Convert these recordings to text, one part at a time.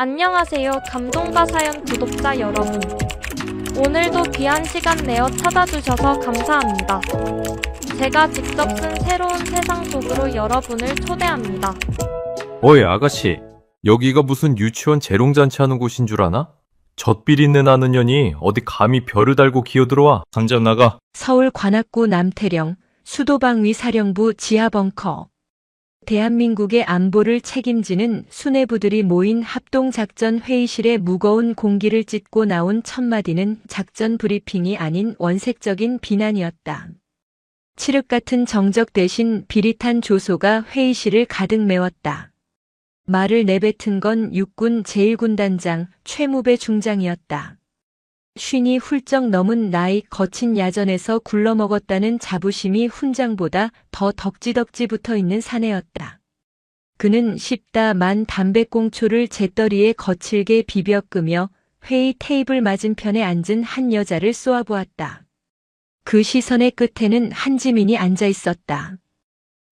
안녕하세요. 감동과 사연 구독자 여러분. 오늘도 귀한 시간 내어 찾아주셔서 감사합니다. 제가 직접 쓴 새로운 세상 속으로 여러분을 초대합니다. 어이 아가씨, 여기가 무슨 유치원 재롱잔치 하는 곳인 줄 아나? 젖비린내 나는 년이 어디 감히 별을 달고 기어들어와. 당장 나가. 서울 관악구 남태령 수도방위 사령부 지하벙커. 대한민국의 안보를 책임지는 수뇌부들이 모인 합동작전 회의실에 무거운 공기를 찢고 나온 첫마디는 작전 브리핑이 아닌 원색적인 비난이었다. 칠흑 같은 정적 대신 비릿한 조소가 회의실을 가득 메웠다. 말을 내뱉은 건 육군 제1군단장 최무배 중장이었다. 쉰이 훌쩍 넘은 나이 거친 야전에서 굴러먹었다는 자부심이 훈장보다 더 덕지덕지 붙어있는 사내였다. 그는 십다만 담배꽁초를 재떨이에 거칠게 비벼 끄며 회의 테이블 맞은편에 앉은 한 여자를 쏘아보았다. 그 시선의 끝에는 한지민이 앉아 있었다.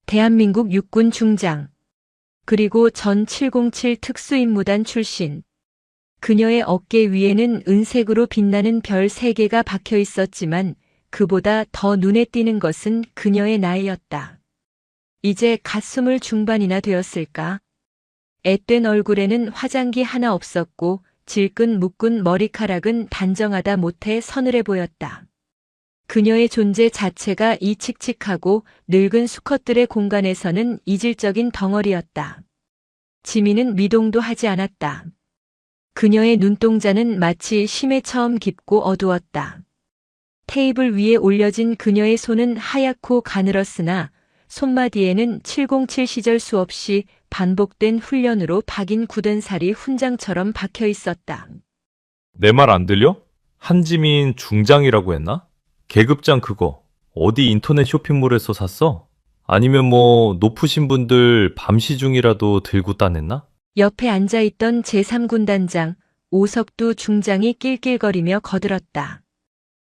대한민국 육군 중장, 그리고 전 707 특수임무단 출신. 그녀의 어깨 위에는 은색으로 빛나는 별 3개가 박혀 있었지만 그보다 더 눈에 띄는 것은 그녀의 나이였다. 이제 갓 20 중반이나 되었을까? 앳된 얼굴에는 화장기 하나 없었고 질끈 묶은 머리카락은 단정하다 못해 서늘해 보였다. 그녀의 존재 자체가 이 칙칙하고 늙은 수컷들의 공간에서는 이질적인 덩어리였다. 지민은 미동도 하지 않았다. 그녀의 눈동자는 마치 심해처럼 깊고 어두웠다. 테이블 위에 올려진 그녀의 손은 하얗고 가늘었으나 손마디에는 707 시절 수없이 반복된 훈련으로 박인 굳은 살이 훈장처럼 박혀 있었다. 내 말 안 들려? 한지민 중장이라고 했나? 계급장 그거 어디 인터넷 쇼핑몰에서 샀어? 아니면 뭐 높으신 분들 밤시 중이라도 들고 따냈나? 옆에 앉아있던 제3군단장 오석두 중장이 낄낄거리며 거들었다.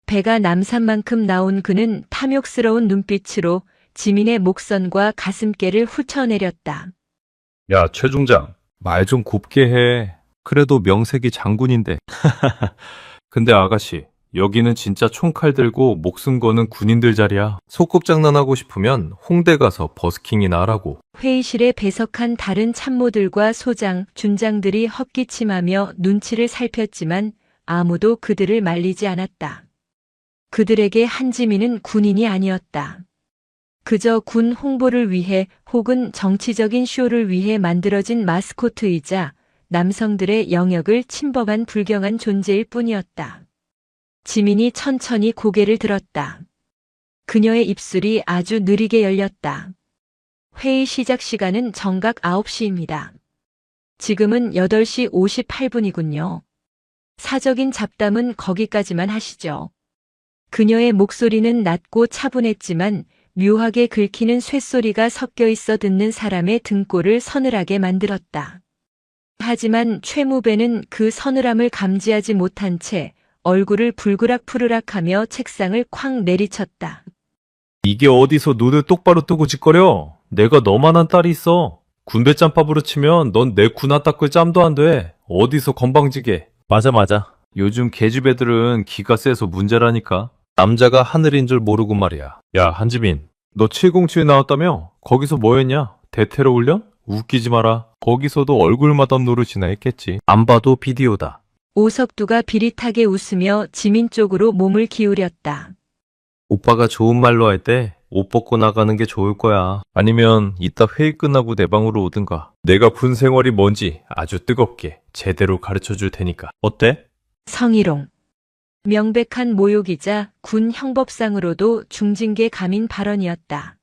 배가 남산만큼 나온 그는 탐욕스러운 눈빛으로 지민의 목선과 가슴께를 훑어내렸다. 야, 최 중장, 말 좀 곱게 해. 그래도 명색이 장군인데. 근데 아가씨, 여기는 진짜 총칼 들고 목숨 거는 군인들 자리야. 소꿉장난하고 싶으면 홍대 가서 버스킹이나 하라고. 회의실에 배석한 다른 참모들과 소장, 준장들이 헛기침하며 눈치를 살폈지만 아무도 그들을 말리지 않았다. 그들에게 한지민은 군인이 아니었다. 그저 군 홍보를 위해 혹은 정치적인 쇼를 위해 만들어진 마스코트이자 남성들의 영역을 침범한 불경한 존재일 뿐이었다. 지민이 천천히 고개를 들었다. 그녀의 입술이 아주 느리게 열렸다. 회의 시작 시간은 정각 9시입니다. 지금은 8시 58분이군요. 사적인 잡담은 거기까지만 하시죠. 그녀의 목소리는 낮고 차분했지만 묘하게 긁히는 쇳소리가 섞여 있어 듣는 사람의 등골을 서늘하게 만들었다. 하지만 최무배는 그 서늘함을 감지하지 못한 채 얼굴을 불그락푸르락하며 책상을 쾅 내리쳤다. 이게 어디서 눈을 똑바로 뜨고 짓거려? 내가 너만한 딸이 있어. 군대 짬밥으로 치면 넌 내 군화 닦을 짬도 안 돼. 어디서 건방지게. 맞아. 요즘 계집애들은 기가 세서 문제라니까. 남자가 하늘인 줄 모르고 말이야. 야, 한지민. 너 707 나왔다며? 거기서 뭐 했냐? 대테러 훈련? 웃기지 마라. 거기서도 얼굴 마담 노릇이나 했겠지. 안 봐도 비디오다. 오석두가 비릿하게 웃으며 지민 쪽으로 몸을 기울였다. 오빠가 좋은 말로 할 때 옷 벗고 나가는 게 좋을 거야. 아니면 이따 회의 끝나고 내 방으로 오든가. 내가 군 생활이 뭔지 아주 뜨겁게 제대로 가르쳐 줄 테니까. 어때? 성희롱. 명백한 모욕이자 군 형법상으로도 중징계 감인 발언이었다.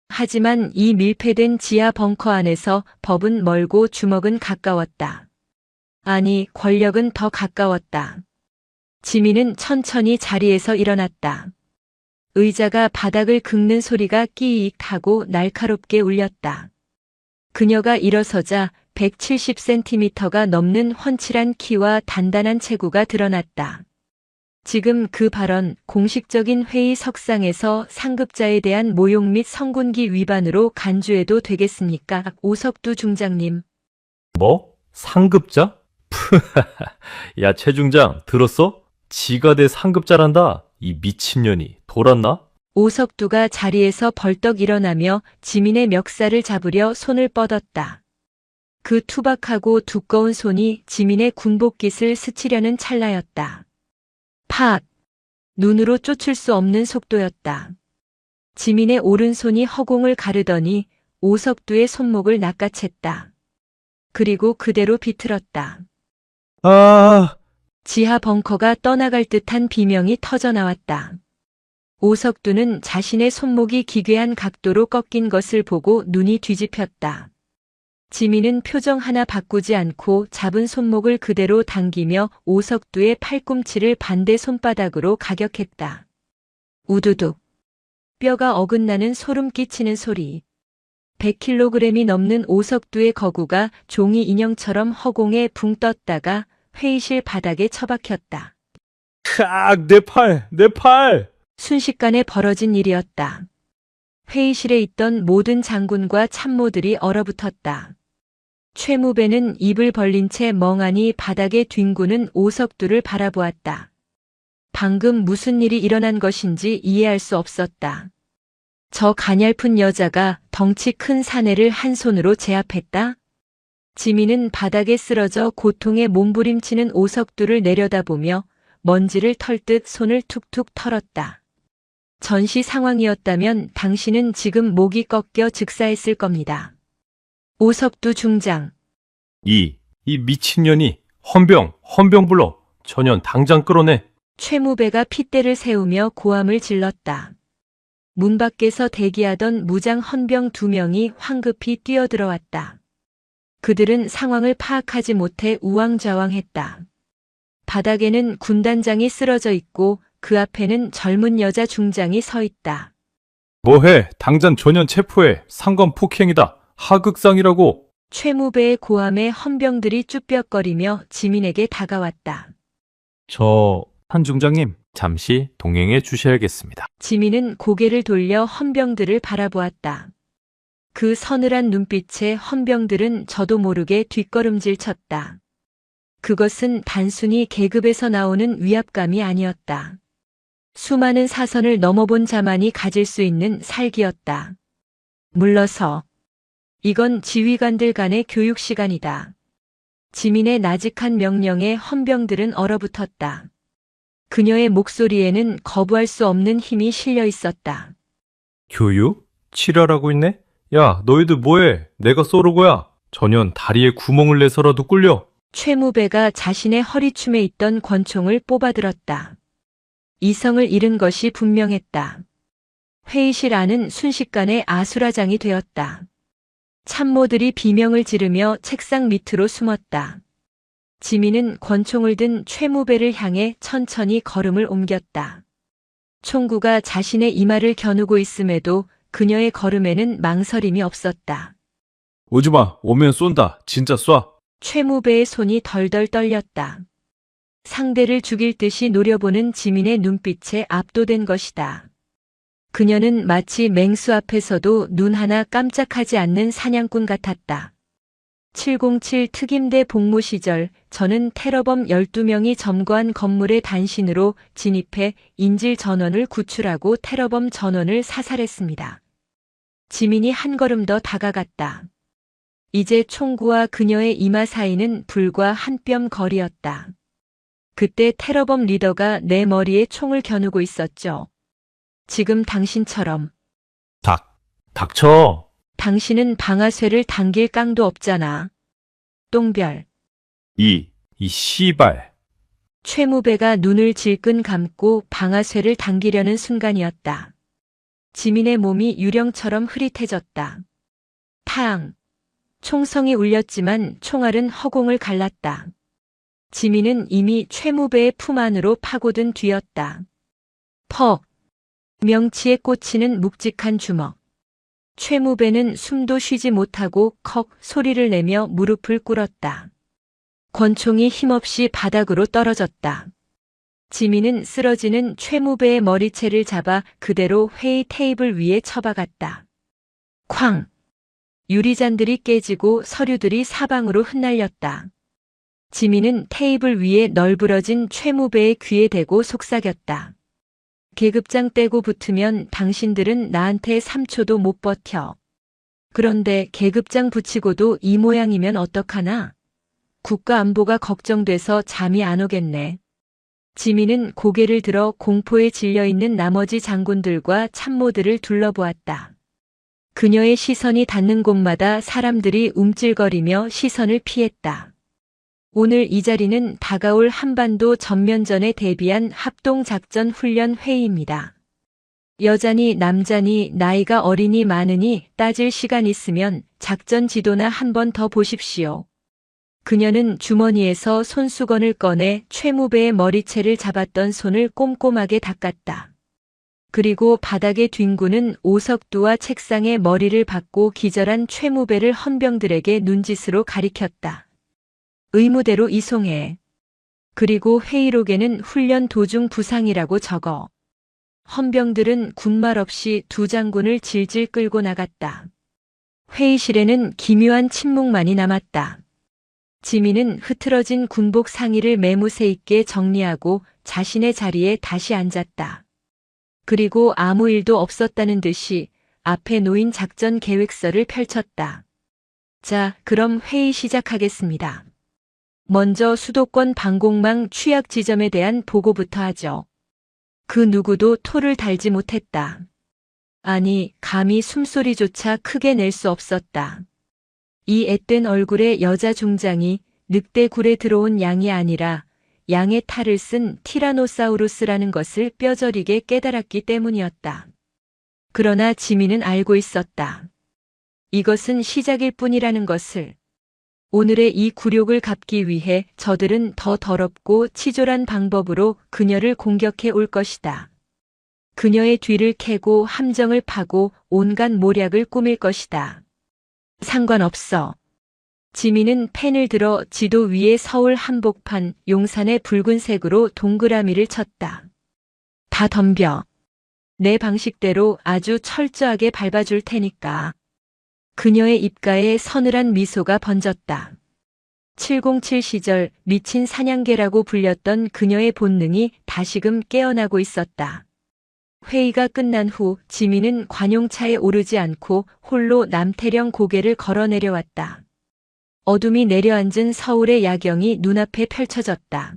하지만 이 밀폐된 지하 벙커 안에서 법은 멀고 주먹은 가까웠다. 아니, 권력은 더 가까웠다. 지민은 천천히 자리에서 일어났다. 의자가 바닥을 긁는 소리가 끼익 하고 날카롭게 울렸다. 그녀가 일어서자 170cm가 넘는 훤칠한 키와 단단한 체구가 드러났다. 지금 그 발언 공식적인 회의 석상에서 상급자에 대한 모욕 및 성군기 위반으로 간주해도 되겠습니까? 오석두 중장님. 뭐? 상급자? 야, 최 중장, 들었어? 지가 내 상급자란다. 이 미친년이. 돌았나? 오석두가 자리에서 벌떡 일어나며 지민의 멱살을 잡으려 손을 뻗었다. 그 투박하고 두꺼운 손이 지민의 군복깃을 스치려는 찰나였다. 팍! 눈으로 쫓을 수 없는 속도였다. 지민의 오른손이 허공을 가르더니 오석두의 손목을 낚아챘다. 그리고 그대로 비틀었다. 아, 지하 벙커가 떠나갈 듯한 비명이 터져나왔다. 오석두는 자신의 손목이 기괴한 각도로 꺾인 것을 보고 눈이 뒤집혔다. 지민은 표정 하나 바꾸지 않고 잡은 손목을 그대로 당기며 오석두의 팔꿈치를 반대 손바닥으로 가격했다. 우두둑. 뼈가 어긋나는 소름 끼치는 소리. 100kg이 넘는 오석두의 거구가 종이 인형처럼 허공에 붕 떴다가 회의실 바닥에 처박혔다. 칵, 내 팔, 내 팔! 순식간에 벌어진 일이었다. 회의실에 있던 모든 장군과 참모들이 얼어붙었다. 최무배는 입을 벌린 채 멍하니 바닥에 뒹구는 오석두를 바라보았다. 방금 무슨 일이 일어난 것인지 이해할 수 없었다. 저 가냘픈 여자가 덩치 큰 사내를 한 손으로 제압했다? 지민은 바닥에 쓰러져 고통에 몸부림치는 오석두를 내려다보며 먼지를 털듯 손을 툭툭 털었다. 전시 상황이었다면 당신은 지금 목이 꺾여 즉사했을 겁니다. 오석두 중장. 이 미친년이. 헌병 불러. 전현 당장 끌어내. 최무배가 핏대를 세우며 고함을 질렀다. 문 밖에서 대기하던 무장 헌병 2명이 황급히 뛰어들어왔다. 그들은 상황을 파악하지 못해 우왕좌왕했다. 바닥에는 군단장이 쓰러져 있고 그 앞에는 젊은 여자 중장이 서 있다. 뭐해? 당장 전현 체포해. 상관 폭행이다. 하극상이라고. 최무배의 고함에 헌병들이 쭈뼛거리며 지민에게 다가왔다. 한 중장님, 잠시 동행해 주셔야겠습니다. 지민은 고개를 돌려 헌병들을 바라보았다. 그 서늘한 눈빛에 헌병들은 저도 모르게 뒷걸음질 쳤다. 그것은 단순히 계급에서 나오는 위압감이 아니었다. 수많은 사선을 넘어본 자만이 가질 수 있는 살기였다. 물러서. 이건 지휘관들 간의 교육 시간이다. 지민의 나직한 명령에 헌병들은 얼어붙었다. 그녀의 목소리에는 거부할 수 없는 힘이 실려 있었다. 교육? 치료하라고 있네? 야, 너희들 뭐해? 내가 쏘르고야. 전현 다리에 구멍을 내서라도 꿀려. 최무배가 자신의 허리춤에 있던 권총을 뽑아들었다. 이성을 잃은 것이 분명했다. 회의실 안은 순식간에 아수라장이 되었다. 참모들이 비명을 지르며 책상 밑으로 숨었다. 지민은 권총을 든 최무배를 향해 천천히 걸음을 옮겼다. 총구가 자신의 이마를 겨누고 있음에도 그녀의 걸음에는 망설임이 없었다. 오지마, 오면 쏜다. 진짜 쏴. 최무배의 손이 덜덜 떨렸다. 상대를 죽일 듯이 노려보는 지민의 눈빛에 압도된 것이다. 그녀는 마치 맹수 앞에서도 눈 하나 깜짝하지 않는 사냥꾼 같았다. 707 특임대 복무 시절 저는 테러범 12명이 점거한 건물의 단신으로 진입해 인질 전원을 구출하고 테러범 전원을 사살했습니다. 지민이 한 걸음 더 다가갔다. 이제 총구와 그녀의 이마 사이는 불과 한 뼘 거리였다. 그때 테러범 리더가 내 머리에 총을 겨누고 있었죠. 지금 당신처럼. 닥쳐. 당신은 방아쇠를 당길 깡도 없잖아. 똥별. 이 씨발. 최무배가 눈을 질끈 감고 방아쇠를 당기려는 순간이었다. 지민의 몸이 유령처럼 흐릿해졌다. 탕. 총성이 울렸지만 총알은 허공을 갈랐다. 지민은 이미 최무배의 품 안으로 파고든 뒤였다. 퍽. 명치에 꽂히는 묵직한 주먹. 최무배는 숨도 쉬지 못하고 컥 소리를 내며 무릎을 꿇었다. 권총이 힘없이 바닥으로 떨어졌다. 지민은 쓰러지는 최무배의 머리채를 잡아 그대로 회의 테이블 위에 처박았다. 쾅! 유리잔들이 깨지고 서류들이 사방으로 흩날렸다. 지민은 테이블 위에 널브러진 최무배의 귀에 대고 속삭였다. 계급장 떼고 붙으면 당신들은 나한테 3초도 못 버텨. 그런데 계급장 붙이고도 이 모양이면 어떡하나? 국가 안보가 걱정돼서 잠이 안 오겠네. 지민은 고개를 들어 공포에 질려있는 나머지 장군들과 참모들을 둘러보았다. 그녀의 시선이 닿는 곳마다 사람들이 움찔거리며 시선을 피했다. 오늘 이 자리는 다가올 한반도 전면전에 대비한 합동작전 훈련 회의입니다. 여자니 남자니 나이가 어리니 많으니 따질 시간 있으면 작전 지도나 한 번 더 보십시오. 그녀는 주머니에서 손수건을 꺼내 최무배의 머리채를 잡았던 손을 꼼꼼하게 닦았다. 그리고 바닥에 뒹구는 오석두와 책상에 머리를 박고 기절한 최무배를 헌병들에게 눈짓으로 가리켰다. 의무대로 이송해. 그리고 회의록에는 훈련 도중 부상이라고 적어. 헌병들은 군말 없이 두 장군을 질질 끌고 나갔다. 회의실에는 기묘한 침묵만이 남았다. 지민은 흐트러진 군복 상의를 매무새 있게 정리하고 자신의 자리에 다시 앉았다. 그리고 아무 일도 없었다는 듯이 앞에 놓인 작전 계획서를 펼쳤다. 자, 그럼 회의 시작하겠습니다. 먼저 수도권 방공망 취약 지점에 대한 보고부터 하죠. 그 누구도 토를 달지 못했다. 아니, 감히 숨소리조차 크게 낼 수 없었다. 이 앳된 얼굴의 여자 중장이 늑대 굴에 들어온 양이 아니라 양의 탈을 쓴 티라노사우루스라는 것을 뼈저리게 깨달았기 때문이었다. 그러나 지민은 알고 있었다. 이것은 시작일 뿐이라는 것을. 오늘의 이 굴욕을 갚기 위해 저들은 더 더럽고 치졸한 방법으로 그녀를 공격해 올 것이다. 그녀의 뒤를 캐고 함정을 파고 온갖 모략을 꾸밀 것이다. 상관없어. 지민은 펜을 들어 지도 위에 서울 한복판 용산의 붉은색으로 동그라미를 쳤다. 다 덤벼. 내 방식대로 아주 철저하게 밟아줄 테니까. 그녀의 입가에 서늘한 미소가 번졌다. 707 시절 미친 사냥개라고 불렸던 그녀의 본능이 다시금 깨어나고 있었다. 회의가 끝난 후 지민은 관용차에 오르지 않고 홀로 남태령 고개를 걸어 내려왔다. 어둠이 내려앉은 서울의 야경이 눈앞에 펼쳐졌다.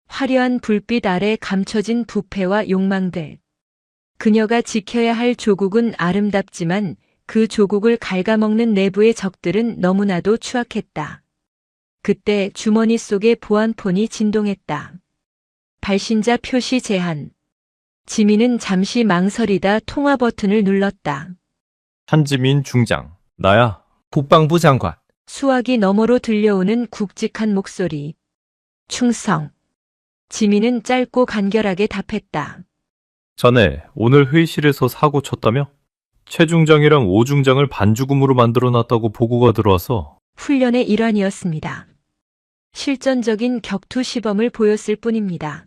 화려한 불빛 아래 감춰진 부패와 욕망들. 그녀가 지켜야 할 조국은 아름답지만 그 조국을 갉아먹는 내부의 적들은 너무나도 추악했다. 그때 주머니 속의 보안폰이 진동했다. 발신자 표시 제한. 지민은 잠시 망설이다 통화 버튼을 눌렀다. 한지민 중장, 나야. 국방부 장관. 수화기 너머로 들려오는 굵직한 목소리. 충성. 지민은 짧고 간결하게 답했다. 자네, 오늘 회의실에서 사고 쳤다며? 최 중장이랑 오 중장을 반죽음으로 만들어놨다고 보고가 들어와서. 훈련의 일환이었습니다. 실전적인 격투 시범을 보였을 뿐입니다.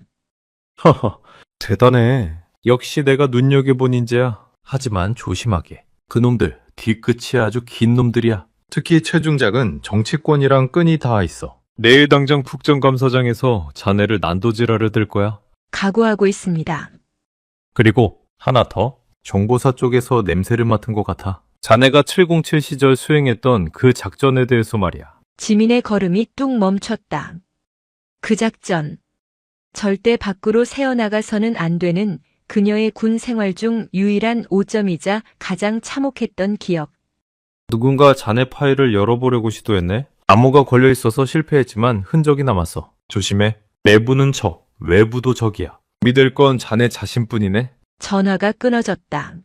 허허, 대단해. 역시 내가 눈여겨본 인재야. 하지만 조심하게. 그놈들 뒤끝이 아주 긴 놈들이야. 특히 최 중장은 정치권이랑 끈이 닿아 있어. 내일 당장 국정감사장에서 자네를 난도질하려 들 거야. 각오하고 있습니다. 그리고 하나 더. 정보사 쪽에서 냄새를 맡은 것 같아. 자네가 707 시절 수행했던 그 작전에 대해서 말이야. 지민의 걸음이 뚝 멈췄다. 그 작전. 절대 밖으로 새어나가서는 안 되는 그녀의 군 생활 중 유일한 오점이자 가장 참혹했던 기억. 누군가 자네 파일을 열어보려고 시도했네. 암호가 걸려있어서 실패했지만 흔적이 남았어. 조심해. 내부는 적, 외부도 적이야. 믿을 건 자네 자신뿐이네. 전화가 끊어졌다.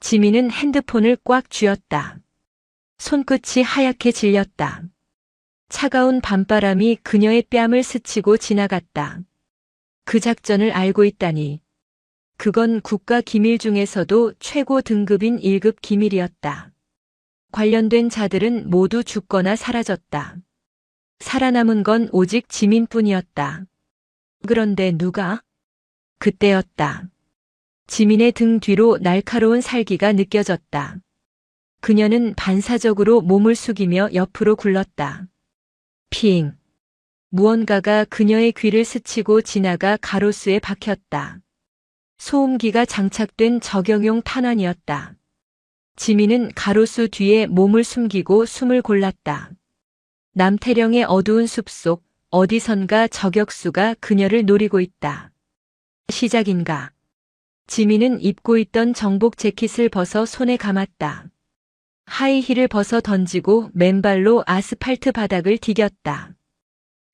지민은 핸드폰을 꽉 쥐었다. 손끝이 하얗게 질렸다. 차가운 밤바람이 그녀의 뺨을 스치고 지나갔다. 그 작전을 알고 있다니. 그건 국가 기밀 중에서도 최고 등급인 1급 기밀이었다. 관련된 자들은 모두 죽거나 사라졌다. 살아남은 건 오직 지민뿐이었다. 그런데 누가? 그때였다. 지민의 등 뒤로 날카로운 살기가 느껴졌다. 그녀는 반사적으로 몸을 숙이며 옆으로 굴렀다. 핑. 무언가가 그녀의 귀를 스치고 지나가 가로수에 박혔다. 소음기가 장착된 적용용 탄환이었다. 지민은 가로수 뒤에 몸을 숨기고 숨을 골랐다. 남태령의 어두운 숲속 어디선가 저격수가 그녀를 노리고 있다. 시작인가? 지민은 입고 있던 정복 재킷을 벗어 손에 감았다. 하이힐을 벗어 던지고 맨발로 아스팔트 바닥을 디뎠다.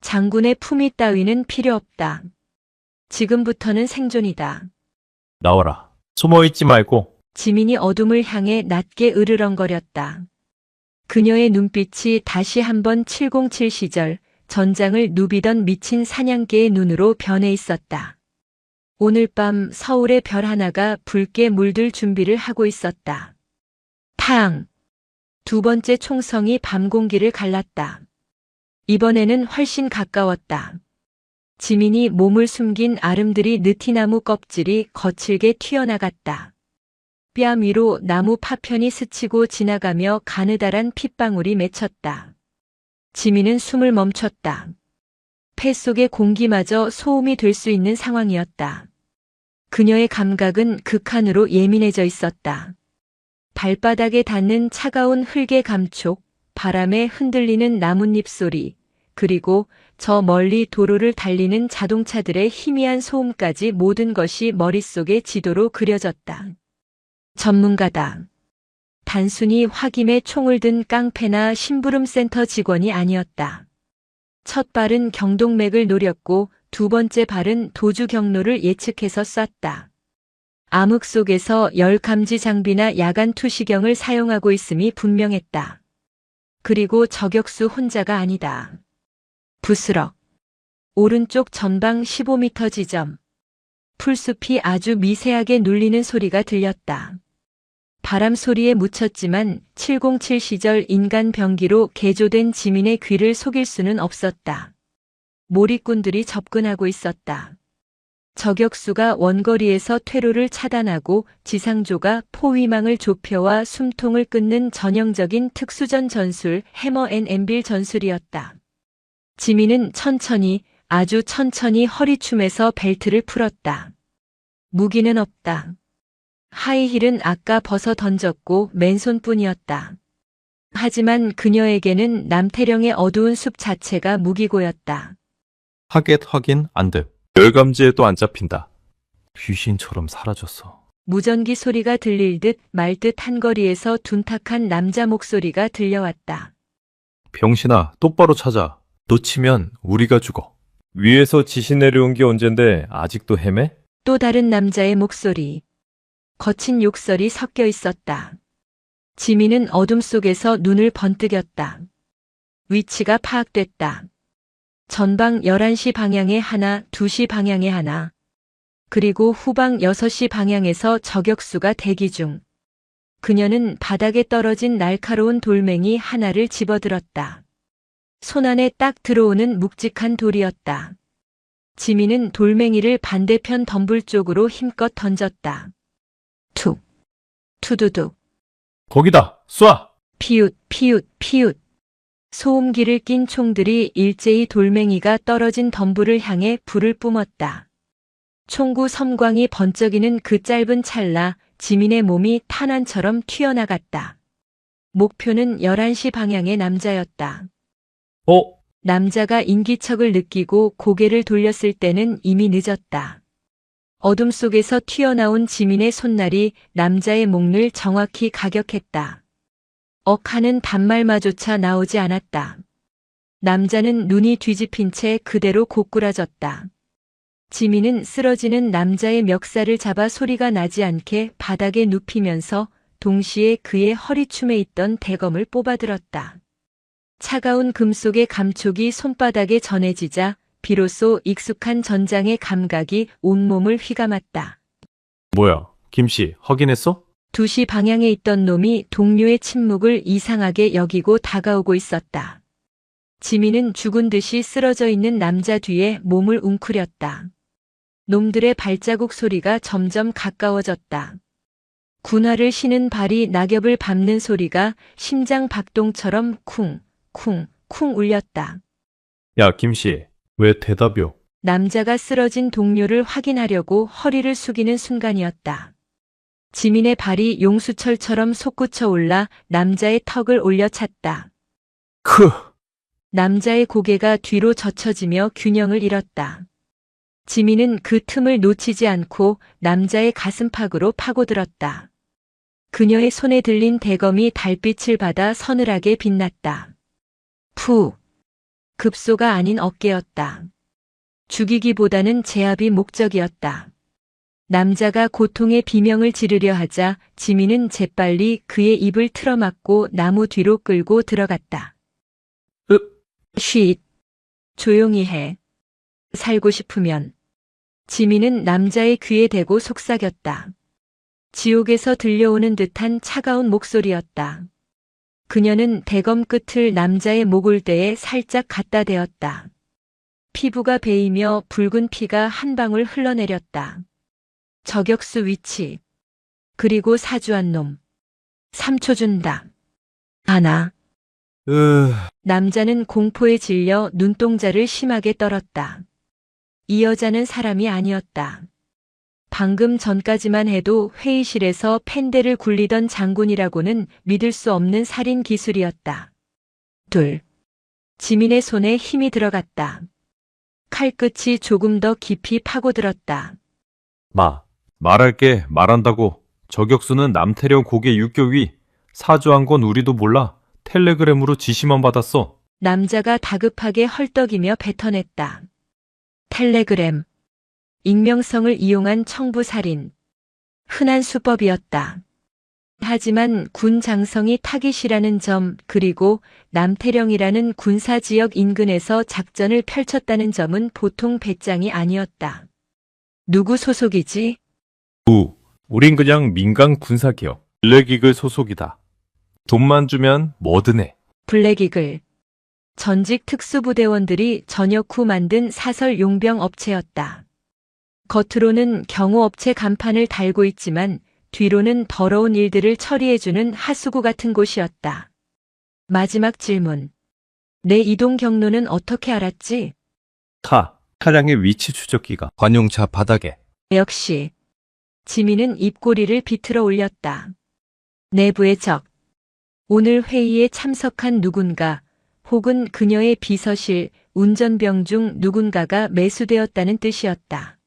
장군의 품위 따위는 필요 없다. 지금부터는 생존이다. 나와라. 숨어있지 말고. 지민이 어둠을 향해 낮게 으르렁거렸다. 그녀의 눈빛이 다시 한번 707 시절 전장을 누비던 미친 사냥개의 눈으로 변해 있었다. 오늘 밤 서울의 별 하나가 붉게 물들 준비를 하고 있었다. 탕! 두 번째 총성이 밤 공기를 갈랐다. 이번에는 훨씬 가까웠다. 지민이 몸을 숨긴 아름드리 느티나무 껍질이 거칠게 튀어나갔다. 뺨 위로 나무 파편이 스치고 지나가며 가느다란 핏방울이 맺혔다. 지민은 숨을 멈췄다. 폐 속의 공기마저 소음이 될 수 있는 상황이었다. 그녀의 감각은 극한으로 예민해져 있었다. 발바닥에 닿는 차가운 흙의 감촉, 바람에 흔들리는 나뭇잎 소리, 그리고 저 멀리 도로를 달리는 자동차들의 희미한 소음까지 모든 것이 머릿속에 지도로 그려졌다. 전문가다. 단순히 확임의 총을 든 깡패나 심부름센터 직원이 아니었다. 첫 발은 경동맥을 노렸고 두 번째 발은 도주 경로를 예측해서 쐈다. 암흑 속에서 열 감지 장비나 야간 투시경을 사용하고 있음이 분명했다. 그리고 저격수 혼자가 아니다. 부스럭. 오른쪽 전방 15m 지점. 풀숲이 아주 미세하게 눌리는 소리가 들렸다. 바람 소리에 묻혔지만 707 시절 인간 병기로 개조된 지민의 귀를 속일 수는 없었다. 몰입꾼들이 접근하고 있었다. 저격수가 원거리에서 퇴로를 차단하고 지상조가 포위망을 좁혀와 숨통을 끊는 전형적인 특수전 전술 해머 앤 엠빌 전술이었다. 지민은 천천히, 아주 천천히 허리춤에서 벨트를 풀었다. 무기는 없다. 하이힐은 아까 벗어 던졌고 맨손뿐이었다. 하지만 그녀에게는 남태령의 어두운 숲 자체가 무기고였다. 타겟 확인 안 돼. 열감지에도 안 잡힌다. 귀신처럼 사라졌어. 무전기 소리가 들릴 듯 말 듯 한 거리에서 둔탁한 남자 목소리가 들려왔다. 병신아, 똑바로 찾아. 놓치면 우리가 죽어. 위에서 지시 내려온 게 언젠데 아직도 헤매? 또 다른 남자의 목소리. 거친 욕설이 섞여 있었다. 지민은 어둠 속에서 눈을 번뜩였다. 위치가 파악됐다. 전방 11시 방향에 하나, 2시 방향에 하나. 그리고 후방 6시 방향에서 저격수가 대기 중. 그녀는 바닥에 떨어진 날카로운 돌멩이 하나를 집어들었다. 손안에 딱 들어오는 묵직한 돌이었다. 지민은 돌멩이를 반대편 덤불 쪽으로 힘껏 던졌다. 툭. 투두둑. 거기다! 쏴! 피웃, 피웃, 피웃. 소음기를 낀 총들이 일제히 돌멩이가 떨어진 덤불을 향해 불을 뿜었다. 총구 섬광이 번쩍이는 그 짧은 찰나 지민의 몸이 탄환처럼 튀어나갔다. 목표는 11시 방향의 남자였다. 남자가 인기척을 느끼고 고개를 돌렸을 때는 이미 늦었다. 어둠 속에서 튀어나온 지민의 손날이 남자의 목을 정확히 가격했다. 억하는 단말마조차 나오지 않았다. 남자는 눈이 뒤집힌 채 그대로 고꾸라졌다. 지민은 쓰러지는 남자의 멱살을 잡아 소리가 나지 않게 바닥에 눕히면서 동시에 그의 허리춤에 있던 대검을 뽑아들었다. 차가운 금속의 감촉이 손바닥에 전해지자 비로소 익숙한 전장의 감각이 온몸을 휘감았다. 뭐야, 김씨, 확인했어? 2시 방향에 있던 놈이 동료의 침묵을 이상하게 여기고 다가오고 있었다. 지민은 죽은 듯이 쓰러져 있는 남자 뒤에 몸을 웅크렸다. 놈들의 발자국 소리가 점점 가까워졌다. 군화를 신은 발이 낙엽을 밟는 소리가 심장 박동처럼 쿵, 쿵, 쿵 울렸다. 야, 김씨. 왜 대답이요? 남자가 쓰러진 동료를 확인하려고 허리를 숙이는 순간이었다. 지민의 발이 용수철처럼 솟구쳐 올라 남자의 턱을 올려찼다. 크! 남자의 고개가 뒤로 젖혀지며 균형을 잃었다. 지민은 그 틈을 놓치지 않고 남자의 가슴팍으로 파고들었다. 그녀의 손에 들린 대검이 달빛을 받아 서늘하게 빛났다. 푸. 급소가 아닌 어깨였다. 죽이기보다는 제압이 목적이었다. 남자가 고통의 비명을 지르려 하자 지민은 재빨리 그의 입을 틀어막고 나무 뒤로 끌고 들어갔다. 쉿. 조용히 해. 살고 싶으면. 지민은 남자의 귀에 대고 속삭였다. 지옥에서 들려오는 듯한 차가운 목소리였다. 그녀는 대검 끝을 남자의 목골대에 살짝 갖다 대었다. 피부가 베이며 붉은 피가 한 방울 흘러내렸다. 저격수 위치. 그리고 사주한 놈. 3초 준다. 하나. 남자는 공포에 질려 눈동자를 심하게 떨었다. 이 여자는 사람이 아니었다. 방금 전까지만 해도 회의실에서 펜대를 굴리던 장군이라고는 믿을 수 없는 살인 기술이었다. 둘. 지민의 손에 힘이 들어갔다. 칼끝이 조금 더 깊이 파고들었다. 말할게, 말한다고. 저격수는 남태령 고개 육교위. 사주한 건 우리도 몰라. 텔레그램으로 지시만 받았어. 남자가 다급하게 헐떡이며 뱉어냈다. 텔레그램. 익명성을 이용한 청부살인. 흔한 수법이었다. 하지만 군 장성이 타깃이라는 점, 그리고 남태령이라는 군사지역 인근에서 작전을 펼쳤다는 점은 보통 배짱이 아니었다. 누구 소속이지? 우린 그냥 민간 군사기업. 블랙이글 소속이다. 돈만 주면 뭐든 해. 블랙이글. 전직 특수부대원들이 전역 후 만든 사설 용병 업체였다. 겉으로는 경호업체 간판을 달고 있지만 뒤로는 더러운 일들을 처리해주는 하수구 같은 곳이었다. 마지막 질문. 내 이동 경로는 어떻게 알았지? 차량의 위치 추적기가. 관용차 바닥에. 역시. 지민은 입꼬리를 비틀어 올렸다. 내부의 적. 오늘 회의에 참석한 누군가, 혹은 그녀의 비서실, 운전병 중 누군가가 매수되었다는 뜻이었다.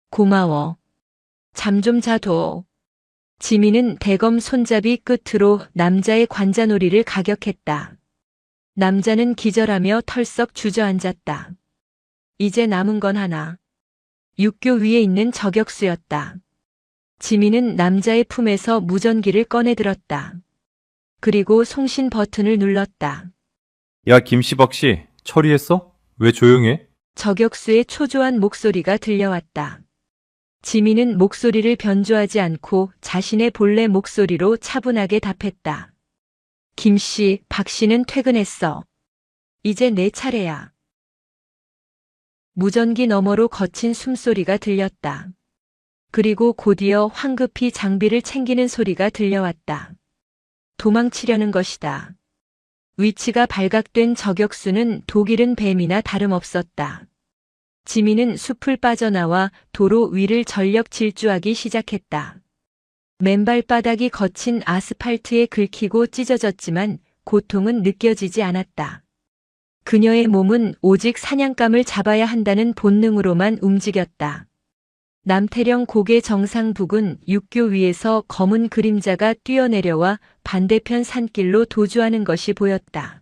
고마워. 잠 좀 자도. 지민은 대검 손잡이 끝으로 남자의 관자놀이를 가격했다. 남자는 기절하며 털썩 주저앉았다. 이제 남은 건 하나. 육교 위에 있는 저격수였다. 지민은 남자의 품에서 무전기를 꺼내들었다. 그리고 송신 버튼을 눌렀다. 야, 김씨박씨. 처리했어? 왜 조용해? 저격수의 초조한 목소리가 들려왔다. 지민은 목소리를 변조하지 않고 자신의 본래 목소리로 차분하게 답했다. 김씨, 박씨는 퇴근했어. 이제 내 차례야. 무전기 너머로 거친 숨소리가 들렸다. 그리고 곧이어 황급히 장비를 챙기는 소리가 들려왔다. 도망치려는 것이다. 위치가 발각된 저격수는 독일은 뱀이나 다름없었다. 지민은 숲을 빠져나와 도로 위를 전력 질주하기 시작했다. 맨발바닥이 거친 아스팔트에 긁히고 찢어졌지만 고통은 느껴지지 않았다. 그녀의 몸은 오직 사냥감을 잡아야 한다는 본능으로만 움직였다. 남태령 고개 정상 부근 육교 위에서 검은 그림자가 뛰어내려와 반대편 산길로 도주하는 것이 보였다.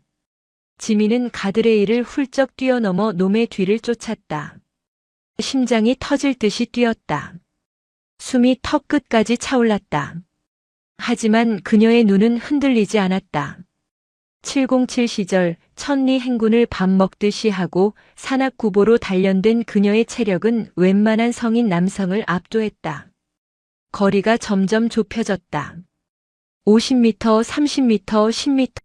지민은 가드레일을 훌쩍 뛰어넘어 놈의 뒤를 쫓았다. 심장이 터질 듯이 뛰었다. 숨이 턱 끝까지 차올랐다. 하지만 그녀의 눈은 흔들리지 않았다. 707 시절 천리 행군을 밥 먹듯이 하고 산악구보로 단련된 그녀의 체력은 웬만한 성인 남성을 압도했다. 거리가 점점 좁혀졌다. 50m, 30m, 10m.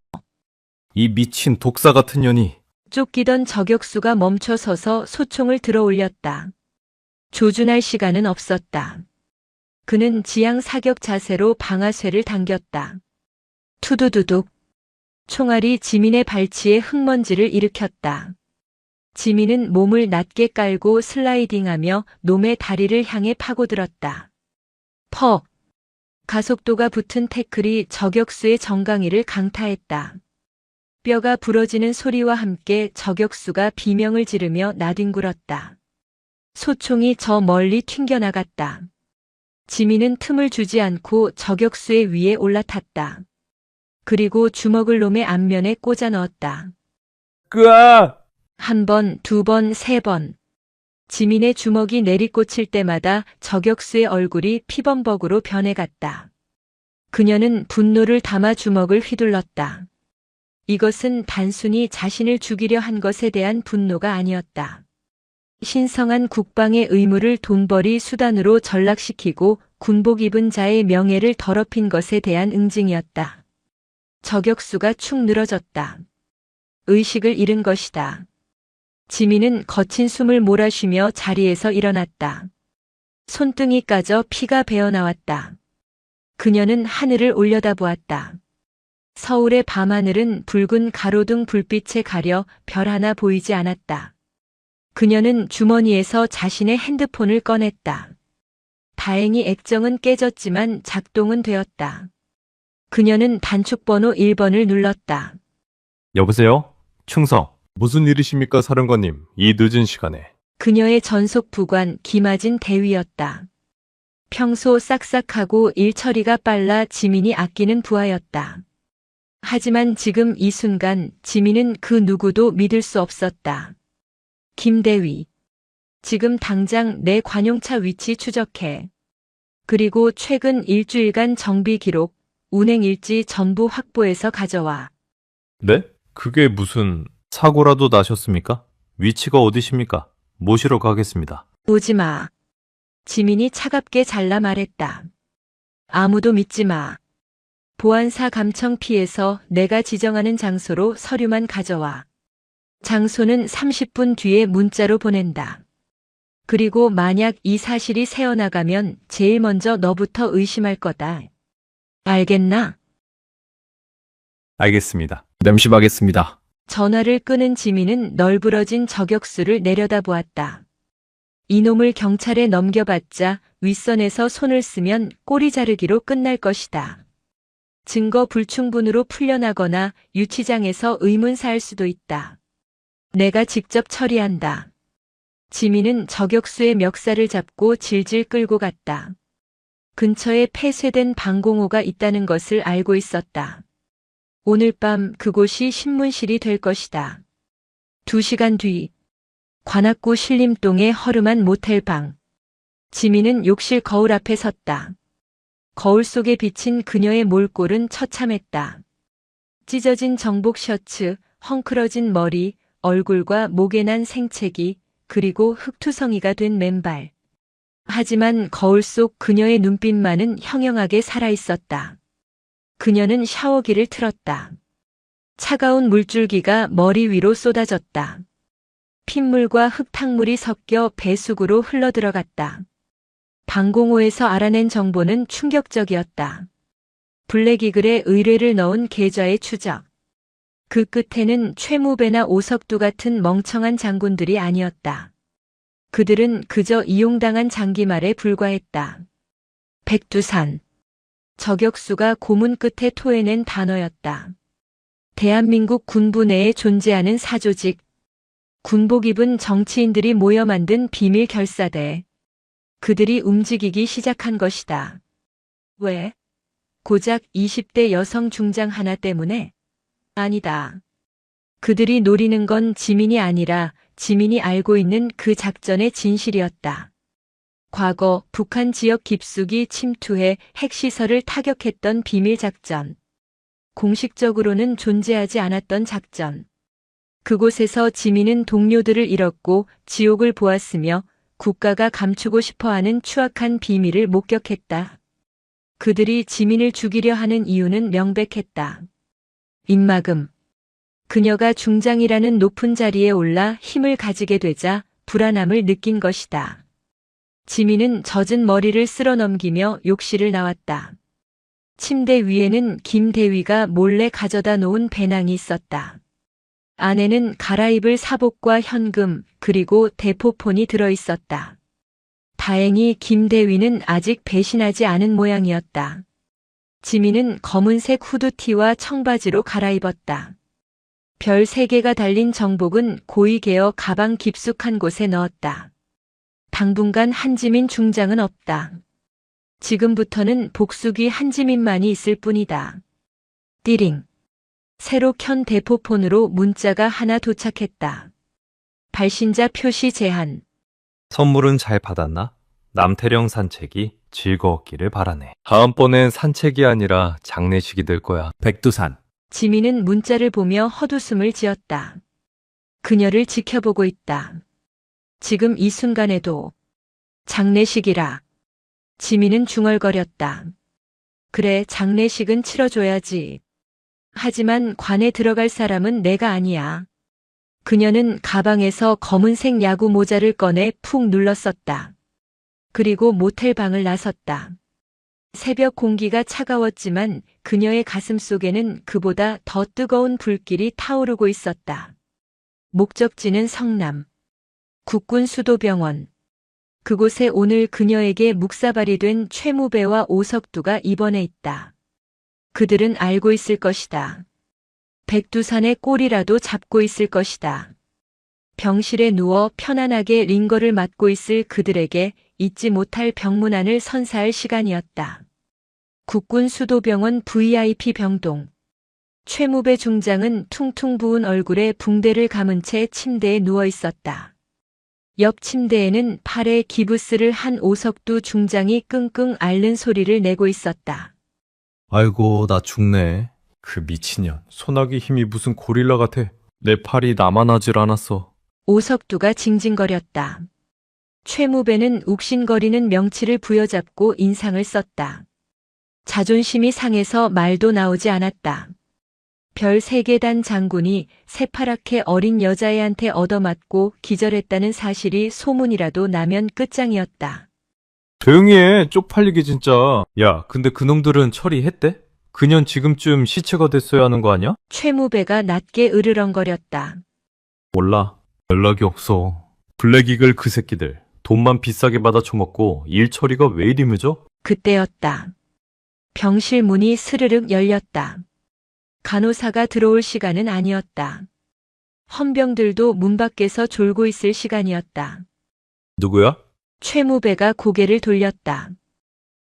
이 미친 독사 같은 년이. 쫓기던 저격수가 멈춰서서 소총을 들어 올렸다. 조준할 시간은 없었다. 그는 지향 사격 자세로 방아쇠를 당겼다. 투두두둑. 총알이 지민의 발치에 흙먼지를 일으켰다. 지민은 몸을 낮게 깔고 슬라이딩하며 놈의 다리를 향해 파고들었다. 퍽! 가속도가 붙은 태클이 저격수의 정강이를 강타했다. 뼈가 부러지는 소리와 함께 저격수가 비명을 지르며 나뒹굴었다. 소총이 저 멀리 튕겨나갔다. 지민은 틈을 주지 않고 저격수의 위에 올라탔다. 그리고 주먹을 놈의 앞면에 꽂아 넣었다. 끄아! 한 번, 두 번, 세 번. 지민의 주먹이 내리꽂힐 때마다 저격수의 얼굴이 피범벅으로 변해갔다. 그녀는 분노를 담아 주먹을 휘둘렀다. 이것은 단순히 자신을 죽이려 한 것에 대한 분노가 아니었다. 신성한 국방의 의무를 돈벌이 수단으로 전락시키고 군복 입은 자의 명예를 더럽힌 것에 대한 응징이었다. 저격수가 축 늘어졌다. 의식을 잃은 것이다. 지민은 거친 숨을 몰아쉬며 자리에서 일어났다. 손등이 까져 피가 배어나왔다. 그녀는 하늘을 올려다보았다. 서울의 밤하늘은 붉은 가로등 불빛에 가려 별 하나 보이지 않았다. 그녀는 주머니에서 자신의 핸드폰을 꺼냈다. 다행히 액정은 깨졌지만 작동은 되었다. 그녀는 단축번호 1번을 눌렀다. 여보세요? 충성. 무슨 일이십니까, 사령관님? 이 늦은 시간에. 그녀의 전속 부관 김아진 대위였다. 평소 싹싹하고 일 처리가 빨라 지민이 아끼는 부하였다. 하지만 지금 이 순간 지민은 그 누구도 믿을 수 없었다. 김 대위. 지금 당장 내 관용차 위치 추적해. 그리고 최근 일주일간 정비 기록, 운행 일지 전부 확보해서 가져와. 네? 그게 무슨 사고라도 나셨습니까? 위치가 어디십니까? 모시러 가겠습니다. 오지 마. 지민이 차갑게 잘라 말했다. 아무도 믿지 마. 보안사 감청피에서 내가 지정하는 장소로 서류만 가져와. 장소는 30분 뒤에 문자로 보낸다. 그리고 만약 이 사실이 새어나가면 제일 먼저 너부터 의심할 거다. 알겠나? 알겠습니다. 명심하겠습니다. 전화를 끄는 지민은 널브러진 저격수를 내려다보았다. 이놈을 경찰에 넘겨봤자 윗선에서 손을 쓰면 꼬리 자르기로 끝날 것이다. 증거 불충분으로 풀려나거나 유치장에서 의문사할 수도 있다. 내가 직접 처리한다. 지민은 저격수의 멱살을 잡고 질질 끌고 갔다. 근처에 폐쇄된 방공호가 있다는 것을 알고 있었다. 오늘 밤 그곳이 신문실이 될 것이다. 2시간 뒤 관악구 신림동의 허름한 모텔방. 지민은 욕실 거울 앞에 섰다. 거울 속에 비친 그녀의 몰골은 처참했다. 찢어진 정복 셔츠, 헝클어진 머리, 얼굴과 목에 난 생채기, 그리고 흙투성이가 된 맨발. 하지만 거울 속 그녀의 눈빛만은 형형하게 살아있었다. 그녀는 샤워기를 틀었다. 차가운 물줄기가 머리 위로 쏟아졌다. 핏물과 흙탕물이 섞여 배수구로 흘러들어갔다. 방공호에서 알아낸 정보는 충격적이었다. 블랙이글에 의뢰를 넣은 계좌의 추적. 그 끝에는 최무배나 오석두 같은 멍청한 장군들이 아니었다. 그들은 그저 이용당한 장기말에 불과했다. 백두산. 저격수가 고문 끝에 토해낸 단어였다. 대한민국 군부 내에 존재하는 사조직. 군복 입은 정치인들이 모여 만든 비밀 결사대. 그들이 움직이기 시작한 것이다. 왜? 고작 20대 여성 중장 하나 때문에? 아니다. 그들이 노리는 건 지민이 아니라 지민이 알고 있는 그 작전의 진실이었다. 과거 북한 지역 깊숙이 침투해 핵시설을 타격했던 비밀 작전. 공식적으로는 존재하지 않았던 작전. 그곳에서 지민은 동료들을 잃었고 지옥을 보았으며 국가가 감추고 싶어하는 추악한 비밀을 목격했다. 그들이 지민을 죽이려 하는 이유는 명백했다. 입막음. 그녀가 중장이라는 높은 자리에 올라 힘을 가지게 되자 불안함을 느낀 것이다. 지민은 젖은 머리를 쓸어 넘기며 욕실을 나왔다. 침대 위에는 김 대위가 몰래 가져다 놓은 배낭이 있었다. 안에는 갈아입을 사복과 현금 그리고 대포폰이 들어있었다. 다행히 김대위는 아직 배신하지 않은 모양이었다. 지민은 검은색 후드티와 청바지로 갈아입었다. 별 3개가 달린 정복은 고이 개어 가방 깊숙한 곳에 넣었다. 당분간 한지민 중장은 없다. 지금부터는 복수기 한지민만이 있을 뿐이다. 띠링. 새로 켠 대포폰으로 문자가 하나 도착했다. 발신자 표시 제한. 선물은 잘 받았나? 남태령 산책이 즐거웠기를 바라네. 다음번엔 산책이 아니라 장례식이 될 거야. 백두산. 지민은 문자를 보며 헛웃음을 지었다. 그녀를 지켜보고 있다. 지금 이 순간에도 장례식이라. 지민은 중얼거렸다. 그래, 장례식은 치러줘야지. 하지만 관에 들어갈 사람은 내가 아니야. 그녀는 가방에서 검은색 야구 모자를 꺼내 푹 눌렀었다. 그리고 모텔 방을 나섰다. 새벽 공기가 차가웠지만 그녀의 가슴 속에는 그보다 더 뜨거운 불길이 타오르고 있었다. 목적지는 성남. 국군 수도병원. 그곳에 오늘 그녀에게 묵사발이 된 최무배와 오석두가 입원해 있다. 그들은 알고 있을 것이다. 백두산의 꼬리라도 잡고 있을 것이다. 병실에 누워 편안하게 링거를 맞고 있을 그들에게 잊지 못할 병문안을 선사할 시간이었다. 국군 수도병원 VIP 병동. 최무배 중장은 퉁퉁 부은 얼굴에 붕대를 감은 채 침대에 누워 있었다. 옆 침대에는 팔에 기부스를 한 오석두 중장이 끙끙 앓는 소리를 내고 있었다. 아이고, 나 죽네. 그 미친년. 소나기 힘이 무슨 고릴라 같아. 내 팔이 남아나질 않았어. 오석두가 징징거렸다. 최무배는 욱신거리는 명치를 부여잡고 인상을 썼다. 자존심이 상해서 말도 나오지 않았다. 별 3개 단 장군이 새파랗게 어린 여자애한테 얻어맞고 기절했다는 사실이 소문이라도 나면 끝장이었다. 조용히 해. 쪽팔리게 진짜. 야, 근데 그놈들은 처리했대? 그년 지금쯤 시체가 됐어야 하는 거 아니야? 최무배가 낮게 으르렁거렸다. 몰라. 연락이 없어. 블랙이글 그 새끼들. 돈만 비싸게 받아 처먹고 일 처리가 왜 이리 늦어? 그때였다. 병실 문이 스르륵 열렸다. 간호사가 들어올 시간은 아니었다. 헌병들도 문 밖에서 졸고 있을 시간이었다. 누구야? 최무배가 고개를 돌렸다.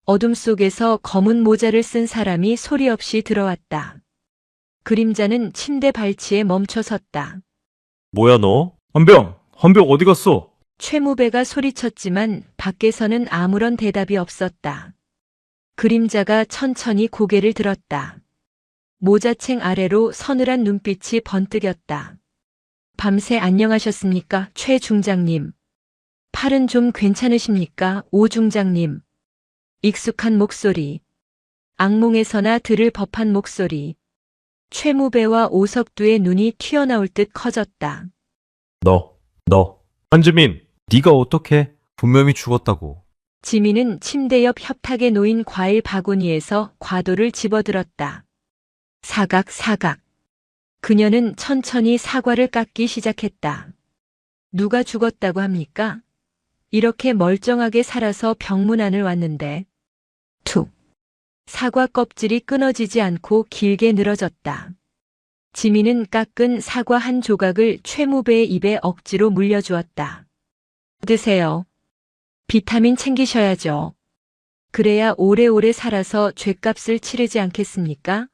어둠 속에서 검은 모자를 쓴 사람이 소리 없이 들어왔다. 그림자는 침대 발치에 멈춰 섰다. 뭐야 너? 헌병 어디 갔어? 최무배가 소리쳤지만 밖에서는 아무런 대답이 없었다. 그림자가 천천히 고개를 들었다. 모자챙 아래로 서늘한 눈빛이 번뜩였다. 밤새 안녕하셨습니까, 최 중장님. 팔은 좀 괜찮으십니까, 오 중장님. 익숙한 목소리. 악몽에서나 들을 법한 목소리. 최무배와 오석두의 눈이 튀어나올 듯 커졌다. 너. 한지민, 네가 어떻게? 분명히 죽었다고. 지민은 침대 옆 협탁에 놓인 과일 바구니에서 과도를 집어들었다. 사각. 그녀는 천천히 사과를 깎기 시작했다. 누가 죽었다고 합니까? 이렇게 멀쩡하게 살아서 병문안을 왔는데. 툭. 사과 껍질이 끊어지지 않고 길게 늘어졌다. 지민은 깎은 사과 한 조각을 최무배의 입에 억지로 물려주었다. 드세요. 비타민 챙기셔야죠. 그래야 오래오래 살아서 죗값을 치르지 않겠습니까?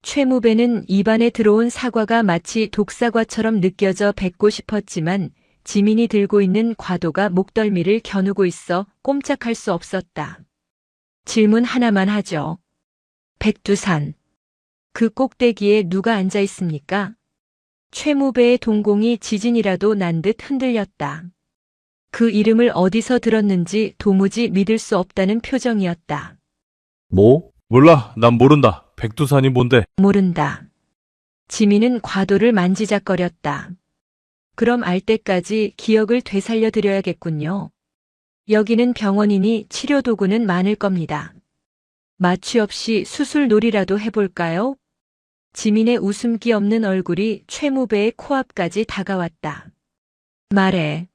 최무배는 입안에 들어온 사과가 마치 독사과처럼 느껴져 뱉고 싶었지만 지민이 들고 있는 과도가 목덜미를 겨누고 있어 꼼짝할 수 없었다. 질문 하나만 하죠. 백두산. 그 꼭대기에 누가 앉아 있습니까? 최무배의 동공이 지진이라도 난 듯 흔들렸다. 그 이름을 어디서 들었는지 도무지 믿을 수 없다는 표정이었다. 뭐? 몰라. 난 모른다. 백두산이 뭔데? 모른다. 지민은 과도를 만지작거렸다. 그럼 알 때까지 기억을 되살려 드려야겠군요. 여기는 병원이니 치료 도구는 많을 겁니다. 마취 없이 수술 놀이라도 해볼까요? 지민의 웃음기 없는 얼굴이 최무배의 코앞까지 다가왔다. 말해.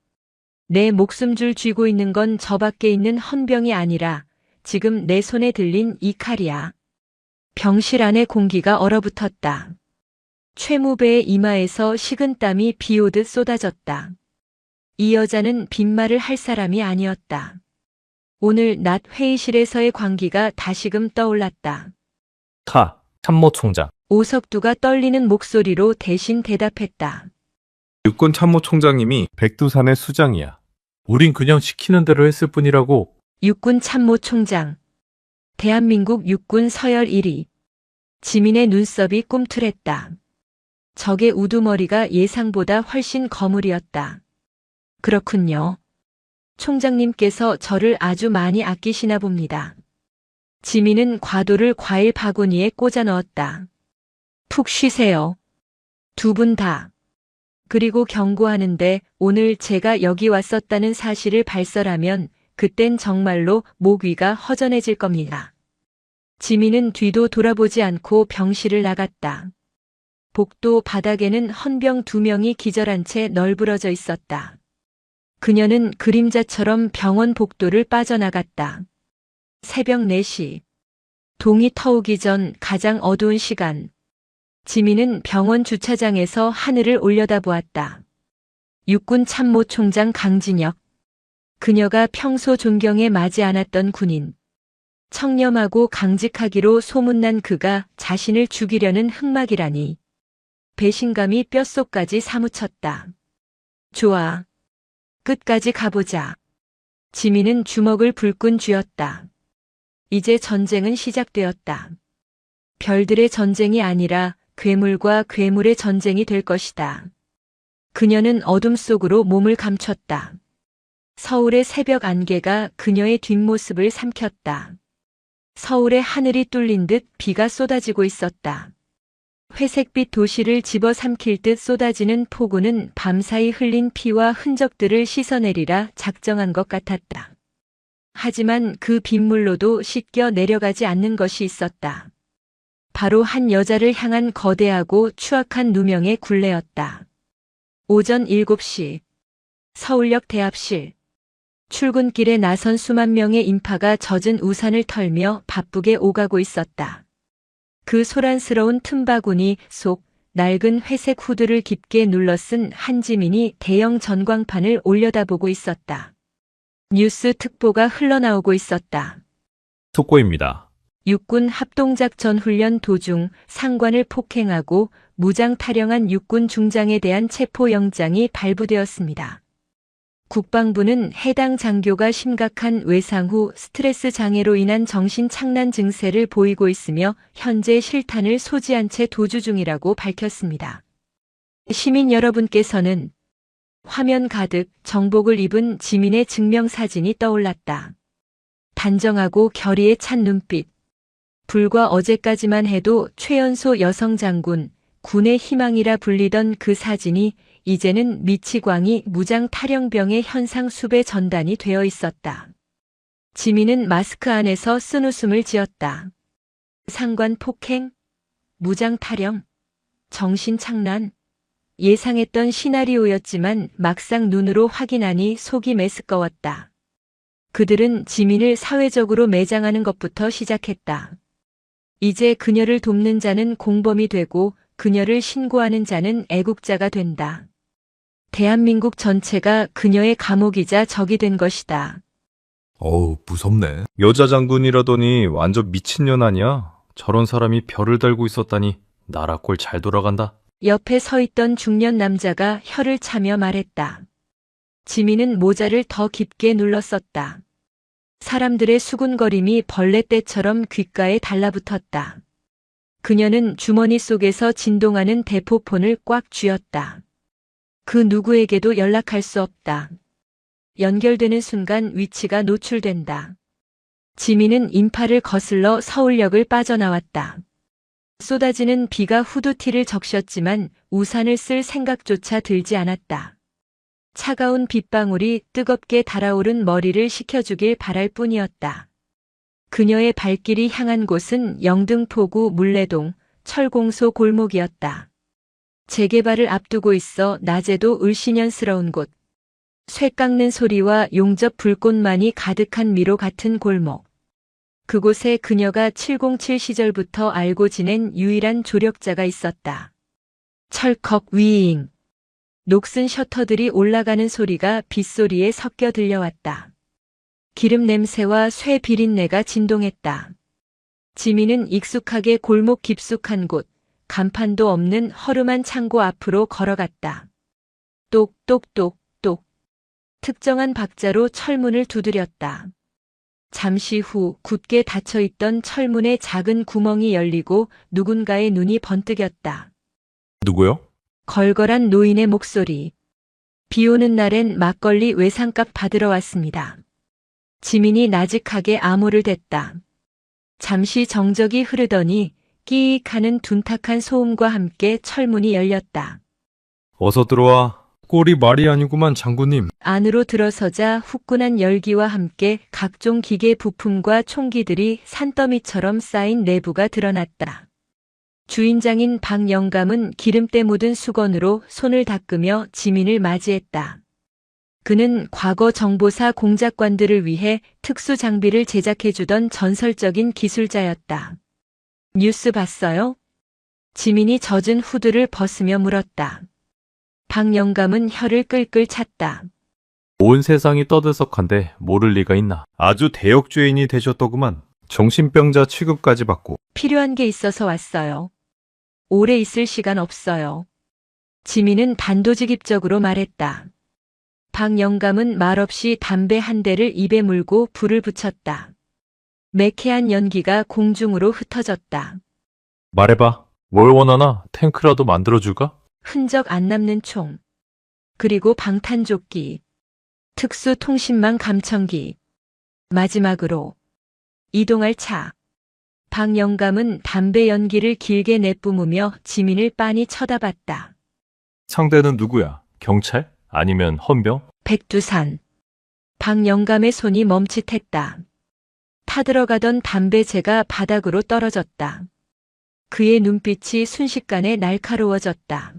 내 목숨줄 쥐고 있는 건 저 밖에 있는 헌병이 아니라 지금 내 손에 들린 이 칼이야. 병실 안의 공기가 얼어붙었다. 최무배의 이마에서 식은땀이 비오듯 쏟아졌다. 이 여자는 빈말을 할 사람이 아니었다. 오늘 낮 회의실에서의 광기가 다시금 떠올랐다. 참모총장. 오석두가 떨리는 목소리로 대신 대답했다. 육군 참모총장님이 백두산의 수장이야. 우린 그냥 시키는 대로 했을 뿐이라고. 육군 참모총장. 대한민국 육군 서열 1위. 지민의 눈썹이 꿈틀했다. 적의 우두머리가 예상보다 훨씬 거물이었다. 그렇군요. 총장님께서 저를 아주 많이 아끼시나 봅니다. 지민은 과도를 과일 바구니에 꽂아 넣었다. 푹 쉬세요. 두 분 다. 그리고 경고하는데 오늘 제가 여기 왔었다는 사실을 발설하면 그땐 정말로 목 위가 허전해질 겁니다. 지민은 뒤도 돌아보지 않고 병실을 나갔다. 복도 바닥에는 헌병 2명이 기절한 채 널브러져 있었다. 그녀는 그림자처럼 병원 복도를 빠져나갔다. 새벽 4시. 동이 터오기 전 가장 어두운 시간. 지민은 병원 주차장에서 하늘을 올려다보았다. 육군 참모총장 강진혁. 그녀가 평소 존경에 맞지 않았던 군인. 청렴하고 강직하기로 소문난 그가 자신을 죽이려는 흑막이라니. 배신감이 뼛속까지 사무쳤다. 좋아. 끝까지 가보자. 지민은 주먹을 불끈 쥐었다. 이제 전쟁은 시작되었다. 별들의 전쟁이 아니라 괴물과 괴물의 전쟁이 될 것이다. 그녀는 어둠 속으로 몸을 감췄다. 서울의 새벽 안개가 그녀의 뒷모습을 삼켰다. 서울의 하늘이 뚫린 듯 비가 쏟아지고 있었다. 회색빛 도시를 집어삼킬 듯 쏟아지는 폭우는 밤사이 흘린 피와 흔적들을 씻어내리라 작정한 것 같았다. 하지만 그 빗물로도 씻겨 내려가지 않는 것이 있었다. 바로 한 여자를 향한 거대하고 추악한 누명의 굴레였다. 오전 7시 서울역 대합실. 출근길에 나선 수만 명의 인파가 젖은 우산을 털며 바쁘게 오가고 있었다. 그 소란스러운 틈바구니 속 낡은 회색 후드를 깊게 눌러쓴 한지민이 대형 전광판을 올려다보고 있었다. 뉴스 특보가 흘러나오고 있었다. 속보입니다. 육군 합동작전 훈련 도중 상관을 폭행하고 무장 탈영한 육군 중장에 대한 체포영장이 발부되었습니다. 국방부는 해당 장교가 심각한 외상 후 스트레스 장애로 인한 정신 착란 증세를 보이고 있으며 현재 실탄을 소지한 채 도주 중이라고 밝혔습니다. 시민 여러분께서는 화면 가득 정복을 입은 지민의 증명사진이 떠올랐다. 단정하고 결의에 찬 눈빛. 불과 어제까지만 해도 최연소 여성 장군, 군의 희망이라 불리던 그 사진이 이제는 미치광이 무장 탈영병의 현상 수배 전단이 되어 있었다. 지민은 마스크 안에서 쓴웃음을 지었다. 상관 폭행, 무장 탈영, 정신 착란. 예상했던 시나리오였지만 막상 눈으로 확인하니 속이 메스꺼웠다. 그들은 지민을 사회적으로 매장하는 것부터 시작했다. 이제 그녀를 돕는 자는 공범이 되고 그녀를 신고하는 자는 애국자가 된다. 대한민국 전체가 그녀의 감옥이자 적이 된 것이다. 어우, 무섭네. 여자 장군이라더니 완전 미친년 아니야? 저런 사람이 별을 달고 있었다니 나라 꼴 잘 돌아간다. 옆에 서 있던 중년 남자가 혀를 차며 말했다. 지민은 모자를 더 깊게 눌렀었다. 사람들의 수군거림이 벌레떼처럼 귓가에 달라붙었다. 그녀는 주머니 속에서 진동하는 대포폰을 꽉 쥐었다. 그 누구에게도 연락할 수 없다. 연결되는 순간 위치가 노출된다. 지민은 인파를 거슬러 서울역을 빠져나왔다. 쏟아지는 비가 후드티를 적셨지만 우산을 쓸 생각조차 들지 않았다. 차가운 빗방울이 뜨겁게 달아오른 머리를 식혀주길 바랄 뿐이었다. 그녀의 발길이 향한 곳은 영등포구 물레동, 철공소 골목이었다. 재개발을 앞두고 있어 낮에도 을씨년스러운 곳. 쇠 깎는 소리와 용접 불꽃만이 가득한 미로 같은 골목. 그곳에 그녀가 707 시절부터 알고 지낸 유일한 조력자가 있었다. 철컥 위잉. 녹슨 셔터들이 올라가는 소리가 빗소리에 섞여 들려왔다. 기름 냄새와 쇠 비린내가 진동했다. 지민은 익숙하게 골목 깊숙한 곳, 간판도 없는 허름한 창고 앞으로 걸어갔다. 똑똑똑똑. 특정한 박자로 철문을 두드렸다. 잠시 후 굳게 닫혀있던 철문의 작은 구멍이 열리고 누군가의 눈이 번뜩였다. 누구요? 걸걸한 노인의 목소리. 비 오는 날엔 막걸리 외상값 받으러 왔습니다. 지민이 나직하게 암호를 댔다. 잠시 정적이 흐르더니 끼익 하는 둔탁한 소음과 함께 철문이 열렸다. 어서 들어와. 꼴이 말이 아니구만, 장군님. 안으로 들어서자 후끈한 열기와 함께 각종 기계 부품과 총기들이 산더미처럼 쌓인 내부가 드러났다. 주인장인 박영감은 기름때 묻은 수건으로 손을 닦으며 지민을 맞이했다. 그는 과거 정보사 공작관들을 위해 특수 장비를 제작해주던 전설적인 기술자였다. 뉴스 봤어요? 지민이 젖은 후드를 벗으며 물었다. 박영감은 혀를 끌끌 찼다. 온 세상이 떠들썩한데 모를 리가 있나. 아주 대역죄인이 되셨더구만. 정신병자 취급까지 받고. 필요한 게 있어서 왔어요. 오래 있을 시간 없어요. 지민은 단도직입적으로 말했다. 박영감은 말없이 담배 한 대를 입에 물고 불을 붙였다. 매캐한 연기가 공중으로 흩어졌다. 말해봐. 뭘 원하나? 탱크라도 만들어줄까? 흔적 안 남는 총. 그리고 방탄조끼. 특수 통신망 감청기. 마지막으로 이동할 차. 박영감은 담배 연기를 길게 내뿜으며 지민을 빤히 쳐다봤다. 상대는 누구야? 경찰? 아니면 헌병? 백두산. 박영감의 손이 멈칫했다. 타들어가던 담배재가 바닥으로 떨어졌다. 그의 눈빛이 순식간에 날카로워졌다.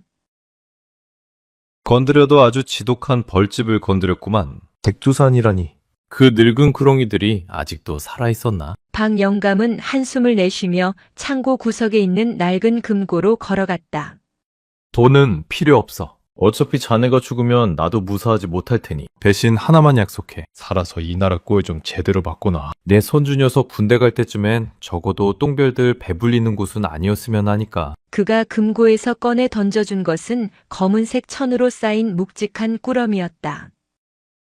건드려도 아주 지독한 벌집을 건드렸구만. 백두산이라니. 그 늙은 구렁이들이 아직도 살아있었나? 박영감은 한숨을 내쉬며 창고 구석에 있는 낡은 금고로 걸어갔다. 돈은 필요 없어. 어차피 자네가 죽으면 나도 무사하지 못할 테니. 대신 하나만 약속해. 살아서 이 나라 꼴 좀 제대로 받거나. 내 손주 녀석 군대 갈 때쯤엔 적어도 똥별들 배불리는 곳은 아니었으면 하니까. 그가 금고에서 꺼내 던져준 것은 검은색 천으로 쌓인 묵직한 꾸러미였다.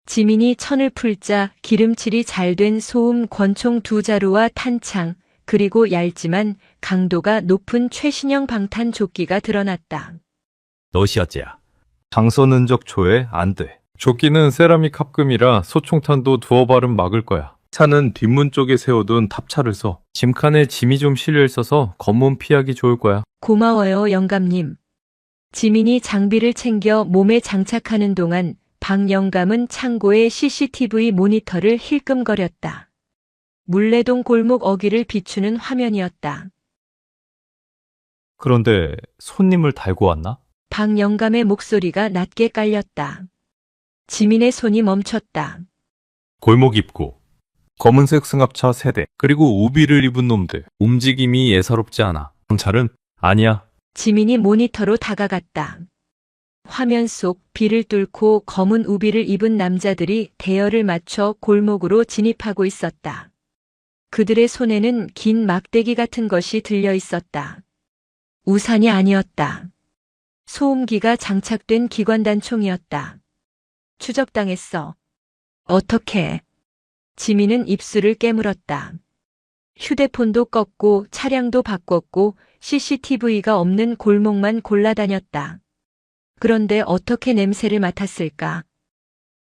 지민이 천을 풀자 기름칠이 잘 된 소음 권총 2자루와 탄창, 그리고 얇지만 강도가 높은 최신형 방탄조끼가 드러났다. 너시어째야. 장선 흔적 초에 안 돼. 조끼는 세라믹 합금이라 소총탄도 두어 발은 막을 거야. 차는 뒷문 쪽에 세워둔 탑차를 써. 짐칸에 짐이 좀 실려 있어서 검문 피하기 좋을 거야. 고마워요, 영감님. 지민이 장비를 챙겨 몸에 장착하는 동안 박영감은 창고의 CCTV 모니터를 힐끔거렸다. 물레동 골목 어귀를 비추는 화면이었다. 그런데 손님을 달고 왔나? 박영감의 목소리가 낮게 깔렸다. 지민의 손이 멈췄다. 골목 입구. 검은색 승합차 3대. 그리고 우비를 입은 놈들. 움직임이 예사롭지 않아. 경찰은 아니야. 지민이 모니터로 다가갔다. 화면 속 비를 뚫고 검은 우비를 입은 남자들이 대열을 맞춰 골목으로 진입하고 있었다. 그들의 손에는 긴 막대기 같은 것이 들려 있었다. 우산이 아니었다. 소음기가 장착된 기관단총이었다. 추적당했어. 어떻게? 지민은 입술을 깨물었다. 휴대폰도 껐고 차량도 바꿨고 CCTV가 없는 골목만 골라다녔다. 그런데 어떻게 냄새를 맡았을까?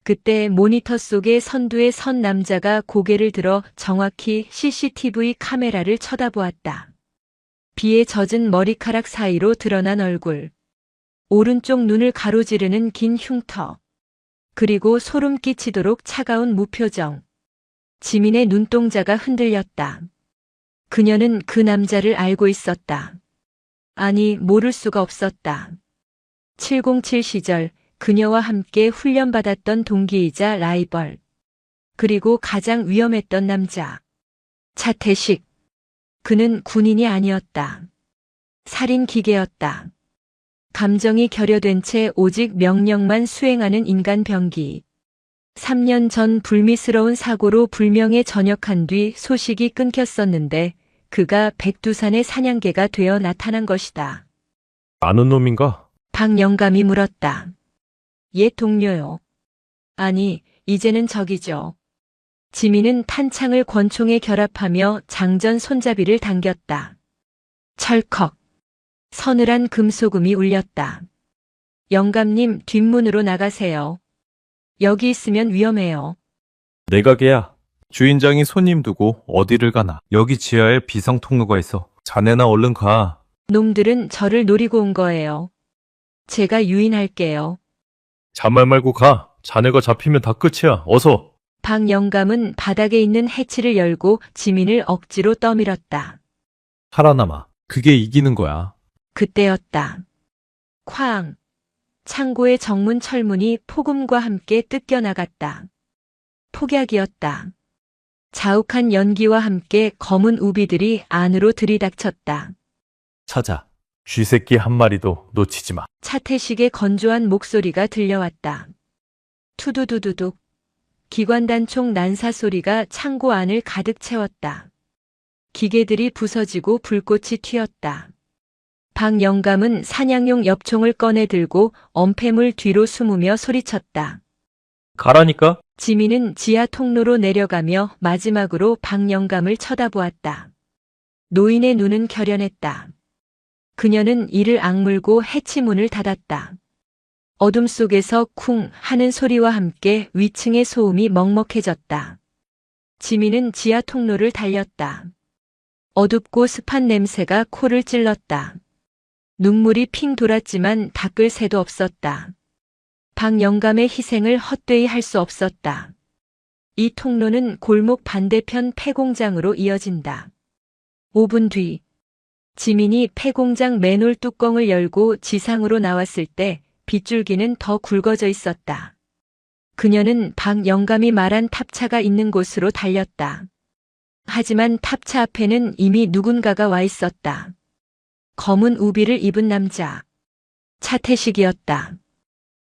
그때 모니터 속에 선두에 선 남자가 고개를 들어 정확히 CCTV 카메라를 쳐다보았다. 비에 젖은 머리카락 사이로 드러난 얼굴. 오른쪽 눈을 가로지르는 긴 흉터. 그리고 소름 끼치도록 차가운 무표정. 지민의 눈동자가 흔들렸다. 그녀는 그 남자를 알고 있었다. 아니, 모를 수가 없었다. 707 시절 그녀와 함께 훈련받았던 동기이자 라이벌. 그리고 가장 위험했던 남자. 차태식. 그는 군인이 아니었다. 살인 기계였다. 감정이 결여된 채 오직 명령만 수행하는 인간 병기. 3년 전 불미스러운 사고로 불명예 전역한 뒤 소식이 끊겼었는데 그가 백두산의 사냥개가 되어 나타난 것이다. 아는 놈인가? 박영감이 물었다. 옛 동료요. 아니, 이제는 적이죠. 지민은 탄창을 권총에 결합하며 장전 손잡이를 당겼다. 철컥. 서늘한 금소금이 울렸다. 영감님, 뒷문으로 나가세요. 여기 있으면 위험해요. 내 가게야. 주인장이 손님 두고 어디를 가나. 여기 지하에 비상 통로가 있어. 자네나 얼른 가. 놈들은 저를 노리고 온 거예요. 제가 유인할게요. 잔말 말고 가. 자네가 잡히면 다 끝이야. 어서. 박영감은 바닥에 있는 해치를 열고 지민을 억지로 떠밀었다. 살아남아. 그게 이기는 거야. 그때였다. 쾅. 창고의 정문 철문이 폭음과 함께 뜯겨나갔다. 폭약이었다. 자욱한 연기와 함께 검은 우비들이 안으로 들이닥쳤다. 찾아. 쥐새끼 한 마리도 놓치지 마. 차태식의 건조한 목소리가 들려왔다. 투두두두둑. 기관단총 난사 소리가 창고 안을 가득 채웠다. 기계들이 부서지고 불꽃이 튀었다. 박영감은 사냥용 엽총을 꺼내 들고 엄폐물 뒤로 숨으며 소리쳤다. 가라니까? 지민은 지하 통로로 내려가며 마지막으로 박영감을 쳐다보았다. 노인의 눈은 결연했다. 그녀는 이를 악물고 해치문을 닫았다. 어둠 속에서 쿵 하는 소리와 함께 위층의 소음이 먹먹해졌다. 지민은 지하 통로를 달렸다. 어둡고 습한 냄새가 코를 찔렀다. 눈물이 핑 돌았지만 닦을 새도 없었다. 박영감의 희생을 헛되이 할 수 없었다. 이 통로는 골목 반대편 폐공장으로 이어진다. 5분 뒤, 지민이 폐공장 맨홀 뚜껑을 열고 지상으로 나왔을 때 빗줄기는 더 굵어져 있었다. 그녀는 박영감이 말한 탑차가 있는 곳으로 달렸다. 하지만 탑차 앞에는 이미 누군가가 와 있었다. 검은 우비를 입은 남자. 차태식이었다.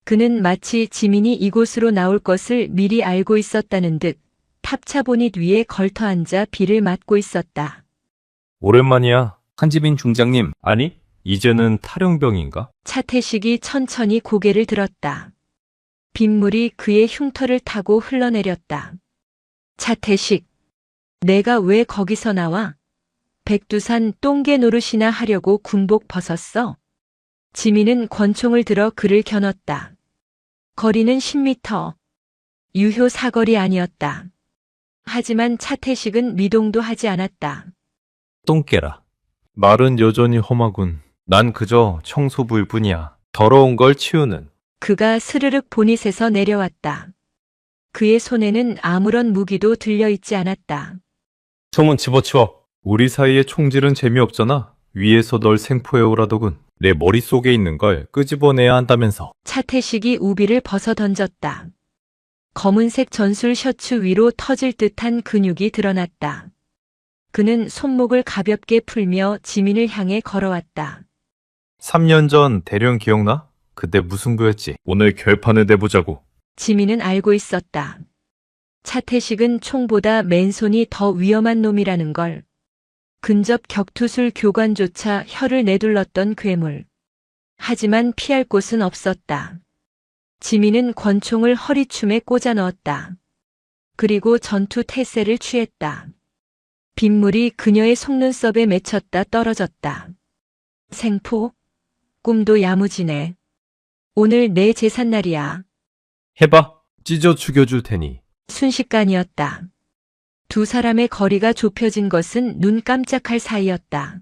그는 마치 지민이 이곳으로 나올 것을 미리 알고 있었다는 듯 탑차 보닛 위에 걸터 앉아 비를 맞고 있었다. 오랜만이야. 한지민 중장님. 아니, 이제는 탈영병인가? 차태식이 천천히 고개를 들었다. 빗물이 그의 흉터를 타고 흘러내렸다. 차태식, 내가 왜 거기서 나와? 백두산 똥개 노릇이나 하려고 군복 벗었어? 지민은 권총을 들어 그를 겨눴다. 거리는 10m. 유효 사거리 아니었다. 하지만 차태식은 미동도 하지 않았다. 똥개라. 말은 여전히 험하군. 난 그저 청소부일 뿐이야. 더러운 걸 치우는. 그가 스르륵 보닛에서 내려왔다. 그의 손에는 아무런 무기도 들려있지 않았다. 총은 집어치워. 우리 사이의 총질은 재미없잖아. 위에서 널 생포해오라더군. 내 머릿속에 있는 걸 끄집어내야 한다면서. 차태식이 우비를 벗어 던졌다. 검은색 전술 셔츠 위로 터질 듯한 근육이 드러났다. 그는 손목을 가볍게 풀며 지민을 향해 걸어왔다. 3년 전 대련 기억나? 그때 무승부였지. 오늘 결판을 내보자고. 지민은 알고 있었다. 차태식은 총보다 맨손이 더 위험한 놈이라는 걸. 근접 격투술 교관조차 혀를 내둘렀던 괴물. 하지만 피할 곳은 없었다. 지민은 권총을 허리춤에 꽂아 넣었다. 그리고 전투 태세를 취했다. 빗물이 그녀의 속눈썹에 맺혔다 떨어졌다. 생포? 꿈도 야무지네. 오늘 내 제삿날이야. 해봐. 찢어 죽여줄 테니. 순식간이었다. 두 사람의 거리가 좁혀진 것은 눈 깜짝할 사이였다.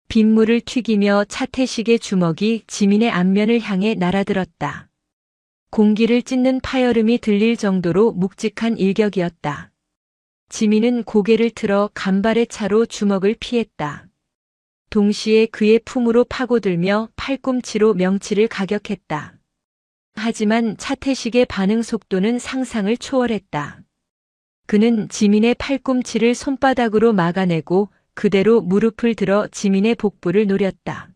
빗물을 튀기며 차태식의 주먹이 지민의 앞면을 향해 날아들었다. 공기를 찢는 파열음이 들릴 정도로 묵직한 일격이었다. 지민은 고개를 틀어 간발의 차로 주먹을 피했다. 동시에 그의 품으로 파고들며 팔꿈치로 명치를 가격했다. 하지만 차태식의 반응 속도는 상상을 초월했다. 그는 지민의 팔꿈치를 손바닥으로 막아내고 그대로 무릎을 들어 지민의 복부를 노렸다.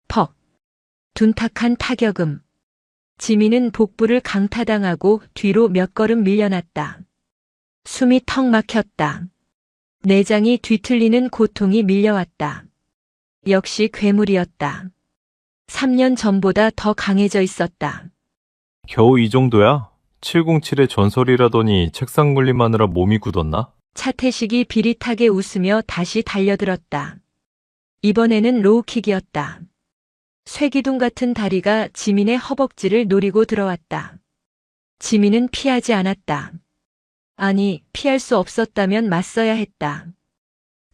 퍽! 둔탁한 타격음. 지민은 복부를 강타당하고 뒤로 몇 걸음 밀려났다. 숨이 턱 막혔다. 내장이 뒤틀리는 고통이 밀려왔다. 역시 괴물이었다. 3년 전보다 더 강해져 있었다. 겨우 이 정도야? 707의 전설이라더니 책상 물림하느라 몸이 굳었나? 차태식이 비릿하게 웃으며 다시 달려들었다. 이번에는 로우킥이었다. 쇠기둥 같은 다리가 지민의 허벅지를 노리고 들어왔다. 지민은 피하지 않았다. 아니, 피할 수 없었다면 맞서야 했다.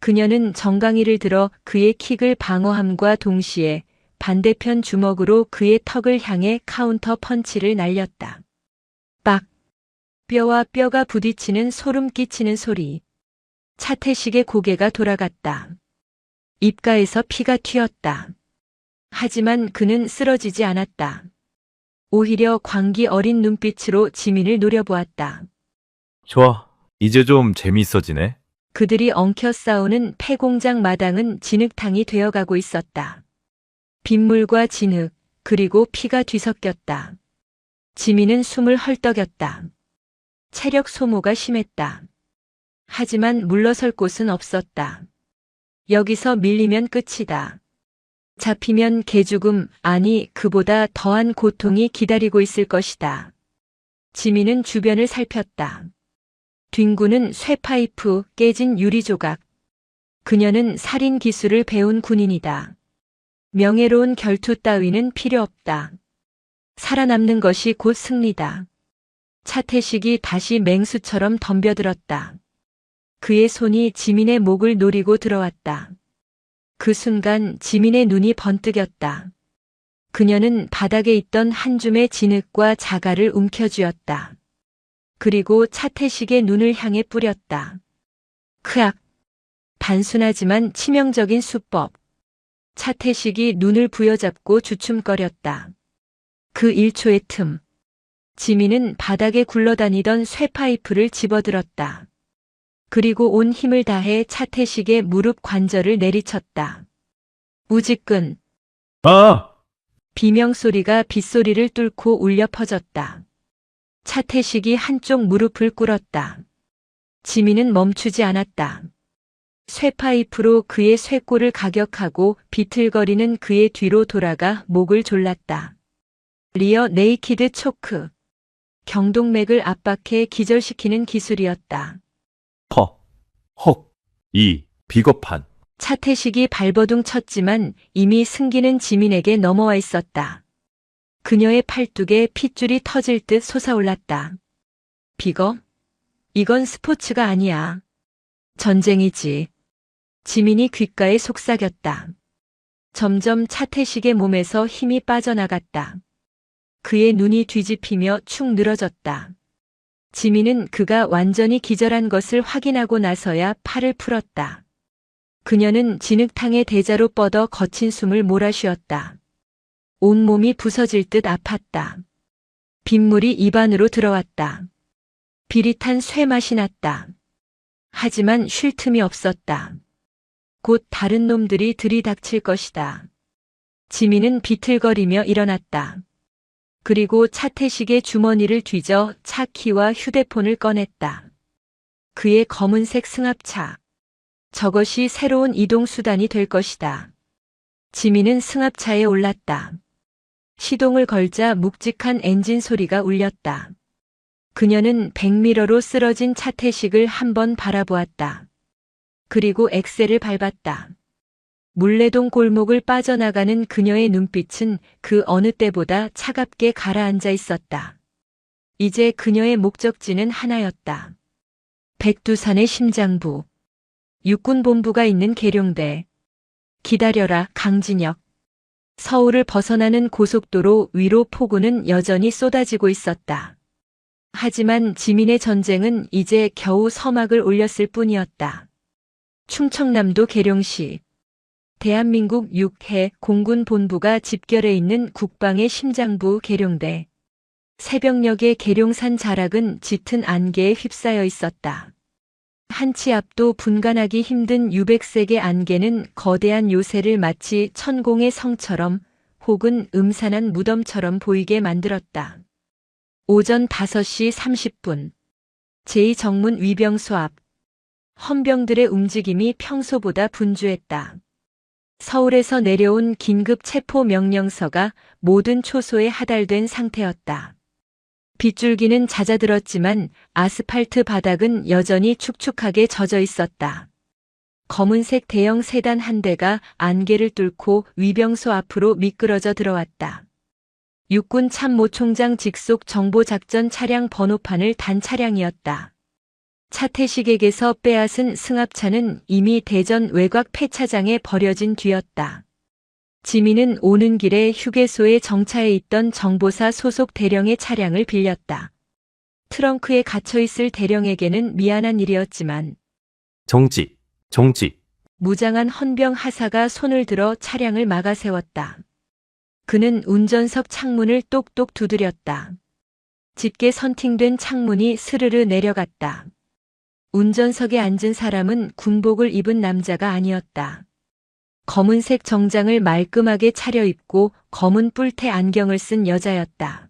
그녀는 정강이를 들어 그의 킥을 방어함과 동시에 반대편 주먹으로 그의 턱을 향해 카운터 펀치를 날렸다. 빡! 뼈와 뼈가 부딪히는 소름 끼치는 소리. 차태식의 고개가 돌아갔다. 입가에서 피가 튀었다. 하지만 그는 쓰러지지 않았다. 오히려 광기 어린 눈빛으로 지민을 노려보았다. 좋아. 이제 좀 재미있어지네. 그들이 엉켜 싸우는 폐공장 마당은 진흙탕이 되어가고 있었다. 빗물과 진흙, 그리고 피가 뒤섞였다. 지민은 숨을 헐떡였다. 체력 소모가 심했다. 하지만 물러설 곳은 없었다. 여기서 밀리면 끝이다. 잡히면 개죽음, 아니 그보다 더한 고통이 기다리고 있을 것이다. 지민은 주변을 살폈다. 뒹구는 쇠파이프, 깨진 유리조각. 그녀는 살인 기술을 배운 군인이다. 명예로운 결투 따위는 필요 없다. 살아남는 것이 곧 승리다. 차태식이 다시 맹수처럼 덤벼들었다. 그의 손이 지민의 목을 노리고 들어왔다. 그 순간 지민의 눈이 번뜩였다. 그녀는 바닥에 있던 한 줌의 진흙과 자갈을 움켜쥐었다. 그리고 차태식의 눈을 향해 뿌렸다. 크악! 단순하지만 치명적인 수법. 차태식이 눈을 부여잡고 주춤거렸다. 그 1초의 틈. 지민은 바닥에 굴러다니던 쇠파이프를 집어들었다. 그리고 온 힘을 다해 차태식의 무릎 관절을 내리쳤다. 우지끈. 아! 비명소리가 빗소리를 뚫고 울려 퍼졌다. 차태식이 한쪽 무릎을 꿇었다. 지민은 멈추지 않았다. 쇠파이프로 그의 쇄골을 가격하고 비틀거리는 그의 뒤로 돌아가 목을 졸랐다. 리어 네이키드 초크. 경동맥을 압박해 기절시키는 기술이었다. 비겁한. 차태식이 발버둥 쳤지만 이미 승기는 지민에게 넘어와 있었다. 그녀의 팔뚝에 핏줄이 터질 듯 솟아올랐다. 비겁? 이건 스포츠가 아니야. 전쟁이지. 지민이 귓가에 속삭였다. 점점 차태식의 몸에서 힘이 빠져나갔다. 그의 눈이 뒤집히며 축 늘어졌다. 지민은 그가 완전히 기절한 것을 확인하고 나서야 팔을 풀었다. 그녀는 진흙탕의 대자로 뻗어 거친 숨을 몰아쉬었다. 온몸이 부서질 듯 아팠다. 빗물이 입안으로 들어왔다. 비릿한 쇠맛이 났다. 하지만 쉴 틈이 없었다. 곧 다른 놈들이 들이닥칠 것이다. 지민은 비틀거리며 일어났다. 그리고 차태식의 주머니를 뒤져 차 키와 휴대폰을 꺼냈다. 그의 검은색 승합차. 저것이 새로운 이동수단이 될 것이다. 지민은 승합차에 올랐다. 시동을 걸자 묵직한 엔진 소리가 울렸다. 그녀는 백미러로 쓰러진 차태식을 한번 바라보았다. 그리고 엑셀을 밟았다. 물레동 골목을 빠져나가는 그녀의 눈빛은 그 어느 때보다 차갑게 가라앉아 있었다. 이제 그녀의 목적지는 하나였다. 백두산의 심장부. 육군본부가 있는 계룡대. 기다려라, 강진혁. 서울을 벗어나는 고속도로 위로 폭우는 여전히 쏟아지고 있었다. 하지만 지민의 전쟁은 이제 겨우 서막을 올렸을 뿐이었다. 충청남도 계룡시. 대한민국 6해 공군 본부가 집결해 있는 국방의 심장부 계룡대. 새벽녘의 계룡산 자락은 짙은 안개에 휩싸여 있었다. 한치 앞도 분간하기 힘든 유백색의 안개는 거대한 요새를 마치 천공의 성처럼 혹은 음산한 무덤처럼 보이게 만들었다. 오전 5시 30분. 제2정문 위병소 앞. 헌병들의 움직임이 평소보다 분주했다. 서울에서 내려온 긴급 체포 명령서가 모든 초소에 하달된 상태였다. 빗줄기는 잦아들었지만 아스팔트 바닥은 여전히 축축하게 젖어 있었다. 검은색 대형 세단 한 대가 안개를 뚫고 위병소 앞으로 미끄러져 들어왔다. 육군 참모총장 직속 정보작전 차량 번호판을 단 차량이었다. 차태식에게서 빼앗은 승합차는 이미 대전 외곽 폐차장에 버려진 뒤였다. 지민은 오는 길에 휴게소에 정차해 있던 정보사 소속 대령의 차량을 빌렸다. 트렁크에 갇혀있을 대령에게는 미안한 일이었지만 정지. 무장한 헌병 하사가 손을 들어 차량을 막아 세웠다. 그는 운전석 창문을 똑똑 두드렸다. 짙게 선팅된 창문이 스르르 내려갔다. 운전석에 앉은 사람은 군복을 입은 남자가 아니었다. 검은색 정장을 말끔하게 차려입고 검은 뿔테 안경을 쓴 여자였다.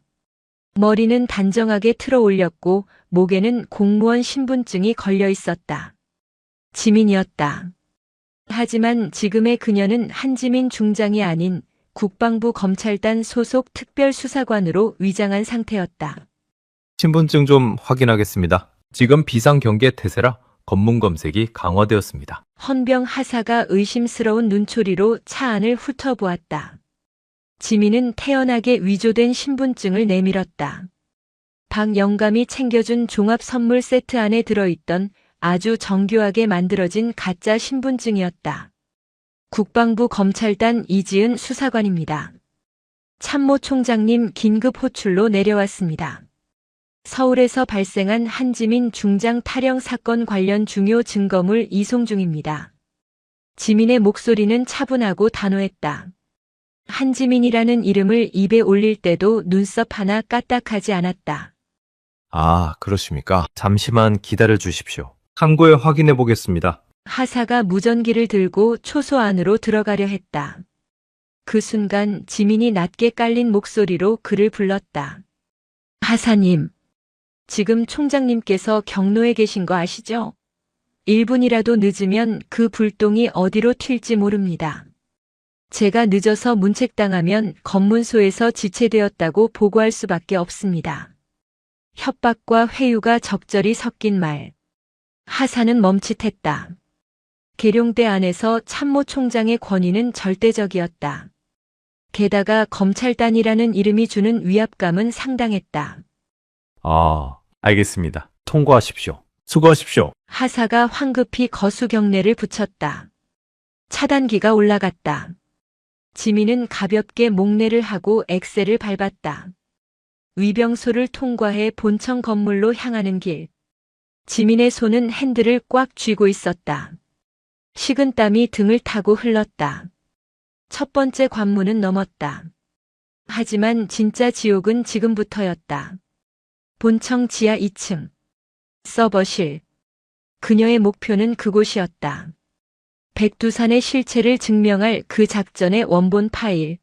머리는 단정하게 틀어 올렸고 목에는 공무원 신분증이 걸려 있었다. 지민이었다. 하지만 지금의 그녀는 한지민 중장이 아닌 국방부 검찰단 소속 특별수사관으로 위장한 상태였다. 신분증 좀 확인하겠습니다. 지금 비상경계 태세라 검문 검색이 강화되었습니다. 헌병 하사가 의심스러운 눈초리로 차 안을 훑어보았다. 지민은 태연하게 위조된 신분증을 내밀었다. 박 영감이 챙겨준 종합 선물 세트 안에 들어있던 아주 정교하게 만들어진 가짜 신분증이었다. 국방부 검찰단 이지은 수사관입니다. 참모총장님 긴급 호출로 내려왔습니다. 서울에서 발생한 한지민 중장 탈영 사건 관련 중요 증거물 이송 중입니다. 지민의 목소리는 차분하고 단호했다. 한지민이라는 이름을 입에 올릴 때도 눈썹 하나 까딱하지 않았다. 아, 그러십니까? 잠시만 기다려 주십시오. 참고에 확인해 보겠습니다. 하사가 무전기를 들고 초소 안으로 들어가려 했다. 그 순간 지민이 낮게 깔린 목소리로 그를 불렀다. 하사님, 지금 총장님께서 경로에 계신 거 아시죠? 1분이라도 늦으면 그 불똥이 어디로 튈지 모릅니다. 제가 늦어서 문책당하면 검문소에서 지체되었다고 보고할 수밖에 없습니다. 협박과 회유가 적절히 섞인 말. 하사는 멈칫했다. 계룡대 안에서 참모총장의 권위는 절대적이었다. 게다가 검찰단이라는 이름이 주는 위압감은 상당했다. 아, 알겠습니다. 통과하십시오. 수고하십시오. 하사가 황급히 거수 경례를 붙였다. 차단기가 올라갔다. 지민은 가볍게 목례를 하고 엑셀을 밟았다. 위병소를 통과해 본청 건물로 향하는 길. 지민의 손은 핸들을 꽉 쥐고 있었다. 식은땀이 등을 타고 흘렀다. 첫 번째 관문은 넘었다. 하지만 진짜 지옥은 지금부터였다. 본청 지하 2층. 서버실. 그녀의 목표는 그곳이었다. 백두산의 실체를 증명할 그 작전의 원본 파일.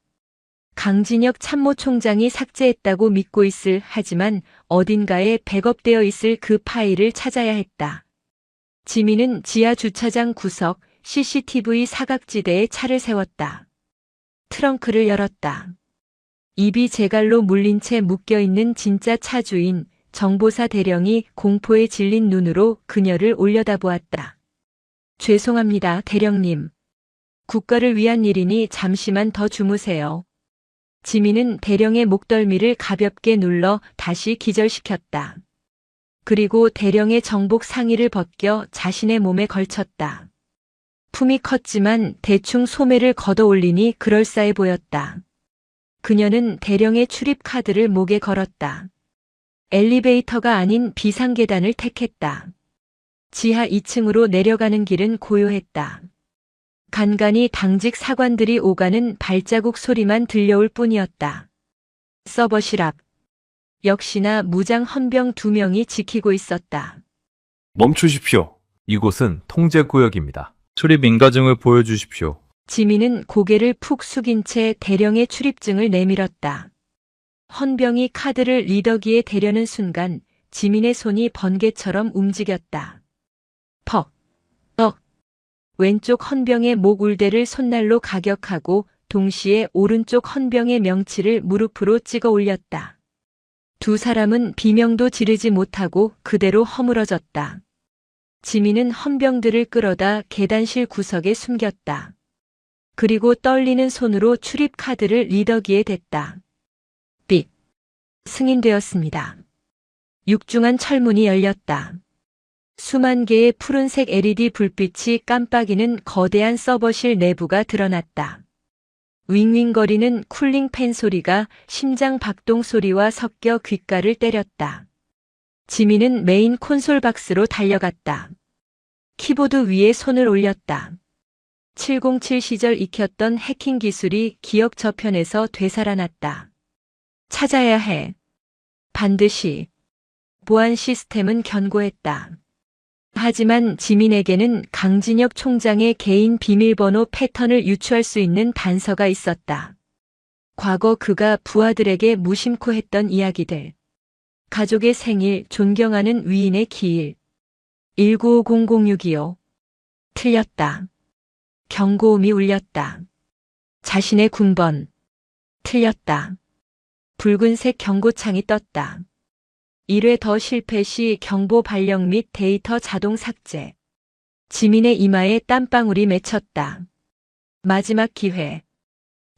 강진혁 참모총장이 삭제했다고 믿고 있을 하지만 어딘가에 백업되어 있을 그 파일을 찾아야 했다. 지민은 지하 주차장 구석 CCTV 사각지대에 차를 세웠다. 트렁크를 열었다. 입이 제갈로 물린 채 묶여있는 진짜 차주인 정보사 대령이 공포에 질린 눈으로 그녀를 올려다보았다. 죄송합니다, 대령님. 국가를 위한 일이니 잠시만 더 주무세요. 지민은 대령의 목덜미를 가볍게 눌러 다시 기절시켰다. 그리고 대령의 정복 상의를 벗겨 자신의 몸에 걸쳤다. 품이 컸지만 대충 소매를 걷어 올리니 그럴싸해 보였다. 그녀는 대령의 출입 카드를 목에 걸었다. 엘리베이터가 아닌 비상계단을 택했다. 지하 2층으로 내려가는 길은 고요했다. 간간히 당직 사관들이 오가는 발자국 소리만 들려올 뿐이었다. 서버실 앞. 역시나 무장 헌병 2명이 지키고 있었다. 멈추십시오. 이곳은 통제구역입니다. 출입 인가증을 보여주십시오. 지민은 고개를 푹 숙인 채 대령의 출입증을 내밀었다. 헌병이 카드를 리더기에 대려는 순간 지민의 손이 번개처럼 움직였다. 퍽, 억. 왼쪽 헌병의 목 울대를 손날로 가격하고 동시에 오른쪽 헌병의 명치를 무릎으로 찍어 올렸다. 두 사람은 비명도 지르지 못하고 그대로 허물어졌다. 지민은 헌병들을 끌어다 계단실 구석에 숨겼다. 그리고 떨리는 손으로 출입 카드를 리더기에 댔다. 삑. 승인되었습니다. 육중한 철문이 열렸다. 수만 개의 푸른색 LED 불빛이 깜빡이는 거대한 서버실 내부가 드러났다. 윙윙거리는 쿨링팬 소리가 심장 박동 소리와 섞여 귓가를 때렸다. 지민은 메인 콘솔 박스로 달려갔다. 키보드 위에 손을 올렸다. 707 시절 익혔던 해킹 기술이 기억 저편에서 되살아났다. 찾아야 해. 반드시. 보안 시스템은 견고했다. 하지만 지민에게는 강진혁 총장의 개인 비밀번호 패턴을 유추할 수 있는 단서가 있었다. 과거 그가 부하들에게 무심코 했던 이야기들. 가족의 생일, 존경하는 위인의 기일. 1950-0625. 틀렸다. 경고음이 울렸다. 자신의 군번. 틀렸다. 붉은색 경고창이 떴다. 1회 더 실패 시 경보 발령 및 데이터 자동 삭제. 지민의 이마에 땀방울이 맺혔다. 마지막 기회.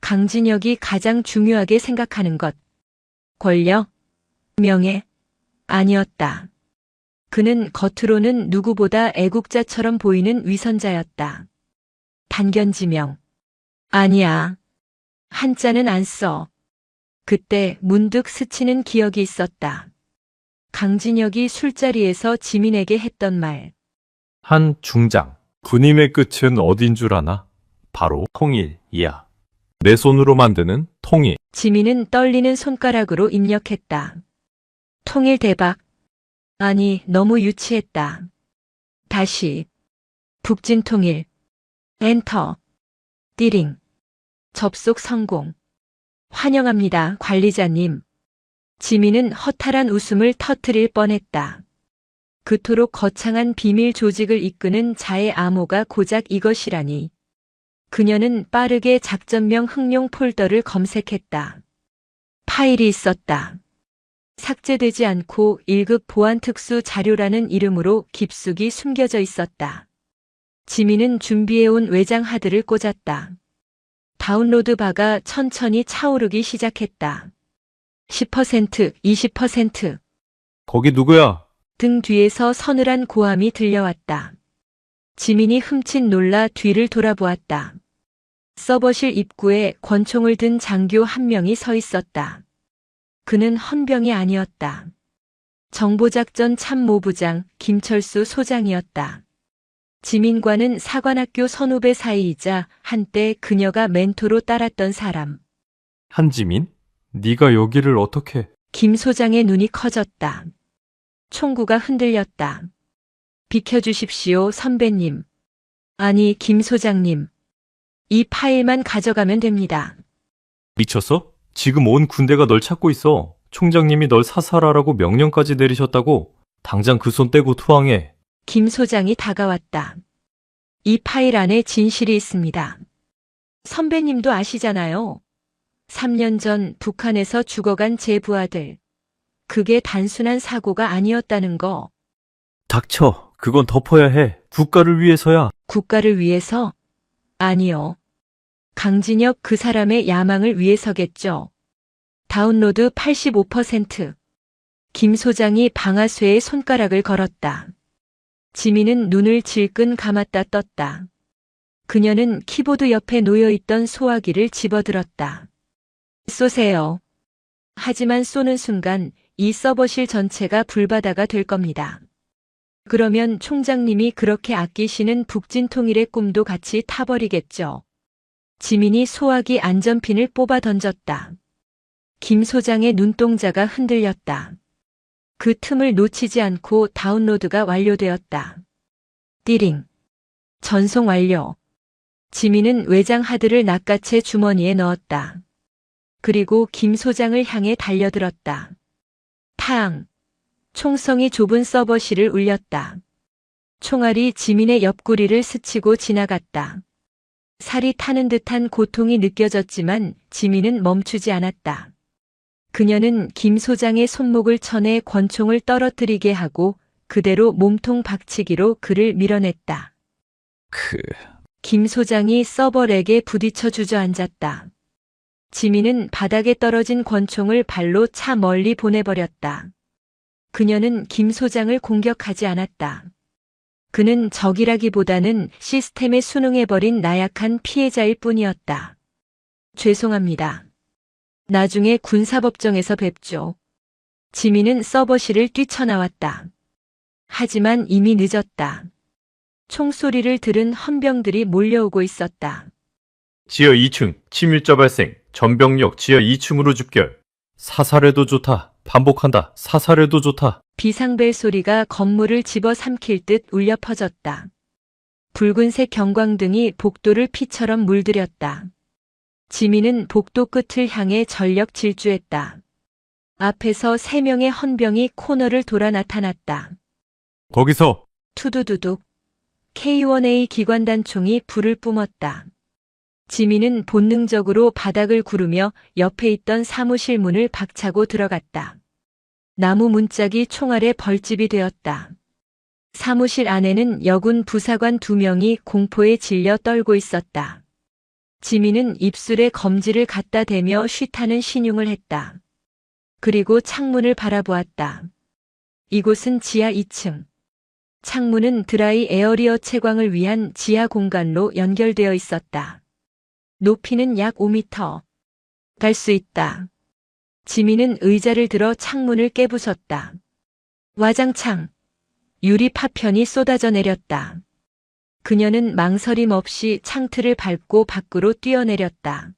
강진혁이 가장 중요하게 생각하는 것. 권력, 명예, 아니었다. 그는 겉으로는 누구보다 애국자처럼 보이는 위선자였다. 단견지명. 아니야. 한자는 안 써. 그때 문득 스치는 기억이 있었다. 강진혁이 술자리에서 지민에게 했던 말. 한 중장. 군임의 끝은 어딘 줄 아나? 바로 통일이야. 내 손으로 만드는 통일. 지민은 떨리는 손가락으로 입력했다. 통일 대박. 아니, 너무 유치했다. 다시. 북진 통일. 엔터. 띠링. 접속 성공. 환영합니다, 관리자님. 지민은 허탈한 웃음을 터뜨릴 뻔했다. 그토록 거창한 비밀 조직을 이끄는 자의 암호가 고작 이것이라니. 그녀는 빠르게 작전명 흑룡 폴더를 검색했다. 파일이 있었다. 삭제되지 않고 1급 보안특수 자료라는 이름으로 깊숙이 숨겨져 있었다. 지민은 준비해온 외장 하드를 꽂았다. 다운로드 바가 천천히 차오르기 시작했다. 10%, 20%. 거기 누구야? 등 뒤에서 서늘한 고함이 들려왔다. 지민이 흠칫 놀라 뒤를 돌아보았다. 서버실 입구에 권총을 든 장교 한 명이 서 있었다. 그는 헌병이 아니었다. 정보작전 참모부장 김철수 소장이었다. 지민과는 사관학교 선후배 사이이자 한때 그녀가 멘토로 따랐던 사람. 한지민? 네가 여기를 어떻게... 김 소장의 눈이 커졌다. 총구가 흔들렸다. 비켜주십시오, 선배님. 아니, 김 소장님. 이 파일만 가져가면 됩니다. 미쳤어? 지금 온 군대가 널 찾고 있어. 총장님이 널 사살하라고 명령까지 내리셨다고. 당장 그 손 떼고 투항해. 김 소장이 다가왔다. 이 파일 안에 진실이 있습니다. 선배님도 아시잖아요. 3년 전 북한에서 죽어간 제 부하들. 그게 단순한 사고가 아니었다는 거. 닥쳐. 그건 덮어야 해. 국가를 위해서야. 국가를 위해서? 아니요. 강진혁 그 사람의 야망을 위해서겠죠. 다운로드 85%. 김 소장이 방아쇠에 손가락을 걸었다. 지민은 눈을 질끈 감았다 떴다. 그녀는 키보드 옆에 놓여있던 소화기를 집어들었다. 쏘세요. 하지만 쏘는 순간 이 서버실 전체가 불바다가 될 겁니다. 그러면 총장님이 그렇게 아끼시는 북진통일의 꿈도 같이 타버리겠죠. 지민이 소화기 안전핀을 뽑아 던졌다. 김 소장의 눈동자가 흔들렸다. 그 틈을 놓치지 않고 다운로드가 완료되었다. 띠링. 전송 완료. 지민은 외장 하드를 낚아채 주머니에 넣었다. 그리고 김 소장을 향해 달려들었다. 탕. 총성이 좁은 서버실을 울렸다. 총알이 지민의 옆구리를 스치고 지나갔다. 살이 타는 듯한 고통이 느껴졌지만 지민은 멈추지 않았다. 그녀는 김 소장의 손목을 쳐내 권총을 떨어뜨리게 하고 그대로 몸통 박치기로 그를 밀어냈다. 김 소장이 서버렉에 부딪혀 주저앉았다. 지민은 바닥에 떨어진 권총을 발로 차 멀리 보내버렸다. 그녀는 김 소장을 공격하지 않았다. 그는 적이라기보다는 시스템에 순응해버린 나약한 피해자일 뿐이었다. 죄송합니다. 나중에 군사법정에서 뵙죠. 지민은 서버실을 뛰쳐나왔다. 하지만 이미 늦었다. 총소리를 들은 헌병들이 몰려오고 있었다. 지하 2층 침입자 발생. 전병력 지하 2층으로 집결. 사살해도 좋다. 반복한다. 사살해도 좋다. 비상벨 소리가 건물을 집어삼킬 듯 울려 퍼졌다. 붉은색 경광등이 복도를 피처럼 물들였다. 지민은 복도 끝을 향해 전력 질주했다. 앞에서 3명의 헌병이 코너를 돌아 나타났다. 거기서 투두두둑. K1A 기관단총이 불을 뿜었다. 지민은 본능적으로 바닥을 구르며 옆에 있던 사무실 문을 박차고 들어갔다. 나무 문짝이 총알에 벌집이 되었다. 사무실 안에는 여군 부사관 2명이 공포에 질려 떨고 있었다. 지민은 입술에 검지를 갖다 대며 쉬타는 신용을 했다. 그리고 창문을 바라보았다. 이곳은 지하 2층. 창문은 드라이 에어리어 채광을 위한 지하 공간로 연결되어 있었다. 높이는 약 5m. 갈 수 있다. 지민은 의자를 들어 창문을 깨부쉈다. 와장창. 유리 파편이 쏟아져 내렸다. 그녀는 망설임 없이 창틀을 밟고 밖으로 뛰어내렸다.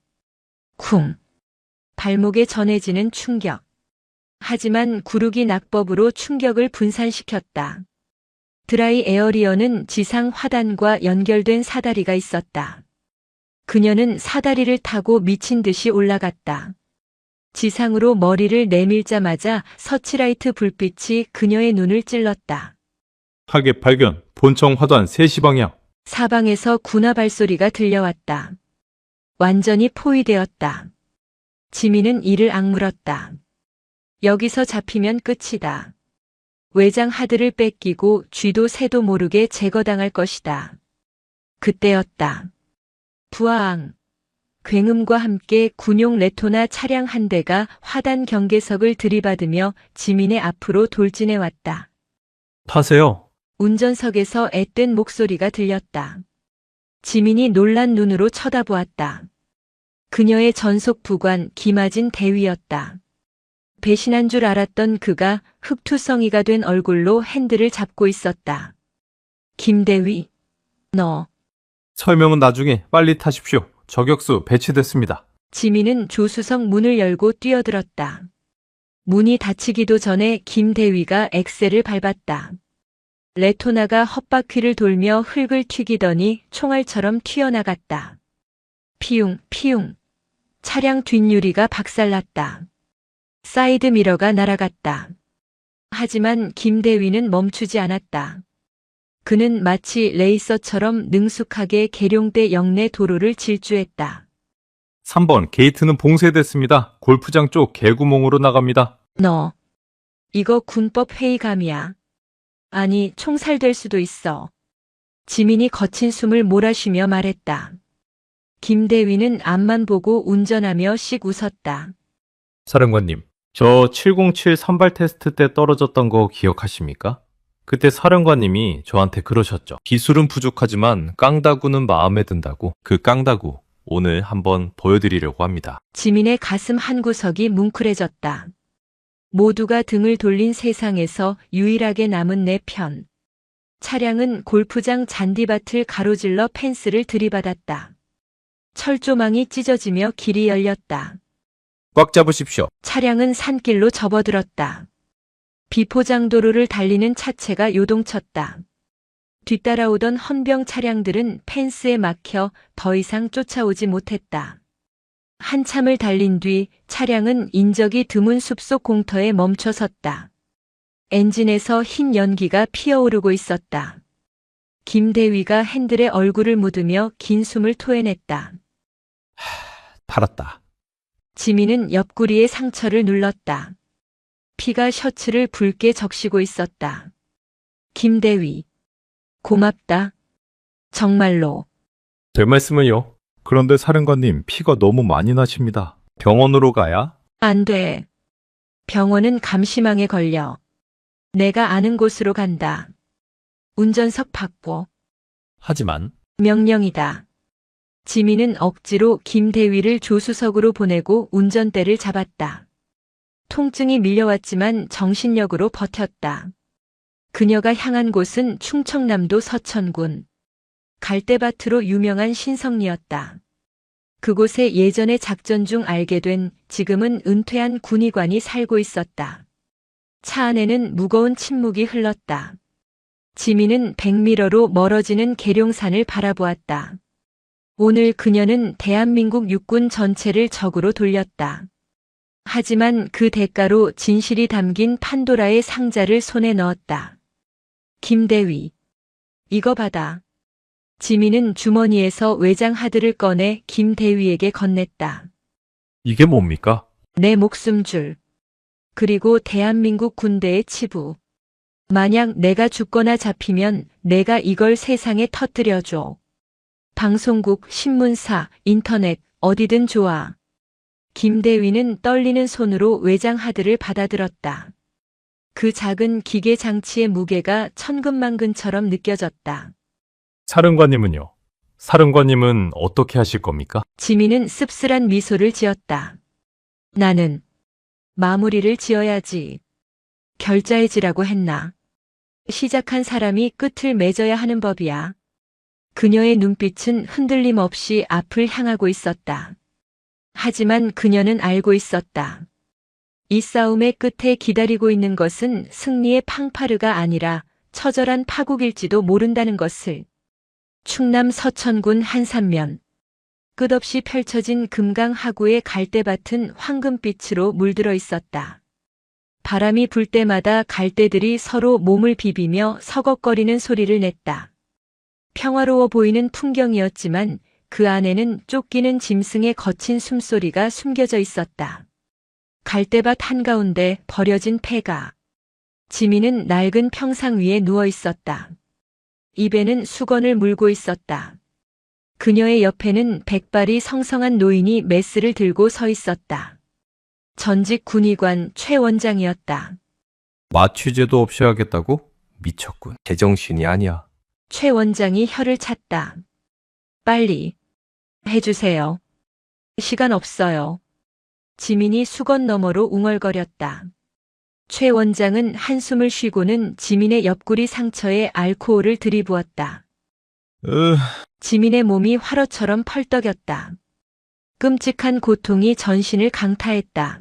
쿵. 발목에 전해지는 충격. 하지만 구르기 낙법으로 충격을 분산시켰다. 드라이 에어리어는 지상 화단과 연결된 사다리가 있었다. 그녀는 사다리를 타고 미친 듯이 올라갔다. 지상으로 머리를 내밀자마자 서치라이트 불빛이 그녀의 눈을 찔렀다. 타겟 발견. 본청 화단 3시 방향. 사방에서 군화 발소리가 들려왔다. 완전히 포위되었다. 지민은 이를 악물었다. 여기서 잡히면 끝이다. 외장 하드를 뺏기고 쥐도 새도 모르게 제거당할 것이다. 그때였다. 부아앙. 굉음과 함께 군용 레토나 차량 한 대가 화단 경계석을 들이받으며 지민의 앞으로 돌진해 왔다. 타세요. 운전석에서 앳된 목소리가 들렸다. 지민이 놀란 눈으로 쳐다보았다. 그녀의 전속 부관 김아진 대위였다. 배신한 줄 알았던 그가 흑투성이가 된 얼굴로 핸들을 잡고 있었다. 김대위, 너. 설명은 나중에 빨리 타십시오. 저격수 배치됐습니다. 지민은 조수석 문을 열고 뛰어들었다. 문이 닫히기도 전에 김대위가 엑셀을 밟았다. 레토나가 헛바퀴를 돌며 흙을 튀기더니 총알처럼 튀어나갔다. 피웅, 피웅. 차량 뒷유리가 박살났다. 사이드 미러가 날아갔다. 하지만 김대위는 멈추지 않았다. 그는 마치 레이서처럼 능숙하게 계룡대 영내 도로를 질주했다. 3번 게이트는 봉쇄됐습니다. 골프장 쪽 개구멍으로 나갑니다. 너. 이거 군법 회의감이야. 아니, 총살될 수도 있어. 지민이 거친 숨을 몰아쉬며 말했다. 김대위는 앞만 보고 운전하며 씩 웃었다. 사령관님, 저 707 선발 테스트 때 떨어졌던 거 기억하십니까? 그때 사령관님이 저한테 그러셨죠. 기술은 부족하지만 깡다구는 마음에 든다고. 그 깡다구 오늘 한번 보여드리려고 합니다. 지민의 가슴 한 구석이 뭉클해졌다. 모두가 등을 돌린 세상에서 유일하게 남은 내 편. 차량은 골프장 잔디밭을 가로질러 펜스를 들이받았다. 철조망이 찢어지며 길이 열렸다. 꽉 잡으십시오. 차량은 산길로 접어들었다. 비포장도로를 달리는 차체가 요동쳤다. 뒤따라오던 헌병 차량들은 펜스에 막혀 더 이상 쫓아오지 못했다. 한참을 달린 뒤 차량은 인적이 드문 숲속 공터에 멈춰 섰다. 엔진에서 흰 연기가 피어오르고 있었다. 김대위가 핸들에 얼굴을 묻으며 긴 숨을 토해냈다. 팔았다. 지민은 옆구리에 상처를 눌렀다. 피가 셔츠를 붉게 적시고 있었다. 김대위. 고맙다. 정말로. 될 말씀은요. 그런데 사령관님, 피가 너무 많이 나십니다. 병원으로 가야? 안 돼. 병원은 감시망에 걸려. 내가 아는 곳으로 간다. 운전석 바꿔. 하지만 명령이다. 지민은 억지로 김대위를 조수석으로 보내고 운전대를 잡았다. 통증이 밀려왔지만 정신력으로 버텼다. 그녀가 향한 곳은 충청남도 서천군. 갈대밭으로 유명한 신성리였다. 그곳에 예전에 작전 중 알게 된 지금은 은퇴한 군의관이 살고 있었다. 차 안에는 무거운 침묵이 흘렀다. 지민은 백미러로 멀어지는 계룡산을 바라보았다. 오늘 그녀는 대한민국 육군 전체를 적으로 돌렸다. 하지만 그 대가로 진실이 담긴 판도라의 상자를 손에 넣었다. 김대위. 이거 받아. 지민은 주머니에서 외장 하드를 꺼내 김대위에게 건넸다. 이게 뭡니까? 내 목숨줄. 그리고 대한민국 군대의 치부. 만약 내가 죽거나 잡히면 내가 이걸 세상에 터뜨려줘. 방송국, 신문사, 인터넷, 어디든 좋아. 김대위는 떨리는 손으로 외장 하드를 받아들었다. 그 작은 기계 장치의 무게가 천근만근처럼 느껴졌다. 사령관님은요? 사령관님은 어떻게 하실 겁니까? 지민은 씁쓸한 미소를 지었다. 나는 마무리를 지어야지. 결자해지라고 했나? 시작한 사람이 끝을 맺어야 하는 법이야. 그녀의 눈빛은 흔들림 없이 앞을 향하고 있었다. 하지만 그녀는 알고 있었다. 이 싸움의 끝에 기다리고 있는 것은 승리의 팡파르가 아니라 처절한 파국일지도 모른다는 것을. 충남 서천군 한산면. 끝없이 펼쳐진 금강 하구의 갈대밭은 황금빛으로 물들어 있었다. 바람이 불 때마다 갈대들이 서로 몸을 비비며 서걱거리는 소리를 냈다. 평화로워 보이는 풍경이었지만 그 안에는 쫓기는 짐승의 거친 숨소리가 숨겨져 있었다. 갈대밭 한가운데 버려진 폐가. 지민은 낡은 평상 위에 누워 있었다. 입에는 수건을 물고 있었다. 그녀의 옆에는 백발이 성성한 노인이 메스를 들고 서 있었다. 전직 군의관 최 원장이었다. 마취제도 없이 하겠다고? 미쳤군. 제정신이 아니야. 최 원장이 혀를 찼다. 빨리 해주세요. 시간 없어요. 지민이 수건 너머로 웅얼거렸다. 최 원장은 한숨을 쉬고는 지민의 옆구리 상처에 알코올을 들이부었다. 지민의 몸이 화로처럼 펄떡였다. 끔찍한 고통이 전신을 강타했다.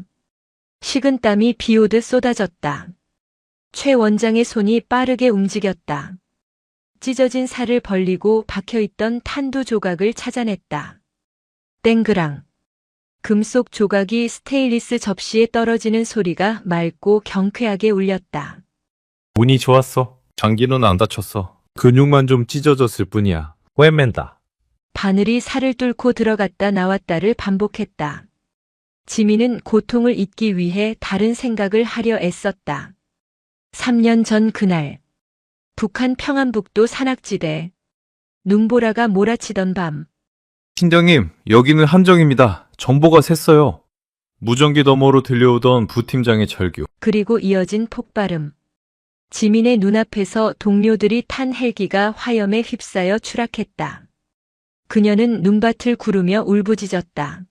식은땀이 비오듯 쏟아졌다. 최 원장의 손이 빠르게 움직였다. 찢어진 살을 벌리고 박혀있던 탄두 조각을 찾아냈다. 땡그랑. 금속 조각이 스테인리스 접시에 떨어지는 소리가 맑고 경쾌하게 울렸다. 운이 좋았어. 장기는 안 다쳤어. 근육만 좀 찢어졌을 뿐이야. 꿰맨다. 바늘이 살을 뚫고 들어갔다 나왔다를 반복했다. 지민은 고통을 잊기 위해 다른 생각을 하려 애썼다. 3년 전 그날. 북한 평안북도 산악지대. 눈보라가 몰아치던 밤. 팀장님, 여기는 함정입니다. 정보가 샜어요. 무전기 너머로 들려오던 부팀장의 절규. 그리고 이어진 폭발음. 지민의 눈앞에서 동료들이 탄 헬기가 화염에 휩싸여 추락했다. 그녀는 눈밭을 구르며 울부짖었다.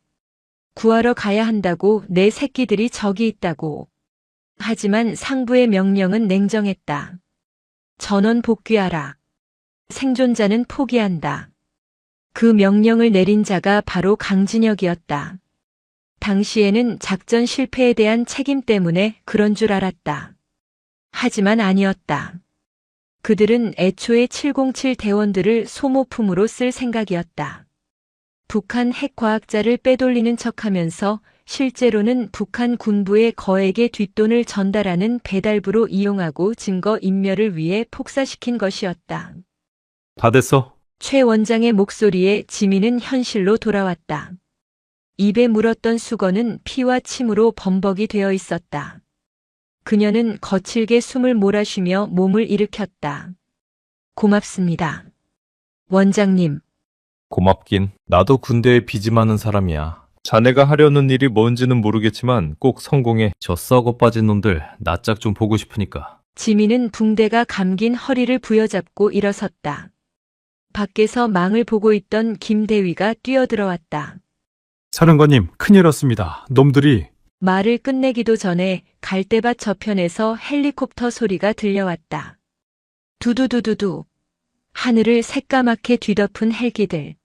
구하러 가야 한다고, 내 새끼들이 저기 있다고. 하지만 상부의 명령은 냉정했다. 전원 복귀하라. 생존자는 포기한다. 그 명령을 내린 자가 바로 강진혁이었다. 당시에는 작전 실패에 대한 책임 때문에 그런 줄 알았다. 하지만 아니었다. 그들은 애초에 707 대원들을 소모품으로 쓸 생각이었다. 북한 핵과학자를 빼돌리는 척하면서 실제로는 북한 군부의 거액의 뒷돈을 전달하는 배달부로 이용하고 증거 인멸을 위해 폭사시킨 것이었다. 다 됐어. 최 원장의 목소리에 지민은 현실로 돌아왔다. 입에 물었던 수건은 피와 침으로 범벅이 되어 있었다. 그녀는 거칠게 숨을 몰아쉬며 몸을 일으켰다. 고맙습니다. 원장님. 고맙긴. 나도 군대에 빚이 많은 사람이야. 자네가 하려는 일이 뭔지는 모르겠지만 꼭 성공해. 저 썩어 빠진 놈들 낯짝 좀 보고 싶으니까. 지민은 붕대가 감긴 허리를 부여잡고 일어섰다. 밖에서 망을 보고 있던 김대위가 뛰어들어왔다. 사령관님, 큰일 났습니다. 놈들이. 말을 끝내기도 전에 갈대밭 저편에서 헬리콥터 소리가 들려왔다. 두두두두두. 하늘을 새까맣게 뒤덮은 헬기들.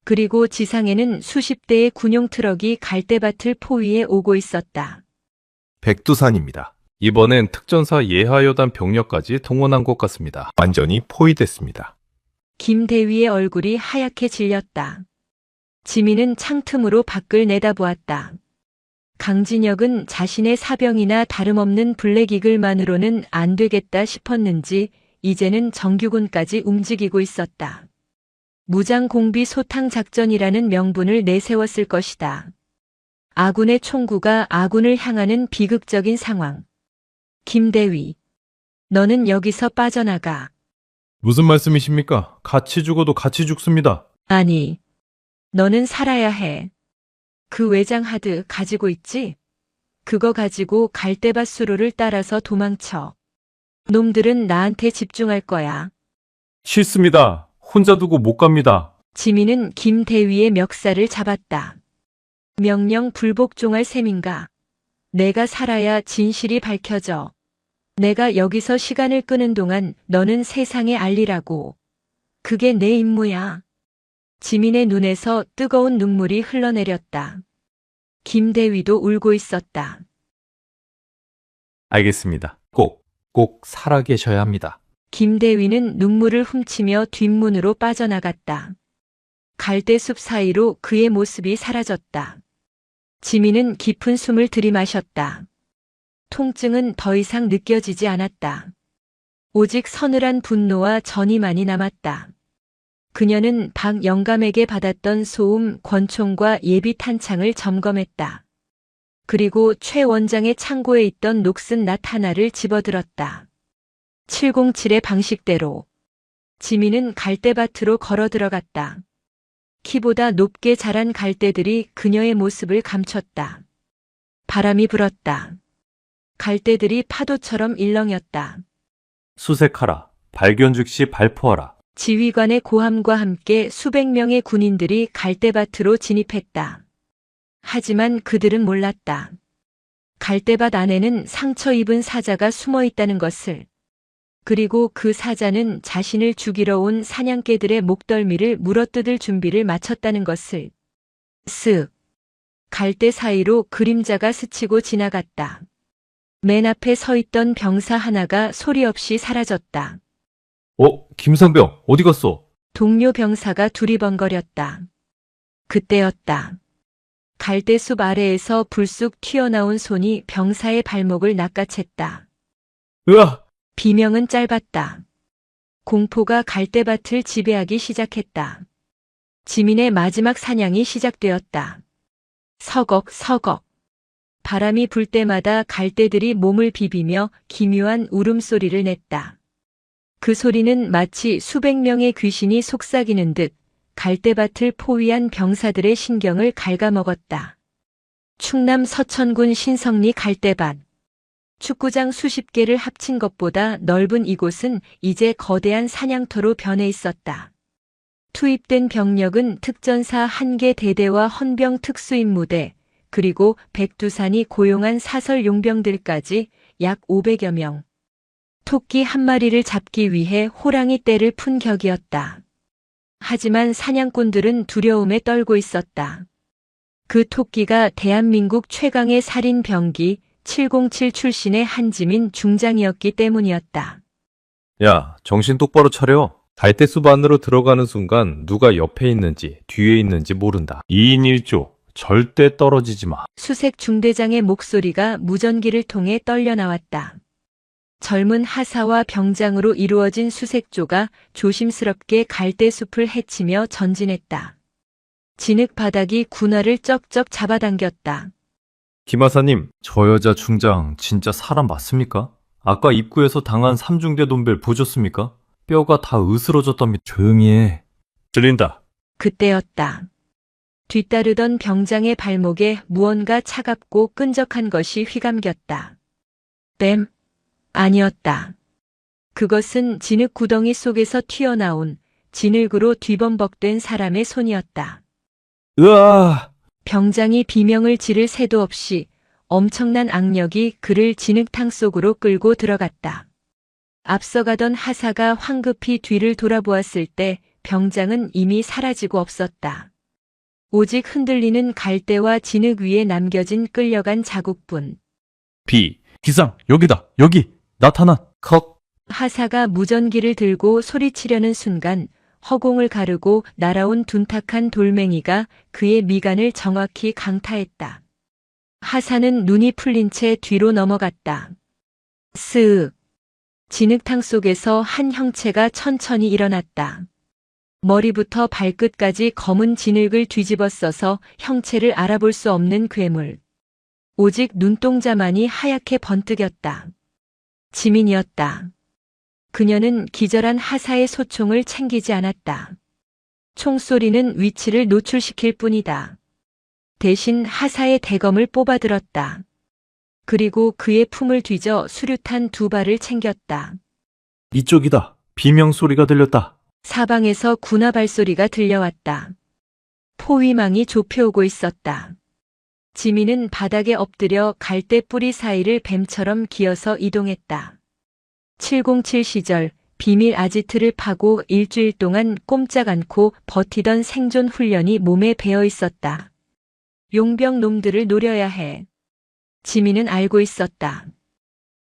그리고 지상에는 수십 대의 군용 트럭이 갈대밭을 포위해 오고 있었다. 백두산입니다. 이번엔 특전사 예하여단 병력까지 동원한 것 같습니다. 완전히 포위됐습니다. 김대위의 얼굴이 하얗게 질렸다. 지민은 창틈으로 밖을 내다보았다. 강진혁은 자신의 사병이나 다름없는 블랙이글만으로는 안 되겠다 싶었는지 이제는 정규군까지 움직이고 있었다. 무장공비 소탕작전이라는 명분을 내세웠을 것이다. 아군의 총구가 아군을 향하는 비극적인 상황. 김대위, 너는 여기서 빠져나가. 무슨 말씀이십니까? 같이 죽어도 같이 죽습니다. 아니, 너는 살아야 해. 그 외장 하드 가지고 있지? 그거 가지고 갈대밭 수로를 따라서 도망쳐. 놈들은 나한테 집중할 거야. 싫습니다. 혼자 두고 못 갑니다. 지민은 김대위의 멱살을 잡았다. 명령 불복종할 셈인가? 내가 살아야 진실이 밝혀져. 내가 여기서 시간을 끄는 동안 너는 세상에 알리라고. 그게 내 임무야. 지민의 눈에서 뜨거운 눈물이 흘러내렸다. 김대위도 울고 있었다. 알겠습니다. 꼭 살아계셔야 합니다. 김대위는 눈물을 훔치며 뒷문으로 빠져나갔다. 갈대숲 사이로 그의 모습이 사라졌다. 지민은 깊은 숨을 들이마셨다. 통증은 더 이상 느껴지지 않았다. 오직 서늘한 분노와 전이만이 남았다. 그녀는 박 영감에게 받았던 소음, 권총과 예비 탄창을 점검했다. 그리고 최 원장의 창고에 있던 녹슨 낫 하나를 집어들었다. 707의 방식대로 지민은 갈대밭으로 걸어 들어갔다. 키보다 높게 자란 갈대들이 그녀의 모습을 감췄다. 바람이 불었다. 갈대들이 파도처럼 일렁였다. 수색하라. 발견 즉시 발포하라. 지휘관의 고함과 함께 수백 명의 군인들이 갈대밭으로 진입했다. 하지만 그들은 몰랐다. 갈대밭 안에는 상처 입은 사자가 숨어 있다는 것을. 그리고 그 사자는 자신을 죽이러 온 사냥개들의 목덜미를 물어뜯을 준비를 마쳤다는 것을. 쓱. 갈대 사이로 그림자가 스치고 지나갔다. 맨 앞에 서 있던 병사 하나가 소리 없이 사라졌다. 김상병, 어디 갔어? 동료 병사가 두리번거렸다. 그때였다. 갈대숲 아래에서 불쑥 튀어나온 손이 병사의 발목을 낚아챘다. 으아! 비명은 짧았다. 공포가 갈대밭을 지배하기 시작했다. 지민의 마지막 사냥이 시작되었다. 서걱서걱. 바람이 불 때마다 갈대들이 몸을 비비며 기묘한 울음소리를 냈다. 그 소리는 마치 수백 명의 귀신이 속삭이는 듯 갈대밭을 포위한 병사들의 신경을 갉아먹었다. 충남 서천군 신성리 갈대밭. 축구장 수십 개를 합친 것보다 넓은 이곳은 이제 거대한 사냥터로 변해 있었다. 투입된 병력은 특전사 1개 대대와 헌병 특수임무대, 그리고 백두산이 고용한 사설 용병들까지 약 500여 명. 토끼 한 마리를 잡기 위해 호랑이 떼를 푼 격이었다. 하지만 사냥꾼들은 두려움에 떨고 있었다. 그 토끼가 대한민국 최강의 살인 병기 707 출신의 한지민 중장이었기 때문이었다. 야, 정신 똑바로 차려. 갈대숲 안으로 들어가는 순간 누가 옆에 있는지 뒤에 있는지 모른다. 2인 1조. 절대 떨어지지 마. 수색 중대장의 목소리가 무전기를 통해 떨려 나왔다. 젊은 하사와 병장으로 이루어진 수색조가 조심스럽게 갈대숲을 헤치며 전진했다. 진흙 바닥이 군화를 쩍쩍 잡아당겼다. 김하사님, 저 여자 중장 진짜 사람 맞습니까? 아까 입구에서 당한 삼중대 돈벨 보셨습니까? 뼈가 다 으스러졌답니다. 조용히 해. 들린다. 그때였다. 뒤따르던 병장의 발목에 무언가 차갑고 끈적한 것이 휘감겼다. 뱀? 아니었다. 그것은 진흙 구덩이 속에서 튀어나온 진흙으로 뒤범벅된 사람의 손이었다. 으아! 병장이 비명을 지를 새도 없이 엄청난 악력이 그를 진흙탕 속으로 끌고 들어갔다. 앞서가던 하사가 황급히 뒤를 돌아보았을 때 병장은 이미 사라지고 없었다. 오직 흔들리는 갈대와 진흙 위에 남겨진 끌려간 자국뿐. 기상, 여기다, 여기! 나타난! 컷! 하사가 무전기를 들고 소리치려는 순간 허공을 가르고 날아온 둔탁한 돌멩이가 그의 미간을 정확히 강타했다. 하사는 눈이 풀린 채 뒤로 넘어갔다. 스윽. 진흙탕 속에서 한 형체가 천천히 일어났다. 머리부터 발끝까지 검은 진흙을 뒤집어 써서 형체를 알아볼 수 없는 괴물. 오직 눈동자만이 하얗게 번뜩였다. 지민이었다. 그녀는 기절한 하사의 소총을 챙기지 않았다. 총소리는 위치를 노출시킬 뿐이다. 대신 하사의 대검을 뽑아들었다. 그리고 그의 품을 뒤져 수류탄 2발을 챙겼다. 이쪽이다. 비명소리가 들렸다. 사방에서 군화 발소리가 들려왔다. 포위망이 좁혀오고 있었다. 지민은 바닥에 엎드려 갈대 뿌리 사이를 뱀처럼 기어서 이동했다. 707 시절 비밀 아지트를 파고 일주일 동안 꼼짝 않고 버티던 생존 훈련이 몸에 배어 있었다. 용병 놈들을 노려야 해. 지민은 알고 있었다.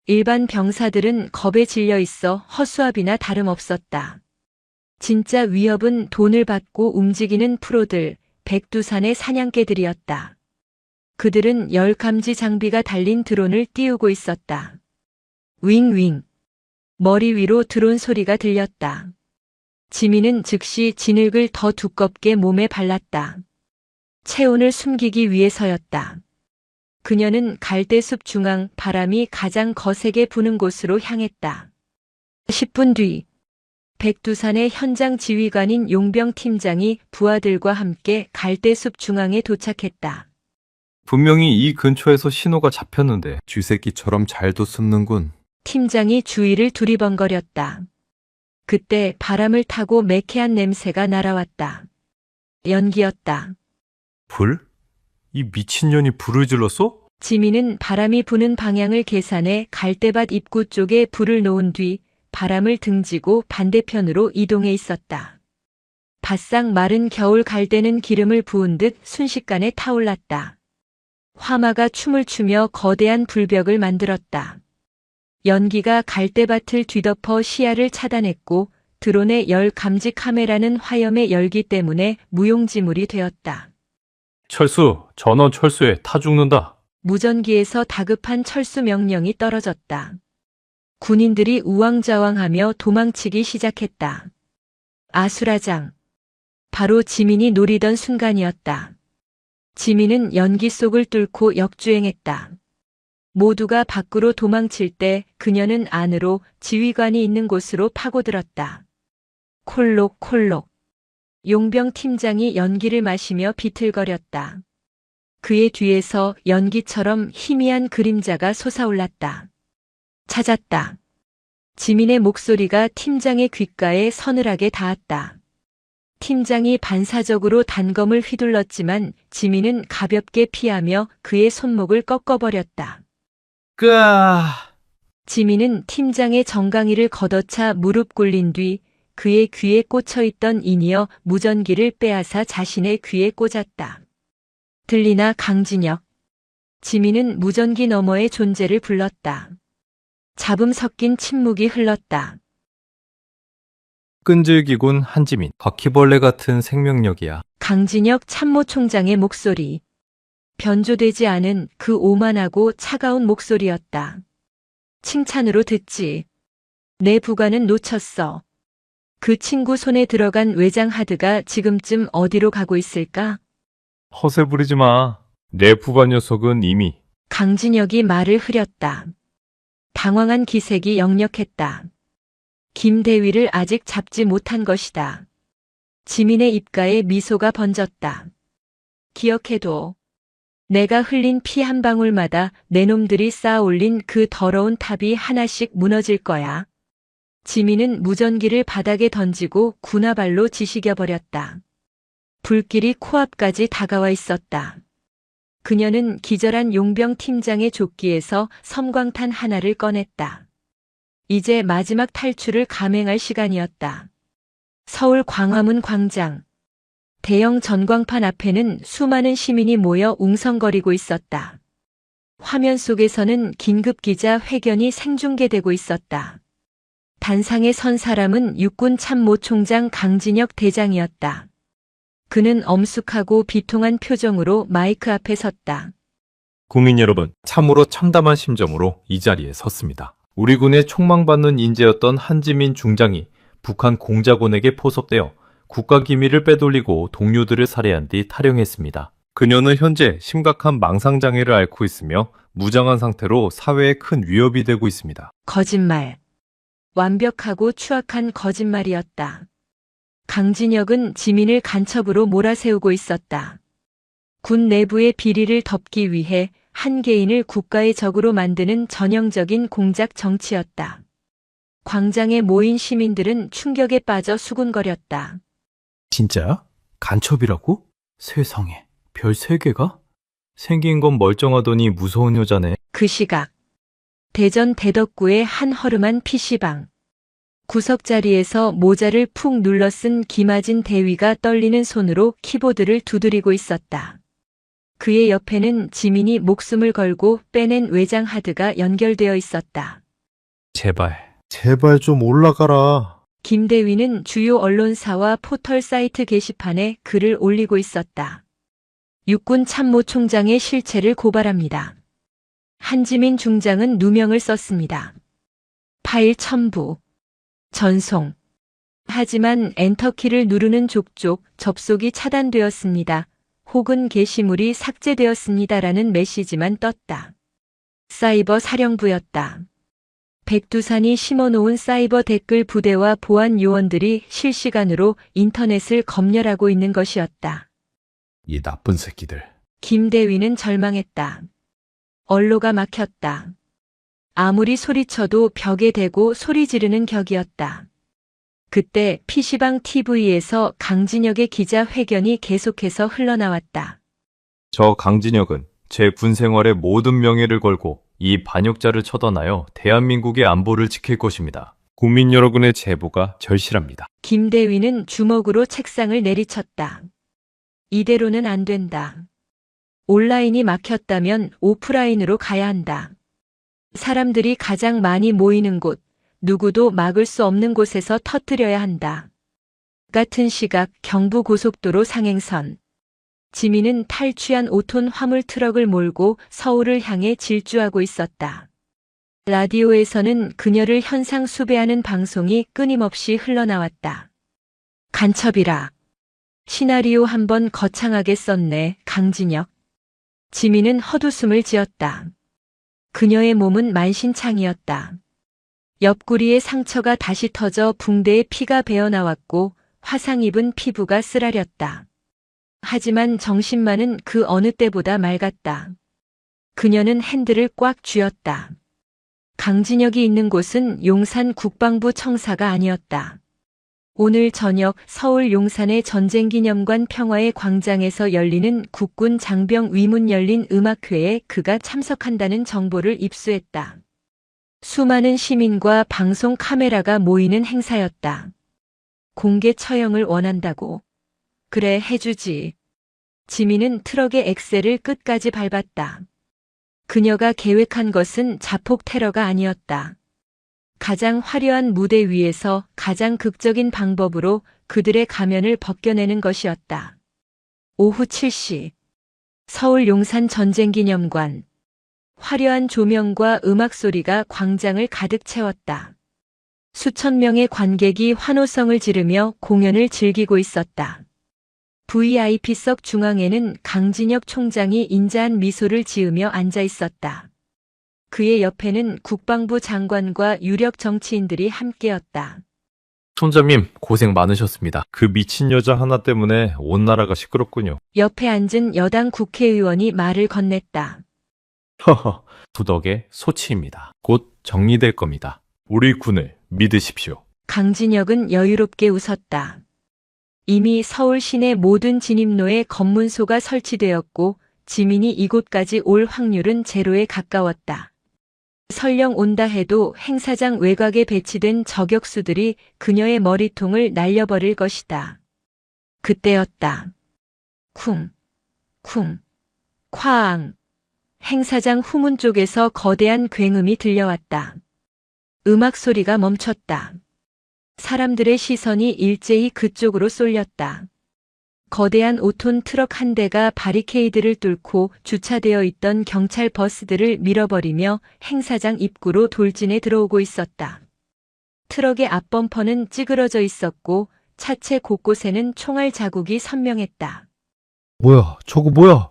일반 병사들은 겁에 질려 있어 허수아비나 다름없었다. 진짜 위협은 돈을 받고 움직이는 프로들, 백두산의 사냥개들이었다. 그들은 열감지 장비가 달린 드론을 띄우고 있었다. 윙윙. 머리 위로 드론 소리가 들렸다. 지민은 즉시 진흙을 더 두껍게 몸에 발랐다. 체온을 숨기기 위해서였다. 그녀는 갈대숲 중앙 바람이 가장 거세게 부는 곳으로 향했다. 10분 뒤, 백두산의 현장 지휘관인 용병 팀장이 부하들과 함께 갈대숲 중앙에 도착했다. 분명히 이 근처에서 신호가 잡혔는데 쥐새끼처럼 잘도 숨는군. 팀장이 주위를 두리번거렸다. 그때 바람을 타고 매캐한 냄새가 날아왔다. 연기였다. 불? 이 미친년이 불을 질렀어? 지민은 바람이 부는 방향을 계산해 갈대밭 입구 쪽에 불을 놓은 뒤 바람을 등지고 반대편으로 이동해 있었다. 바싹 마른 겨울 갈대는 기름을 부은 듯 순식간에 타올랐다. 화마가 춤을 추며 거대한 불벽을 만들었다. 연기가 갈대밭을 뒤덮어 시야를 차단했고 드론의 열 감지 카메라는 화염의 열기 때문에 무용지물이 되었다. 철수, 전원 철수해. 타 죽는다. 무전기에서 다급한 철수 명령이 떨어졌다. 군인들이 우왕좌왕하며 도망치기 시작했다. 아수라장. 바로 지민이 노리던 순간이었다. 지민은 연기 속을 뚫고 역주행했다. 모두가 밖으로 도망칠 때 그녀는 안으로 지휘관이 있는 곳으로 파고들었다. 콜록콜록. 용병 팀장이 연기를 마시며 비틀거렸다. 그의 뒤에서 연기처럼 희미한 그림자가 솟아올랐다. 찾았다. 지민의 목소리가 팀장의 귓가에 서늘하게 닿았다. 팀장이 반사적으로 단검을 휘둘렀지만 지민은 가볍게 피하며 그의 손목을 꺾어버렸다. 끄아! 지민은 팀장의 정강이를 걷어차 무릎 꿇린 뒤 그의 귀에 꽂혀있던 인이어 무전기를 빼앗아 자신의 귀에 꽂았다. 들리나 강진혁. 지민은 무전기 너머의 존재를 불렀다. 잡음 섞인 침묵이 흘렀다. 끈질기군 한지민. 바퀴벌레 같은 생명력이야. 강진혁 참모총장의 목소리. 변조되지 않은 그 오만하고 차가운 목소리였다. 칭찬으로 듣지. 내 부관은 놓쳤어. 그 친구 손에 들어간 외장 하드가 지금쯤 어디로 가고 있을까? 허세 부리지 마. 내 부관 녀석은 이미 강진혁이 말을 흐렸다. 당황한 기색이 역력했다. 김대위를 아직 잡지 못한 것이다. 지민의 입가에 미소가 번졌다. 기억해둬. 내가 흘린 피 한 방울마다 내 놈들이 쌓아 올린 그 더러운 탑이 하나씩 무너질 거야. 지민은 무전기를 바닥에 던지고 군화발로 지시겨버렸다. 불길이 코앞까지 다가와 있었다. 그녀는 기절한 용병 팀장의 조끼에서 섬광탄 하나를 꺼냈다. 이제 마지막 탈출을 감행할 시간이었다. 서울 광화문 광장. 대형 전광판 앞에는 수많은 시민이 모여 웅성거리고 있었다. 화면 속에서는 긴급기자 회견이 생중계되고 있었다. 단상에 선 사람은 육군 참모총장 강진혁 대장이었다. 그는 엄숙하고 비통한 표정으로 마이크 앞에 섰다. 국민 여러분, 참으로 참담한 심정으로 이 자리에 섰습니다. 우리 군의 촉망받는 인재였던 한지민 중장이 북한 공작원에게 포섭되어 국가기밀을 빼돌리고 동료들을 살해한 뒤 탈영했습니다. 그녀는 현재 심각한 망상장애를 앓고 있으며 무장한 상태로 사회에 큰 위협이 되고 있습니다. 거짓말. 완벽하고 추악한 거짓말이었다. 강진혁은 지민을 간첩으로 몰아세우고 있었다. 군 내부의 비리를 덮기 위해 한 개인을 국가의 적으로 만드는 전형적인 공작 정치였다. 광장에 모인 시민들은 충격에 빠져 수군거렸다. 진짜야? 간첩이라고? 세상에, 별 3개가? 생긴 건 멀쩡하더니 무서운 여자네. 그 시각 대전 대덕구의 한 허름한 PC방. 구석자리에서 모자를 푹 눌러 쓴 김아진 대위가 떨리는 손으로 키보드를 두드리고 있었다. 그의 옆에는 지민이 목숨을 걸고 빼낸 외장 하드가 연결되어 있었다. 제발 좀 올라가라. 김대위는 주요 언론사와 포털 사이트 게시판에 글을 올리고 있었다. 육군 참모총장의 실체를 고발합니다. 한지민 중장은 누명을 썼습니다. 파일 첨부. 전송. 하지만 엔터키를 누르는 족족 접속이 차단되었습니다. 혹은 게시물이 삭제되었습니다라는 메시지만 떴다. 사이버 사령부였다. 백두산이 심어놓은 사이버 댓글 부대와 보안 요원들이 실시간으로 인터넷을 검열하고 있는 것이었다. 이 나쁜 새끼들. 김대위는 절망했다. 언로가 막혔다. 아무리 소리쳐도 벽에 대고 소리 지르는 격이었다. 그때 PC방 TV에서 강진혁의 기자회견이 계속해서 흘러나왔다. 저 강진혁은 제 군생활의 모든 명예를 걸고 이 반역자를 처단하여 대한민국의 안보를 지킬 것입니다. 국민 여러분의 제보가 절실합니다. 김대위는 주먹으로 책상을 내리쳤다. 이대로는 안 된다. 온라인이 막혔다면 오프라인으로 가야 한다. 사람들이 가장 많이 모이는 곳, 누구도 막을 수 없는 곳에서 터뜨려야 한다. 같은 시각 경부고속도로 상행선. 지민은 탈취한 5톤 화물 트럭을 몰고 서울을 향해 질주하고 있었다. 라디오에서는 그녀를 현상 수배하는 방송이 끊임없이 흘러나왔다. 간첩이라. 시나리오 한번 거창하게 썼네, 강진혁. 지민은 헛웃음을 지었다. 그녀의 몸은 만신창이었다. 옆구리에 상처가 다시 터져 붕대에 피가 배어나왔고 화상 입은 피부가 쓰라렸다. 하지만 정신만은 그 어느 때보다 맑았다. 그녀는 핸들을 꽉 쥐었다. 강진혁이 있는 곳은 용산 국방부 청사가 아니었다. 오늘 저녁 서울 용산의 전쟁기념관 평화의 광장에서 열리는 국군 장병 위문 열린 음악회에 그가 참석한다는 정보를 입수했다. 수많은 시민과 방송 카메라가 모이는 행사였다. 공개 처형을 원한다고. 그래, 해주지. 지민은 트럭의 엑셀을 끝까지 밟았다. 그녀가 계획한 것은 자폭 테러가 아니었다. 가장 화려한 무대 위에서 가장 극적인 방법으로 그들의 가면을 벗겨내는 것이었다. 오후 7시. 서울 용산 전쟁기념관. 화려한 조명과 음악 소리가 광장을 가득 채웠다. 수천 명의 관객이 환호성을 지르며 공연을 즐기고 있었다. VIP석 중앙에는 강진혁 총장이 인자한 미소를 지으며 앉아 있었다. 그의 옆에는 국방부 장관과 유력 정치인들이 함께였다. 총장님, 고생 많으셨습니다. 그 미친 여자 하나 때문에 온 나라가 시끄럽군요. 옆에 앉은 여당 국회의원이 말을 건넸다. 허허, 부덕의 소치입니다. 곧 정리될 겁니다. 우리 군을 믿으십시오. 강진혁은 여유롭게 웃었다. 이미 서울 시내 모든 진입로에 검문소가 설치되었고 지민이 이곳까지 올 확률은 제로에 가까웠다. 설령 온다 해도 행사장 외곽에 배치된 저격수들이 그녀의 머리통을 날려버릴 것이다. 그때였다. 쿵, 쿵, 쾅. 행사장 후문 쪽에서 거대한 굉음이 들려왔다. 음악 소리가 멈췄다. 사람들의 시선이 일제히 그쪽으로 쏠렸다. 거대한 5톤 트럭 한 대가 바리케이드를 뚫고 주차되어 있던 경찰 버스들을 밀어버리며 행사장 입구로 돌진해 들어오고 있었다. 트럭의 앞범퍼는 찌그러져 있었고 차체 곳곳에는 총알 자국이 선명했다. 뭐야, 저거 뭐야?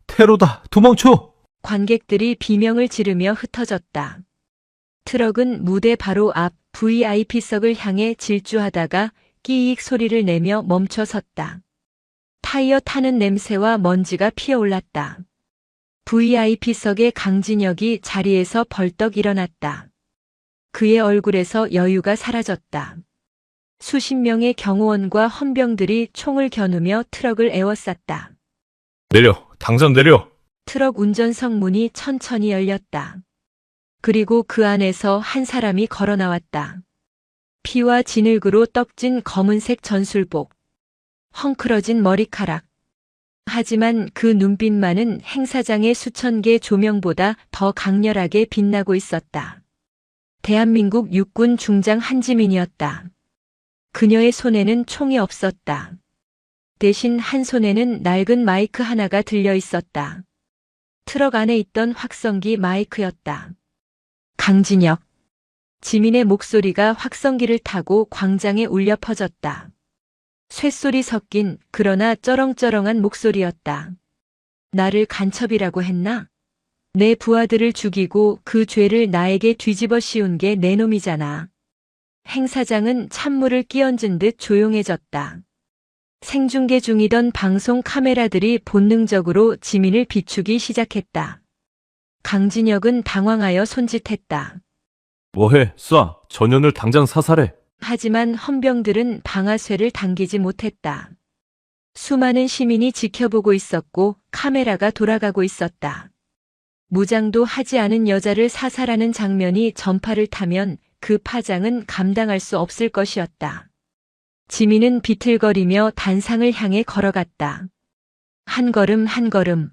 테러다, 도망쳐! 관객들이 비명을 지르며 흩어졌다. 트럭은 무대 바로 앞 VIP석을 향해 질주하다가 끼익 소리를 내며 멈춰 섰다. 타이어 타는 냄새와 먼지가 피어올랐다. VIP석의 강진혁이 자리에서 벌떡 일어났다. 그의 얼굴에서 여유가 사라졌다. 수십 명의 경호원과 헌병들이 총을 겨누며 트럭을 에워쌌다. 내려, 당장 내려! 트럭 운전석 문이 천천히 열렸다. 그리고 그 안에서 한 사람이 걸어 나왔다. 피와 진흙으로 떡진 검은색 전술복. 헝클어진 머리카락. 하지만 그 눈빛만은 행사장의 수천 개 조명보다 더 강렬하게 빛나고 있었다. 대한민국 육군 중장 한지민이었다. 그녀의 손에는 총이 없었다. 대신 한 손에는 낡은 마이크 하나가 들려 있었다. 트럭 안에 있던 확성기 마이크였다. 강진혁. 지민의 목소리가 확성기를 타고 광장에 울려 퍼졌다. 쇳소리 섞인 그러나 쩌렁쩌렁한 목소리였다. 나를 간첩이라고 했나? 내 부하들을 죽이고 그 죄를 나에게 뒤집어 씌운 게 내 놈이잖아. 행사장은 찬물을 끼얹은 듯 조용해졌다. 생중계 중이던 방송 카메라들이 본능적으로 지민을 비추기 시작했다. 강진혁은 당황하여 손짓했다. 뭐해, 쏴. 전현을 당장 사살해. 하지만 헌병들은 방아쇠를 당기지 못했다. 수많은 시민이 지켜보고 있었고 카메라가 돌아가고 있었다. 무장도 하지 않은 여자를 사살하는 장면이 전파를 타면 그 파장은 감당할 수 없을 것이었다. 지민은 비틀거리며 단상을 향해 걸어갔다. 한 걸음 한 걸음.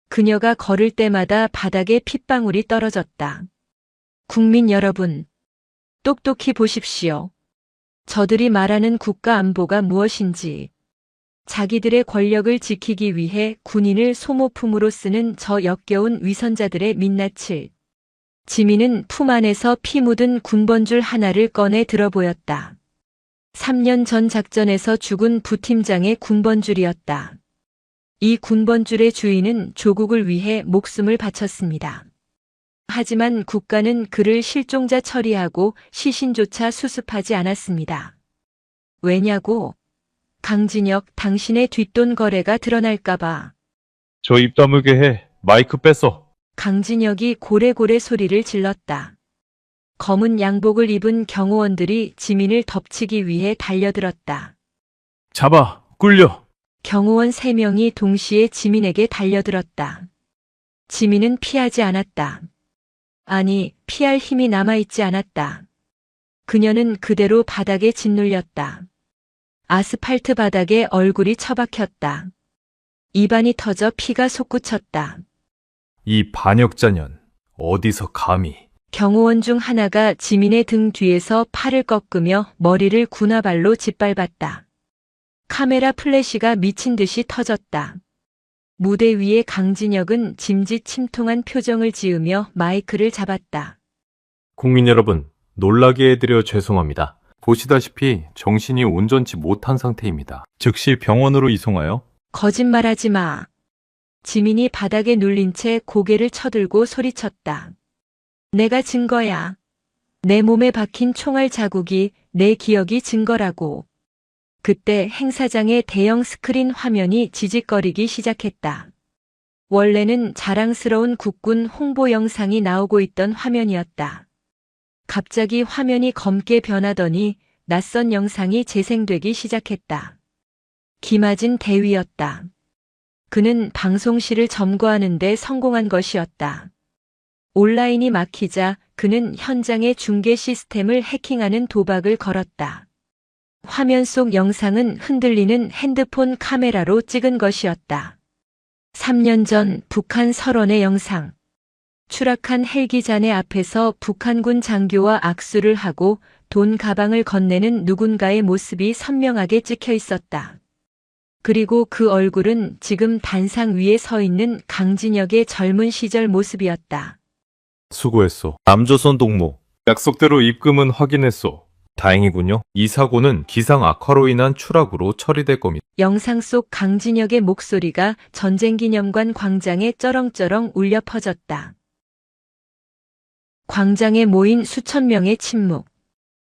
그녀가 걸을 때마다 바닥에 핏방울이 떨어졌다. 국민 여러분, 똑똑히 보십시오. 저들이 말하는 국가 안보가 무엇인지. 자기들의 권력을 지키기 위해 군인을 소모품으로 쓰는 저 역겨운 위선자들의 민낯을. 지민은 품 안에서 피 묻은 군번줄 하나를 꺼내 들어 보였다. 3년 전 작전에서 죽은 부팀장의 군번줄이었다. 이 군번줄의 주인은 조국을 위해 목숨을 바쳤습니다. 하지만 국가는 그를 실종자 처리하고 시신조차 수습하지 않았습니다. 왜냐고? 강진혁, 당신의 뒷돈 거래가 드러날까봐. 저 입 다물게 해. 마이크 뺐어. 강진혁이 고래고래 소리를 질렀다. 검은 양복을 입은 경호원들이 지민을 덮치기 위해 달려들었다. 잡아, 꿀려. 경호원 3명이 동시에 지민에게 달려들었다. 지민은 피하지 않았다. 아니, 피할 힘이 남아있지 않았다. 그녀는 그대로 바닥에 짓눌렸다. 아스팔트 바닥에 얼굴이 처박혔다. 입안이 터져 피가 솟구쳤다. 이 반역자년, 어디서 감히. 경호원 중 하나가 지민의 등 뒤에서 팔을 꺾으며 머리를 군화발로 짓밟았다. 카메라 플래시가 미친 듯이 터졌다. 무대 위에 강진혁은 짐짓침통한 표정을 지으며 마이크를 잡았다. 국민 여러분, 놀라게 해드려 죄송합니다. 보시다시피 정신이 온전치 못한 상태입니다. 즉시 병원으로 이송하여. 거짓말하지 마. 지민이 바닥에 눌린 채 고개를 쳐들고 소리쳤다. 내가 증거야. 내 몸에 박힌 총알 자국이 내 기억이 증거라고. 그때 행사장의 대형 스크린 화면이 지직거리기 시작했다. 원래는 자랑스러운 국군 홍보 영상이 나오고 있던 화면이었다. 갑자기 화면이 검게 변하더니 낯선 영상이 재생되기 시작했다. 김하진 대위였다. 그는 방송실을 점거하는 데 성공한 것이었다. 온라인이 막히자 그는 현장의 중계 시스템을 해킹하는 도박을 걸었다. 화면 속 영상은 흔들리는 핸드폰 카메라로 찍은 것이었다. 3년 전 북한 설원의 영상. 추락한 헬기 잔해 앞에서 북한군 장교와 악수를 하고 돈 가방을 건네는 누군가의 모습이 선명하게 찍혀 있었다. 그리고 그 얼굴은 지금 단상 위에 서 있는 강진혁의 젊은 시절 모습이었다. 수고했소. 남조선 동무. 약속대로 입금은 확인했소. 다행이군요. 이 사고는 기상 악화로 인한 추락으로 처리될 겁니다. 영상 속 강진혁의 목소리가 전쟁기념관 광장에 쩌렁쩌렁 울려 퍼졌다. 광장에 모인 수천 명의 침묵.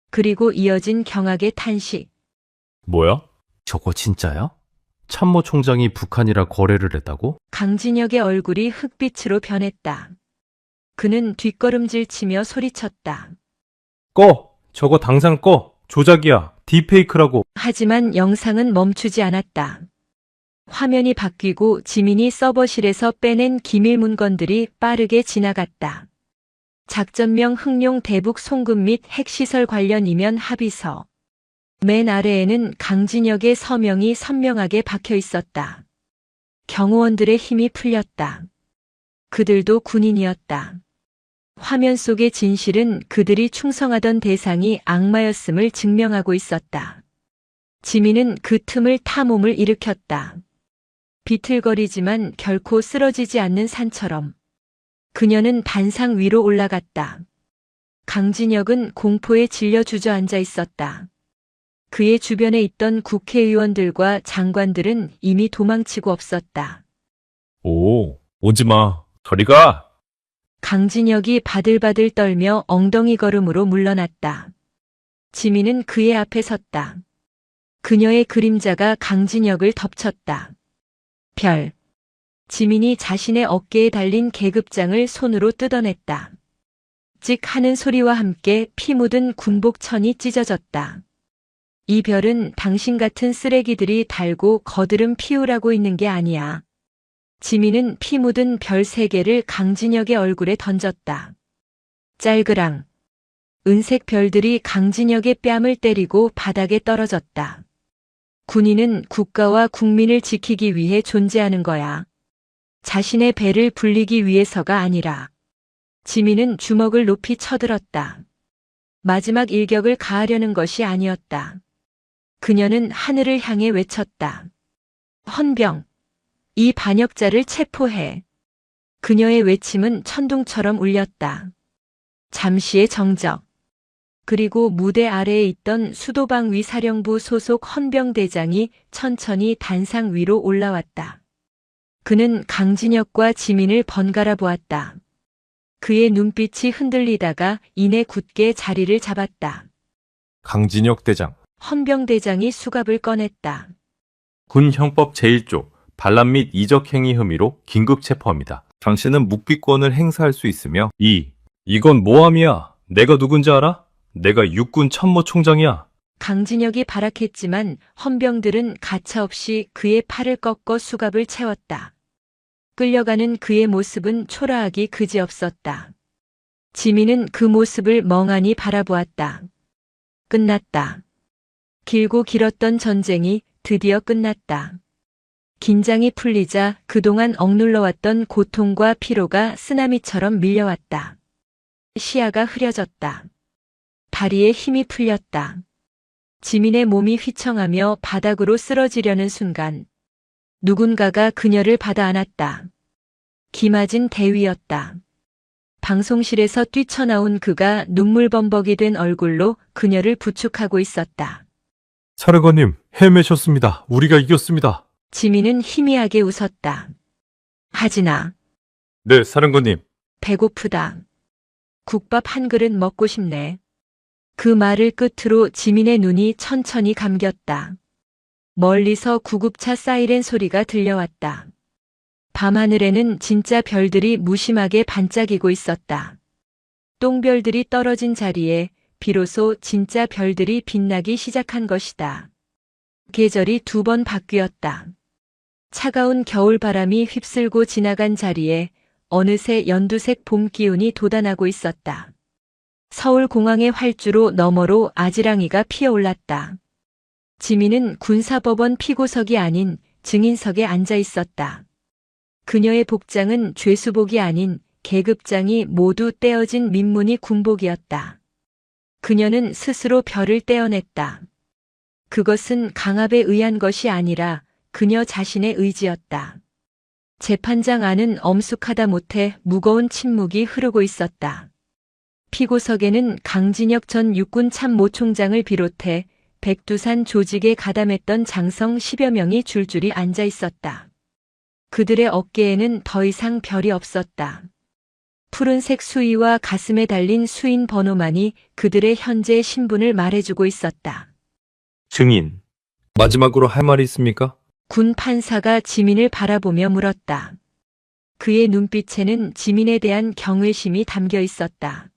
그리고 이어진 경악의 탄식. 뭐야? 저거 진짜야? 참모 총장이 북한이라 거래를 했다고? 강진혁의 얼굴이 흑빛으로 변했다. 그는 뒷걸음질 치며 소리쳤다. 꺼! 저거 당장 꺼! 조작이야! 딥페이크라고! 하지만 영상은 멈추지 않았다. 화면이 바뀌고 지민이 서버실에서 빼낸 기밀 문건들이 빠르게 지나갔다. 작전명 흑룡 대북 송금 및 핵시설 관련 이면 합의서. 맨 아래에는 강진혁의 서명이 선명하게 박혀 있었다. 경호원들의 힘이 풀렸다. 그들도 군인이었다. 화면 속의 진실은 그들이 충성하던 대상이 악마였음을 증명하고 있었다. 지민은 그 틈을 탐험을 일으켰다. 비틀거리지만 결코 쓰러지지 않는 산처럼. 그녀는 단상 위로 올라갔다. 강진혁은 공포에 질려 주저앉아 있었다. 그의 주변에 있던 국회의원들과 장관들은 이미 도망치고 없었다. 오, 오지마. 저리 가! 강진혁이 바들바들 떨며 엉덩이 걸음으로 물러났다. 지민은 그의 앞에 섰다. 그녀의 그림자가 강진혁을 덮쳤다. 별. 지민이 자신의 어깨에 달린 계급장을 손으로 뜯어냈다. 찍 하는 소리와 함께 피 묻은 군복천이 찢어졌다. 이 별은 당신 같은 쓰레기들이 달고 거드름 피우라고 있는 게 아니야. 지민은 피 묻은 별 3개를 강진혁의 얼굴에 던졌다. 짤그랑. 은색 별들이 강진혁의 뺨을 때리고 바닥에 떨어졌다. 군인은 국가와 국민을 지키기 위해 존재하는 거야. 자신의 배를 불리기 위해서가 아니라. 지민은 주먹을 높이 쳐들었다. 마지막 일격을 가하려는 것이 아니었다. 그녀는 하늘을 향해 외쳤다. 헌병. 이 반역자를 체포해. 그녀의 외침은 천둥처럼 울렸다. 잠시의 정적. 그리고 무대 아래에 있던 수도방위 사령부 소속 헌병대장이 천천히 단상 위로 올라왔다. 그는 강진혁과 지민을 번갈아 보았다. 그의 눈빛이 흔들리다가 이내 굳게 자리를 잡았다. 강진혁 대장. 헌병대장이 수갑을 꺼냈다. 군 형법 제1조 반란 및 이적 행위 혐의로 긴급 체포합니다. 당신은 묵비권을 행사할 수 있으며 이건 모함이야. 내가 누군지 알아? 내가 육군 참모 총장이야. 강진혁이 발악했지만 헌병들은 가차없이 그의 팔을 꺾어 수갑을 채웠다. 끌려가는 그의 모습은 초라하기 그지없었다. 지민은 그 모습을 멍하니 바라보았다. 끝났다. 길고 길었던 전쟁이 드디어 끝났다. 긴장이 풀리자 그동안 억눌러왔던 고통과 피로가 쓰나미처럼 밀려왔다. 시야가 흐려졌다. 다리에 힘이 풀렸다. 지민의 몸이 휘청하며 바닥으로 쓰러지려는 순간 누군가가 그녀를 받아 안았다. 기맞은 대위였다. 방송실에서 뛰쳐나온 그가 눈물범벅이 된 얼굴로 그녀를 부축하고 있었다. 사령관님, 헤매셨습니다. 우리가 이겼습니다. 지민은 희미하게 웃었다. 하진아, 네, 사령관님. 배고프다. 국밥 한 그릇 먹고 싶네. 그 말을 끝으로 지민의 눈이 천천히 감겼다. 멀리서 구급차 사이렌 소리가 들려왔다. 밤하늘에는 진짜 별들이 무심하게 반짝이고 있었다. 똥별들이 떨어진 자리에 비로소 진짜 별들이 빛나기 시작한 것이다. 계절이 2번 바뀌었다. 차가운 겨울바람이 휩쓸고 지나간 자리에 어느새 연두색 봄 기운이 돋아나고 있었다. 서울공항의 활주로 너머로 아지랑이가 피어올랐다. 지민은 군사법원 피고석이 아닌 증인석에 앉아 있었다. 그녀의 복장은 죄수복이 아닌 계급장이 모두 떼어진 민무늬 군복이었다. 그녀는 스스로 별을 떼어냈다. 그것은 강압에 의한 것이 아니라 그녀 자신의 의지였다. 재판장 안은 엄숙하다 못해 무거운 침묵이 흐르고 있었다. 피고석에는 강진혁 전 육군 참모총장을 비롯해 백두산 조직에 가담했던 장성 10여 명이 줄줄이 앉아 있었다. 그들의 어깨에는 더 이상 별이 없었다. 푸른색 수의와 가슴에 달린 수인 번호만이 그들의 현재 신분을 말해주고 있었다. 증인, 마지막으로 할 말이 있습니까? 군 판사가 지민을 바라보며 물었다. 그의 눈빛에는 지민에 대한 경외심이 담겨 있었다.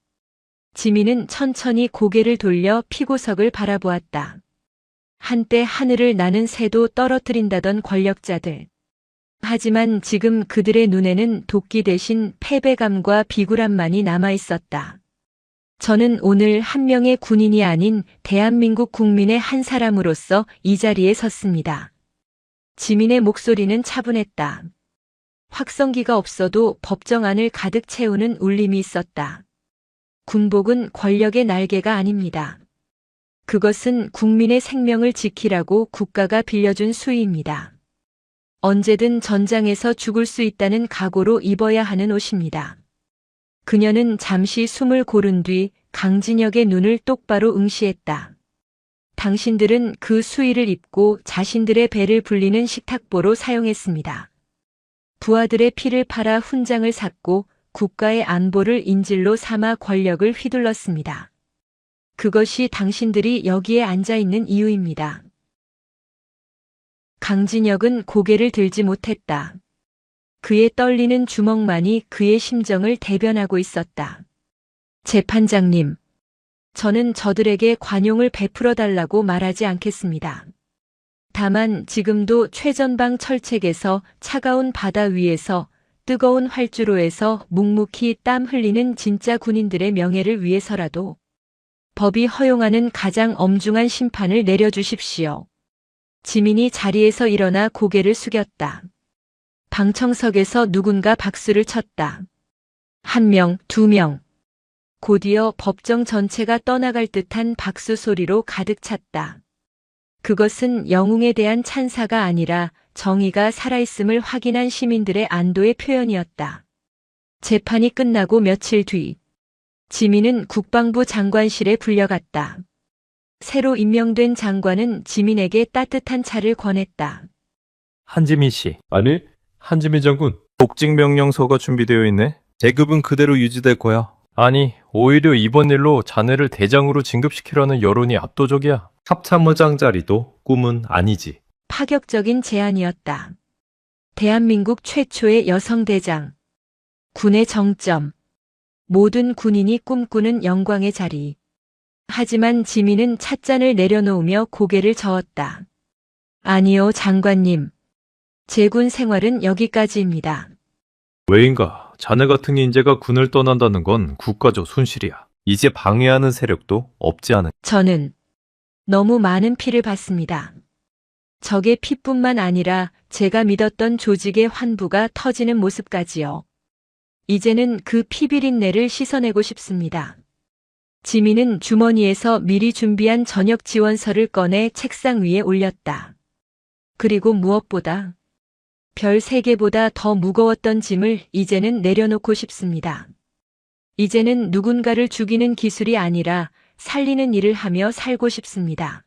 지민은 천천히 고개를 돌려 피고석을 바라보았다. 한때 하늘을 나는 새도 떨어뜨린다던 권력자들. 하지만 지금 그들의 눈에는 도끼 대신 패배감과 비굴함만이 남아 있었다. 저는 오늘 한 명의 군인이 아닌 대한민국 국민의 한 사람으로서 이 자리에 섰습니다. 지민의 목소리는 차분했다. 확성기가 없어도 법정 안을 가득 채우는 울림이 있었다. 군복은 권력의 날개가 아닙니다. 그것은 국민의 생명을 지키라고 국가가 빌려준 수의입니다. 언제든 전장에서 죽을 수 있다는 각오로 입어야 하는 옷입니다. 그녀는 잠시 숨을 고른 뒤 강진혁의 눈을 똑바로 응시했다. 당신들은 그 수의를 입고 자신들의 배를 불리는 식탁보로 사용했습니다. 부하들의 피를 팔아 훈장을 샀고 국가의 안보를 인질로 삼아 권력을 휘둘렀습니다. 그것이 당신들이 여기에 앉아 있는 이유입니다. 강진혁은 고개를 들지 못했다. 그의 떨리는 주먹만이 그의 심정을 대변하고 있었다. 재판장님, 저는 저들에게 관용을 베풀어 달라고 말하지 않겠습니다. 다만 지금도 최전방 철책에서 차가운 바다 위에서 뜨거운 활주로에서 묵묵히 땀 흘리는 진짜 군인들의 명예를 위해서라도 법이 허용하는 가장 엄중한 심판을 내려주십시오. 지민이 자리에서 일어나 고개를 숙였다. 방청석에서 누군가 박수를 쳤다. 1명, 2명. 곧이어 법정 전체가 떠나갈 듯한 박수 소리로 가득 찼다. 그것은 영웅에 대한 찬사가 아니라 정의가 살아있음을 확인한 시민들의 안도의 표현이었다. 재판이 끝나고 며칠 뒤, 지민은 국방부 장관실에 불려갔다. 새로 임명된 장관은 지민에게 따뜻한 차를 권했다. 한지민 씨. 아니, 한지민 장군. 복직 명령서가 준비되어 있네. 계급은 그대로 유지될 거야. 아니, 오히려 이번 일로 자네를 대장으로 진급시키려는 여론이 압도적이야. 합참의장 자리도 꿈은 아니지. 파격적인 제안이었다. 대한민국 최초의 여성 대장. 군의 정점. 모든 군인이 꿈꾸는 영광의 자리. 하지만 지민은 찻잔을 내려놓으며 고개를 저었다. 아니요, 장관님. 제 군 생활은 여기까지입니다. 왜인가? 자네 같은 인재가 군을 떠난다는 건 국가적 손실이야. 이제 방해하는 세력도 없지 않은. 저는 너무 많은 피를 봤습니다. 적의 피뿐만 아니라 제가 믿었던 조직의 환부가 터지는 모습까지요. 이제는 그 피비린내를 씻어내고 싶습니다. 지민은 주머니에서 미리 준비한 저녁 지원서를 꺼내 책상 위에 올렸다. 그리고 무엇보다 별 3개보다 더 무거웠던 짐을 이제는 내려놓고 싶습니다. 이제는 누군가를 죽이는 기술이 아니라 살리는 일을 하며 살고 싶습니다.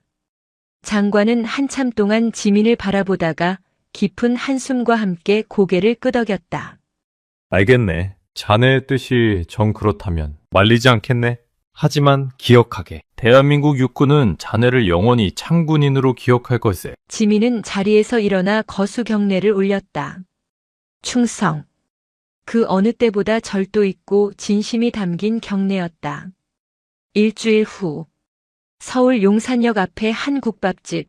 장관은 한참 동안 지민을 바라보다가 깊은 한숨과 함께 고개를 끄덕였다. 알겠네. 자네의 뜻이 정 그렇다면 말리지 않겠네. 하지만 기억하게. 대한민국 육군은 자네를 영원히 창군인으로 기억할 것세. 지민은 자리에서 일어나 거수 경례를 올렸다. 충성. 그 어느 때보다 절도 있고 진심이 담긴 경례였다. 일주일 후 서울 용산역 앞에 한 국밥집.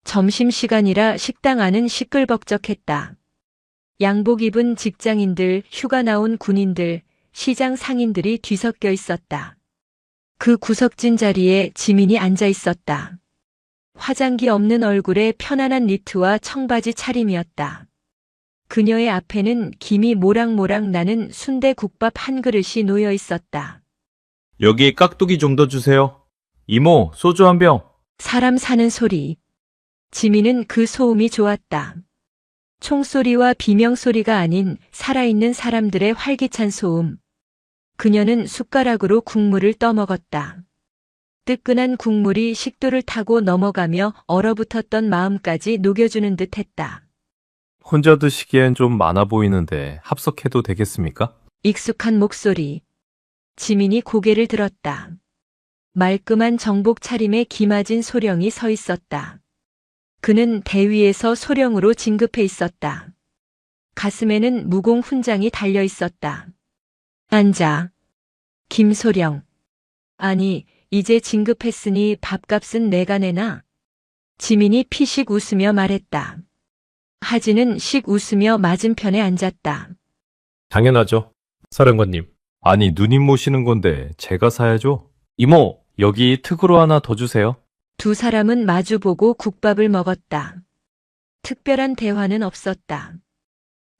점심시간이라 식당 안은 시끌벅적했다. 양복 입은 직장인들, 휴가 나온 군인들, 시장 상인들이 뒤섞여 있었다. 그 구석진 자리에 지민이 앉아 있었다. 화장기 없는 얼굴에 편안한 니트와 청바지 차림이었다. 그녀의 앞에는 김이 모락모락 나는 순대국밥 한 그릇이 놓여 있었다. 여기 깍두기 좀 더 주세요. 이모, 소주 한 병. 사람 사는 소리. 지민은 그 소음이 좋았다. 총소리와 비명소리가 아닌 살아있는 사람들의 활기찬 소음. 그녀는 숟가락으로 국물을 떠먹었다. 뜨끈한 국물이 식도를 타고 넘어가며 얼어붙었던 마음까지 녹여주는 듯 했다. 혼자 드시기엔 좀 많아 보이는데 합석해도 되겠습니까? 익숙한 목소리. 지민이 고개를 들었다. 말끔한 정복 차림에 기마진 소령이 서 있었다. 그는 대위에서 소령으로 진급해 있었다. 가슴에는 무공 훈장이 달려 있었다. 앉아. 김소령. 아니, 이제 진급했으니 밥값은 내가 내나? 지민이 피식 웃으며 말했다. 하진은 씩 웃으며 맞은편에 앉았다. 당연하죠. 사령관님. 아니, 누님 모시는 건데 제가 사야죠. 이모, 여기 특으로 하나 더 주세요. 두 사람은 마주보고 국밥을 먹었다. 특별한 대화는 없었다.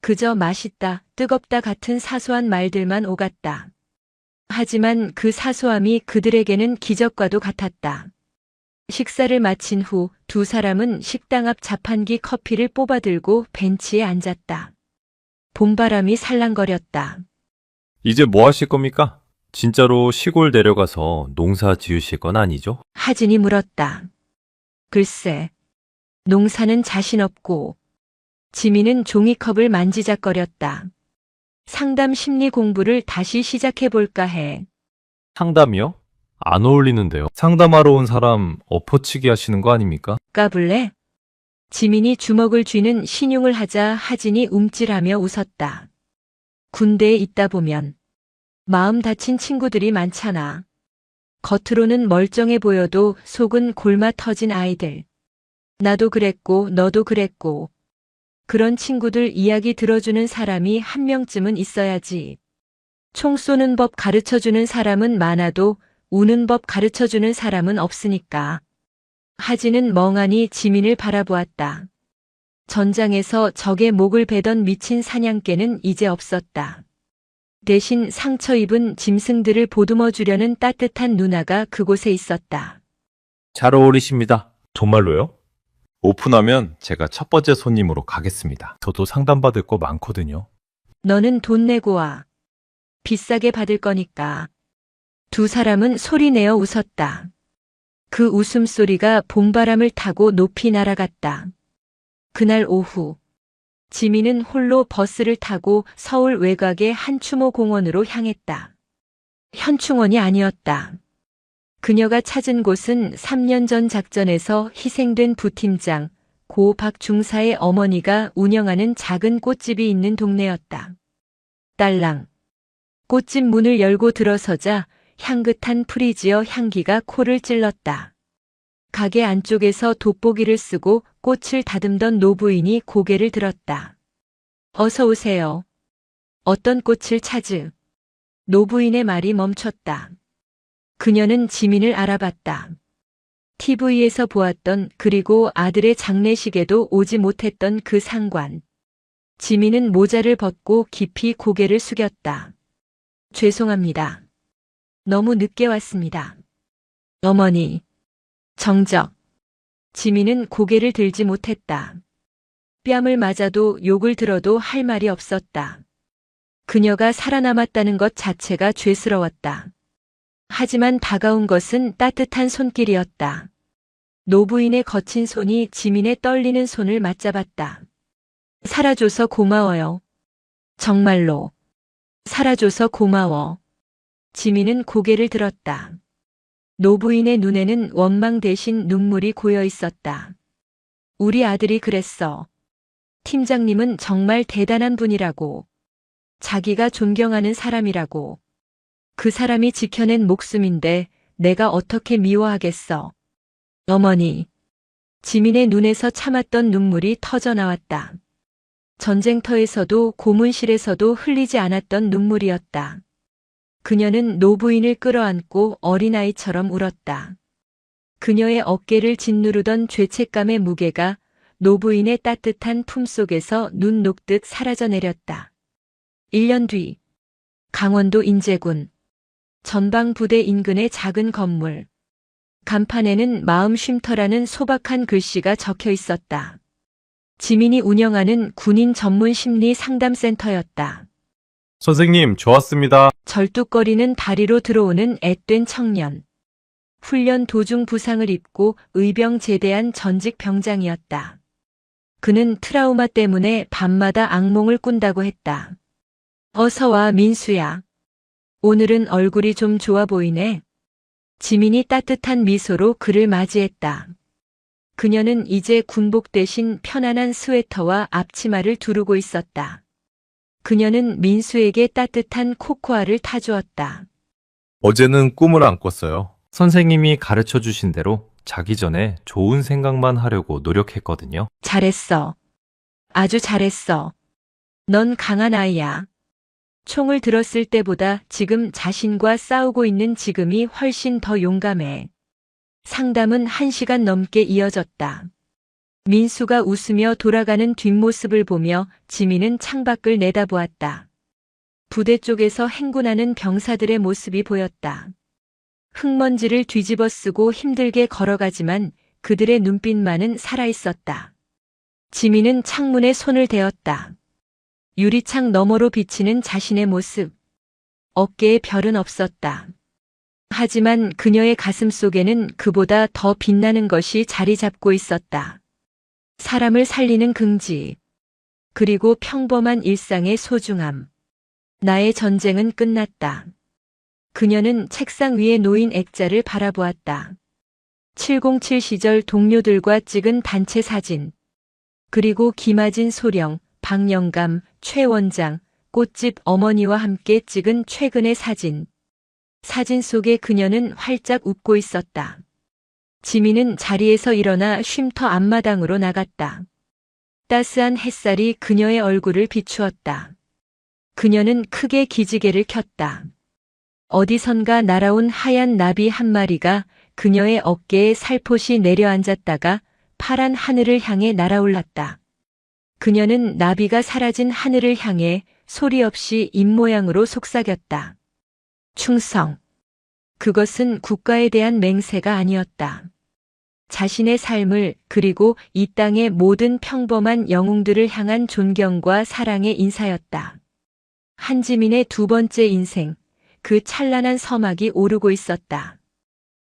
그저 맛있다, 뜨겁다 같은 사소한 말들만 오갔다. 하지만 그 사소함이 그들에게는 기적과도 같았다. 식사를 마친 후 두 사람은 식당 앞 자판기 커피를 뽑아들고 벤치에 앉았다. 봄바람이 살랑거렸다. 이제 뭐 하실 겁니까? 진짜로 시골 내려가서 농사 지으실 건 아니죠? 하진이 물었다. 글쎄, 농사는 자신 없고. 지민은 종이컵을 만지작거렸다. 상담 심리 공부를 다시 시작해볼까 해. 상담이요? 안 어울리는데요. 상담하러 온 사람 엎어치기 하시는 거 아닙니까? 까불래? 지민이 주먹을 쥐는 신용을 하자 하진이 움찔하며 웃었다. 군대에 있다 보면 마음 다친 친구들이 많잖아. 겉으로는 멀쩡해 보여도 속은 골마 터진 아이들. 나도 그랬고 너도 그랬고. 그런 친구들 이야기 들어주는 사람이 한 명쯤은 있어야지. 총 쏘는 법 가르쳐주는 사람은 많아도 우는 법 가르쳐주는 사람은 없으니까. 하진은 멍하니 지민을 바라보았다. 전장에서 적의 목을 베던 미친 사냥개는 이제 없었다. 대신 상처 입은 짐승들을 보듬어 주려는 따뜻한 누나가 그곳에 있었다. 잘 어울리십니다. 정말로요? 오픈하면 제가 첫 번째 손님으로 가겠습니다. 저도 상담받을 거 많거든요. 너는 돈 내고 와. 비싸게 받을 거니까. 두 사람은 소리내어 웃었다. 그 웃음소리가 봄바람을 타고 높이 날아갔다. 그날 오후, 지민은 홀로 버스를 타고 서울 외곽의 한추모 공원으로 향했다. 현충원이 아니었다. 그녀가 찾은 곳은 3년 전 작전에서 희생된 부팀장 고 박중사의 어머니가 운영하는 작은 꽃집이 있는 동네였다. 딸랑. 꽃집 문을 열고 들어서자 향긋한 프리지어 향기가 코를 찔렀다. 가게 안쪽에서 돋보기를 쓰고 꽃을 다듬던 노부인이 고개를 들었다. 어서 오세요. 어떤 꽃을 찾으? 노부인의 말이 멈췄다. 그녀는 지민을 알아봤다. TV에서 보았던 그리고 아들의 장례식에도 오지 못했던 그 상관. 지민은 모자를 벗고 깊이 고개를 숙였다. 죄송합니다. 너무 늦게 왔습니다. 어머니. 정적. 지민은 고개를 들지 못했다. 뺨을 맞아도 욕을 들어도 할 말이 없었다. 그녀가 살아남았다는 것 자체가 죄스러웠다. 하지만 다가온 것은 따뜻한 손길이었다. 노부인의 거친 손이 지민의 떨리는 손을 맞잡았다. 살아줘서 고마워요. 정말로. 살아줘서 고마워. 지민은 고개를 들었다. 노부인의 눈에는 원망 대신 눈물이 고여 있었다. 우리 아들이 그랬어. 팀장님은 정말 대단한 분이라고. 자기가 존경하는 사람이라고. 그 사람이 지켜낸 목숨인데 내가 어떻게 미워하겠어. 어머니. 지민의 눈에서 참았던 눈물이 터져 나왔다. 전쟁터에서도 고문실에서도 흘리지 않았던 눈물이었다. 그녀는 노부인을 끌어안고 어린아이처럼 울었다. 그녀의 어깨를 짓누르던 죄책감의 무게가 노부인의 따뜻한 품속에서 눈 녹듯 사라져 내렸다. 1년 뒤, 강원도 인제군. 전방부대 인근의 작은 건물. 간판에는 마음 쉼터라는 소박한 글씨가 적혀 있었다. 지민이 운영하는 군인 전문 심리 상담센터였다. 선생님, 좋았습니다. 절뚝거리는 다리로 들어오는 앳된 청년. 훈련 도중 부상을 입고 의병 제대한 전직 병장이었다. 그는 트라우마 때문에 밤마다 악몽을 꾼다고 했다. 어서 와, 민수야. 오늘은 얼굴이 좀 좋아 보이네. 지민이 따뜻한 미소로 그를 맞이했다. 그녀는 이제 군복 대신 편안한 스웨터와 앞치마를 두르고 있었다. 그녀는 민수에게 따뜻한 코코아를 타주었다. 어제는 꿈을 안 꿨어요. 선생님이 가르쳐 주신 대로 자기 전에 좋은 생각만 하려고 노력했거든요. 잘했어. 아주 잘했어. 넌 강한 아이야. 총을 들었을 때보다 지금 자신과 싸우고 있는 지금이 훨씬 더 용감해. 상담은 1시간 넘게 이어졌다. 민수가 웃으며 돌아가는 뒷모습을 보며 지민은 창밖을 내다보았다. 부대 쪽에서 행군하는 병사들의 모습이 보였다. 흙먼지를 뒤집어 쓰고 힘들게 걸어가지만 그들의 눈빛만은 살아있었다. 지민은 창문에 손을 대었다. 유리창 너머로 비치는 자신의 모습. 어깨에 별은 없었다. 하지만 그녀의 가슴 속에는 그보다 더 빛나는 것이 자리 잡고 있었다. 사람을 살리는 긍지. 그리고 평범한 일상의 소중함. 나의 전쟁은 끝났다. 그녀는 책상 위에 놓인 액자를 바라보았다. 707 시절 동료들과 찍은 단체 사진. 그리고 김아진 소령, 박영감, 최 원장, 꽃집 어머니와 함께 찍은 최근의 사진. 사진 속에 그녀는 활짝 웃고 있었다. 지민은 자리에서 일어나 쉼터 앞마당으로 나갔다. 따스한 햇살이 그녀의 얼굴을 비추었다. 그녀는 크게 기지개를 켰다. 어디선가 날아온 하얀 나비 한 마리가 그녀의 어깨에 살포시 내려앉았다가 파란 하늘을 향해 날아올랐다. 그녀는 나비가 사라진 하늘을 향해 소리 없이 입모양으로 속삭였다. 충성. 그것은 국가에 대한 맹세가 아니었다. 자신의 삶을 그리고 이 땅의 모든 평범한 영웅들을 향한 존경과 사랑의 인사였다. 한지민의 두 번째 인생, 그 찬란한 서막이 오르고 있었다.